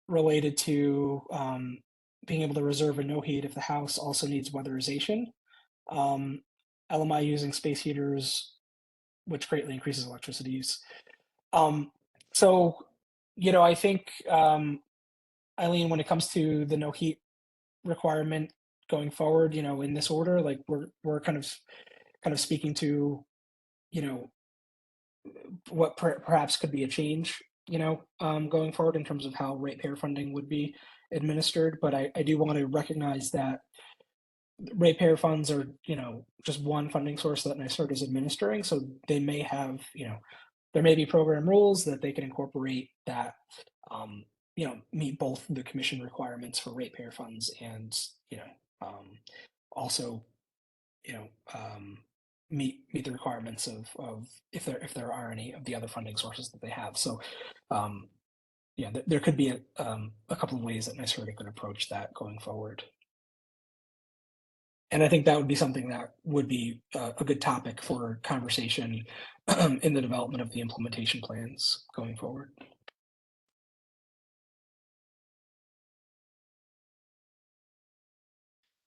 related to being able to reserve a no heat if the house also needs weatherization. LMI using space heaters, which greatly increases electricity use. So, I think, Eileen, when it comes to the no heat requirement going forward, in this order, like we're kind of speaking to, what perhaps could be a change, going forward in terms of how ratepayer funding would be administered. But I do want to recognize that ratepayer funds are, just one funding source that NYSERDA is administering. So they may have, there may be program rules that they can incorporate that, meet both the commission requirements for ratepayer funds and, also, meet the requirements of if there are any of the other funding sources that they have. So yeah, there could be a couple of ways that NYSERDA could approach that going forward. And I think that would be something that would be a good topic for conversation in the development of the implementation plans going forward.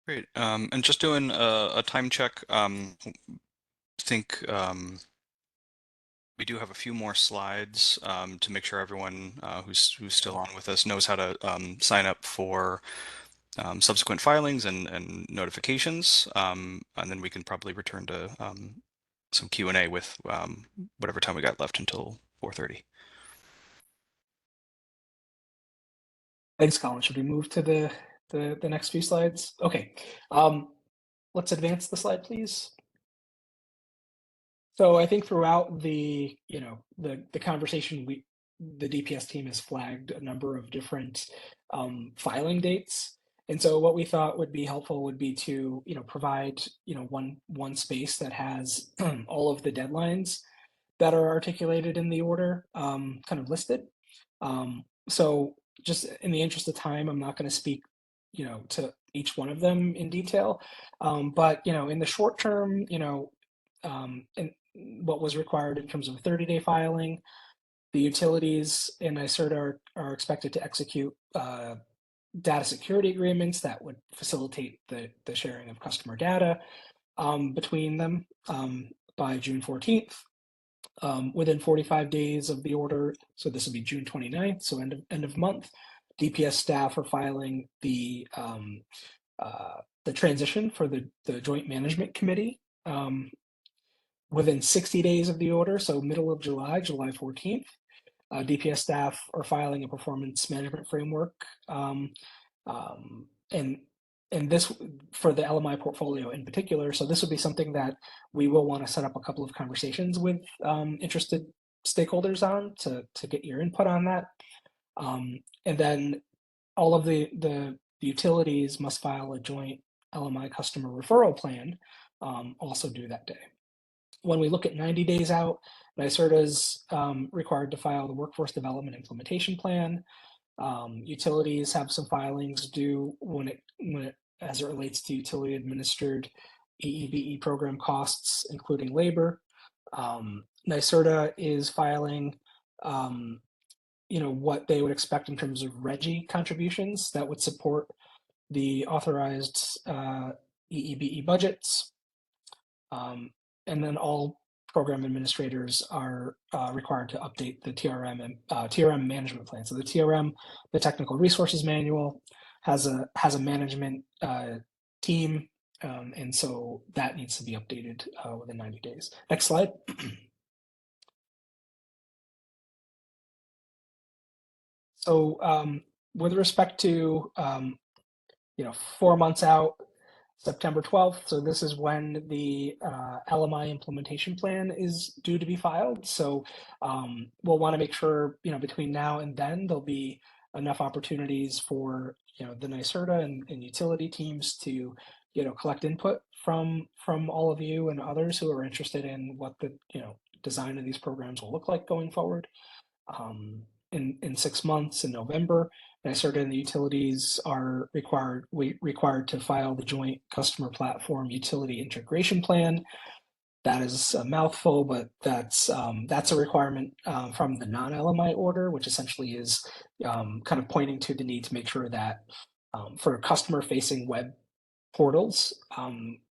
Great. And just doing a time check. Think we do have a few more slides to make sure everyone who's still on with us knows how to sign up for subsequent filings and notifications, and then we can probably return to some Q&A with whatever time we got left until 4:30. Thanks, Colin. Should we move to the next few slides? Okay. Let's advance the slide, please. So I think throughout the the conversation, the DPS team has flagged a number of different filing dates. And so what we thought would be helpful would be to provide one space that has all of the deadlines that are articulated in the order kind of listed. So just in the interest of time, I'm not going to speak to each one of them in detail, but in the short term, and what was required in terms of a 30-day filing, the utilities in NYSERDA are expected to execute data security agreements that would facilitate the sharing of customer data between them by June 14th. Within 45 days of the order, so this will be June 29th, so end of month, DPS staff are filing the transition for the Joint Management Committee within 60 days of the order, so middle of July, July 14th. DPS staff are filing a performance management framework, and this for the LMI portfolio in particular. So this would be something that we will want to set up a couple of conversations with interested stakeholders on to get your input on that. And then all of the utilities must file a joint LMI customer referral plan, also due that day. When we look at 90 days out, NYSERDA is required to file the workforce development implementation plan. Utilities have some filings due when it as it relates to utility administered EEBE program costs, including labor. NYSERDA is filing what they would expect in terms of RGGI contributions that would support the authorized EEBE budgets. And then all program administrators are required to update the TRM and TRM management plan. So the TRM, the Technical Resources Manual, has a management team, and so that needs to be updated within 90 days. Next slide. So with respect to 4 months out, September 12th. So this is when the LMI implementation plan is due to be filed. So we'll want to make sure, between now and then, there'll be enough opportunities for, the NYSERDA and utility teams to, collect input from all of you and others who are interested in what the, design of these programs will look like going forward. In 6 months in November, NYSERDA and the utilities are required to file the joint customer platform utility integration plan. That is a mouthful, but that's a requirement from the non-LMI order, which essentially is kind of pointing to the need to make sure that for customer-facing web portals,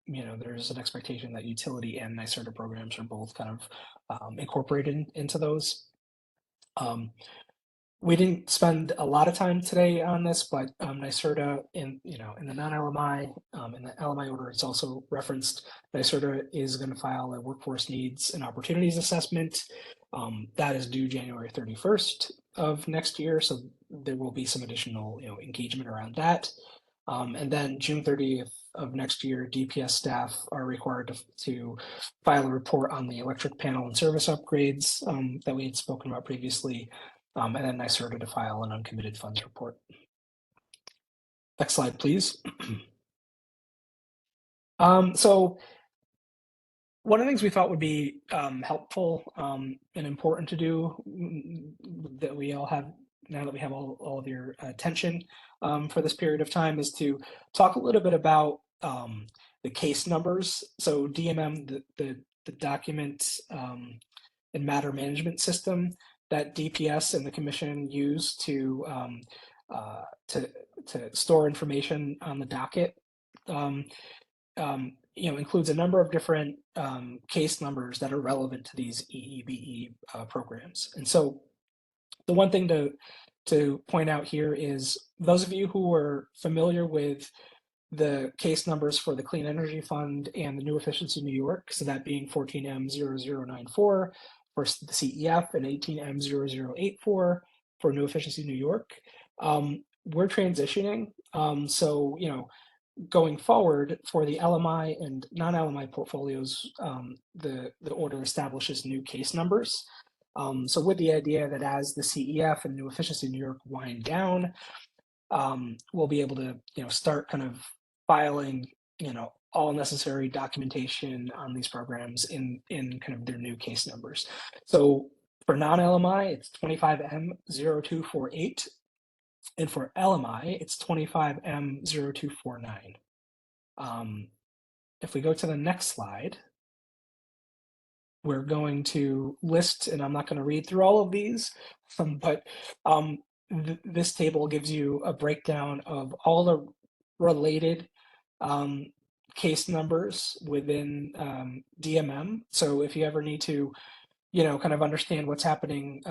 there's an expectation that utility and NYSERDA programs are both kind of incorporated into those. We didn't spend a lot of time today on this, but NYSERDA in the non-LMI, in the LMI order, it's also referenced NYSERDA is going to file a workforce needs and opportunities assessment. That is due January 31st of next year, so there will be some additional engagement around that. And then June 30th of next year, DPS staff are required to file a report on the electric panel and service upgrades that we had spoken about previously. And then NYSERDA to file an uncommitted funds report. Next slide, please. So one of the things we thought would be helpful and important to do that we all have now that we have all of your attention for this period of time, is to talk a little bit about the case numbers. So DMM, the document and matter management system that DPS and the commission use to store information on the docket, includes a number of different case numbers that are relevant to these EEBE programs. And so the one thing to point out here is those of you who are familiar with the case numbers for the Clean Energy Fund and the New Efficiency New York, so that being 14M0094 for the CEF and 18M0084 for New Efficiency New York. We're transitioning. So, going forward for the LMI and non-LMI portfolios, the order establishes new case numbers. So with the idea that as the CEF and New Efficiency New York wind down, we'll be able to, start kind of filing, all necessary documentation on these programs in kind of their new case numbers. So for non-LMI, it's 25M0248. And for LMI, it's 25M0249. If we go to the next slide, we're going to list, and I'm not going to read through all of these, but this table gives you a breakdown of all the related case numbers within DMM. So if you ever need to, kind of understand what's happening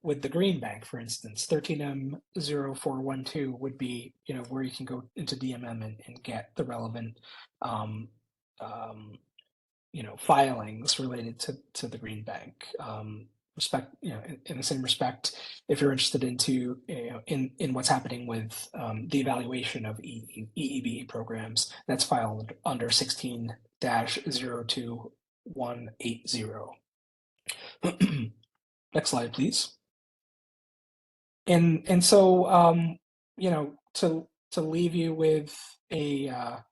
with the Green Bank, for instance, 13M0412 would be, where you can go into DMM and get the relevant, filings related to the Green Bank. In the same respect, if you're interested into, in what's happening with the evaluation of EEBE programs, that's filed under 16-02180. Next slide, please. And so, to leave you with a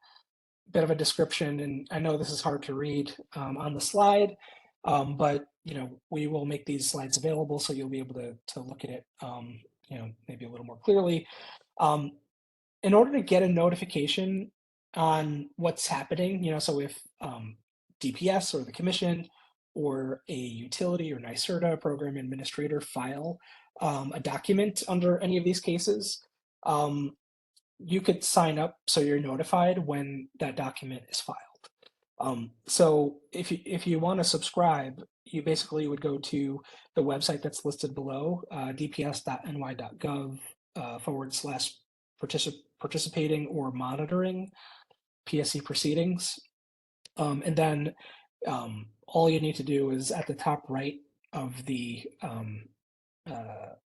bit of a description, and I know this is hard to read on the slide, but we will make these slides available so you'll be able to look at it, maybe a little more clearly. In order to get a notification on what's happening, so if DPS or the commission or a utility or NYSERDA program administrator file a document under any of these cases, you could sign up so you're notified when that document is filed. So if you want to subscribe, you basically would go to the website that's listed below, dps.ny.gov/participating or monitoring PSC proceedings. And then all you need to do is at the top right of the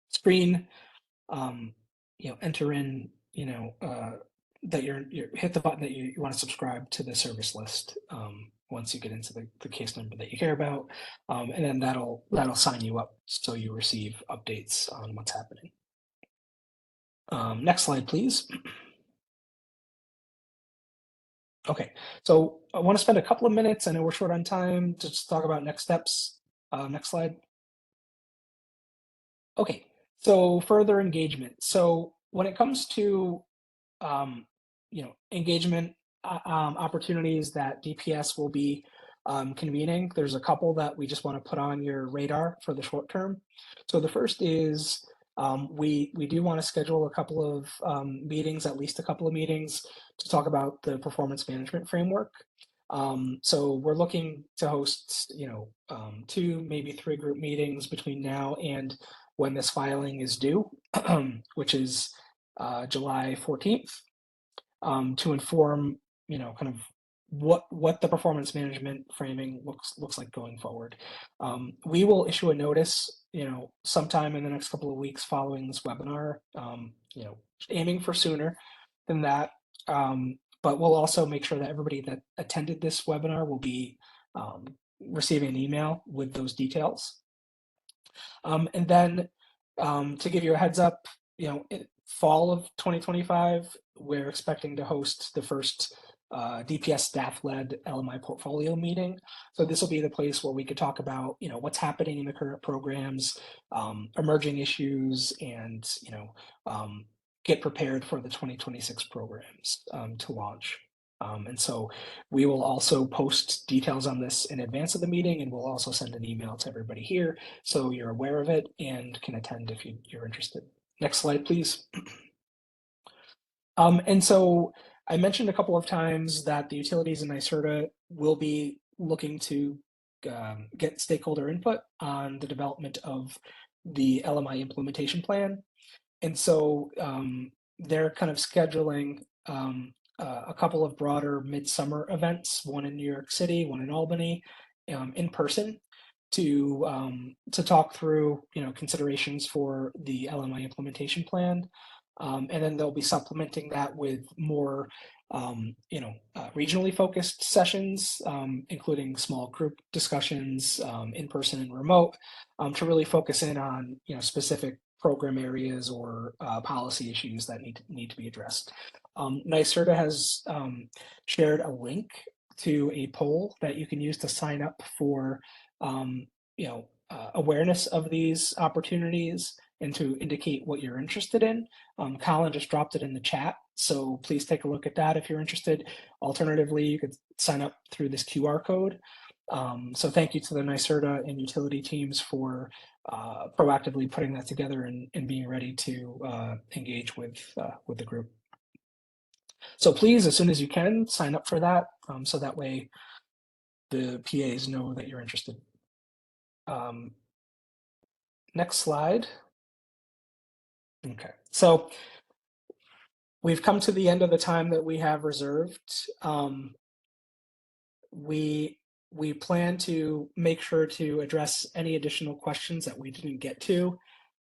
screen, enter in, that you hit the button that you want to subscribe to the service list once you get into the case number that you care about, and then that'll sign you up so you receive updates on what's happening. Next slide, please. Okay, so I want to spend a couple of minutes, I know we're short on time, to just talk about next steps. Next slide. Okay, so further engagement. So when it comes to engagement opportunities that DPS will be convening, there's a couple that we just want to put on your radar for the short term. So the first is we do want to schedule a couple of meetings, at least a couple of meetings, to talk about the performance management framework. So we're looking to host, 2, maybe 3 group meetings between now and when this filing is due, which is July 14th, to inform, kind of what the performance management framing looks like going forward. We will issue a notice, sometime in the next couple of weeks following this webinar, aiming for sooner than that. But we'll also make sure that everybody that attended this webinar will be receiving an email with those details. And then to give you a heads up, in fall of 2025, we're expecting to host the first DPS staff-led LMI portfolio meeting. So this will be the place where we could talk about, what's happening in the current programs, emerging issues, and, get prepared for the 2026 programs to launch. And so we will also post details on this in advance of the meeting, and we'll also send an email to everybody here so you're aware of it and can attend if you're interested. Next slide, please. And so I mentioned a couple of times that the utilities in NYSERDA will be looking to get stakeholder input on the development of the LMI implementation plan. And so they're kind of scheduling a couple of broader midsummer events, one in New York City, one in Albany, in person, to talk through considerations for the LMI implementation plan. And then they'll be supplementing that with more regionally focused sessions, including small group discussions, in person and remote, to really focus in on specific program areas or policy issues that need to be addressed. NYSERDA has shared a link to a poll that you can use to sign up for awareness of these opportunities and to indicate what you're interested in. Colin just dropped it in the chat, so please take a look at that if you're interested. Alternatively, you could sign up through this QR code. So thank you to the NYSERDA and utility teams for proactively putting that together and being ready to engage with the group. So please, as soon as you can, sign up for that, so that way the PAs know that you're interested. Next slide. Okay, so we've come to the end of the time that we have reserved. We plan to make sure to address any additional questions that we didn't get to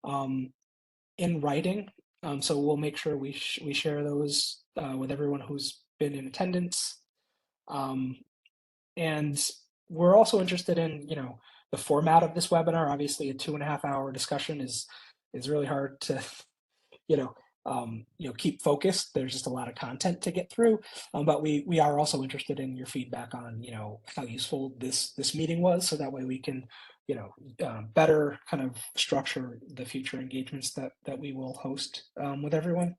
in writing. So we'll make sure we share those with everyone who's been in attendance. And we're also interested in, the format of this webinar. Obviously, a 2.5-hour discussion is really hard to, keep focused. There's just a lot of content to get through. But we are also interested in your feedback on, how useful this meeting was, so that way we can, better kind of structure the future engagements that we will host with everyone.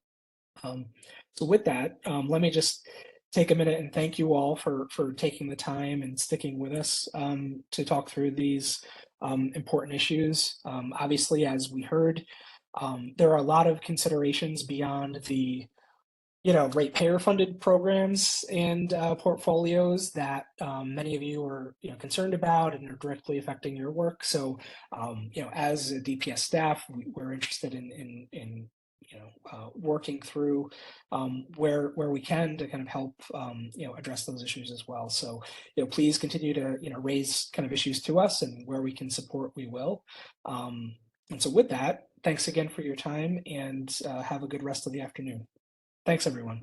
So with that, let me just take a minute and thank you all for taking the time and sticking with us to talk through these important issues. Obviously, as we heard, there are a lot of considerations beyond the ratepayer funded programs and portfolios that many of you are concerned about and are directly affecting your work. So as a DPS staff, we're interested in working through where we can to kind of help address those issues as well. So please continue to raise kind of issues to us, and where we can support, we will. And so with that, thanks again for your time, and have a good rest of the afternoon. Thanks, everyone.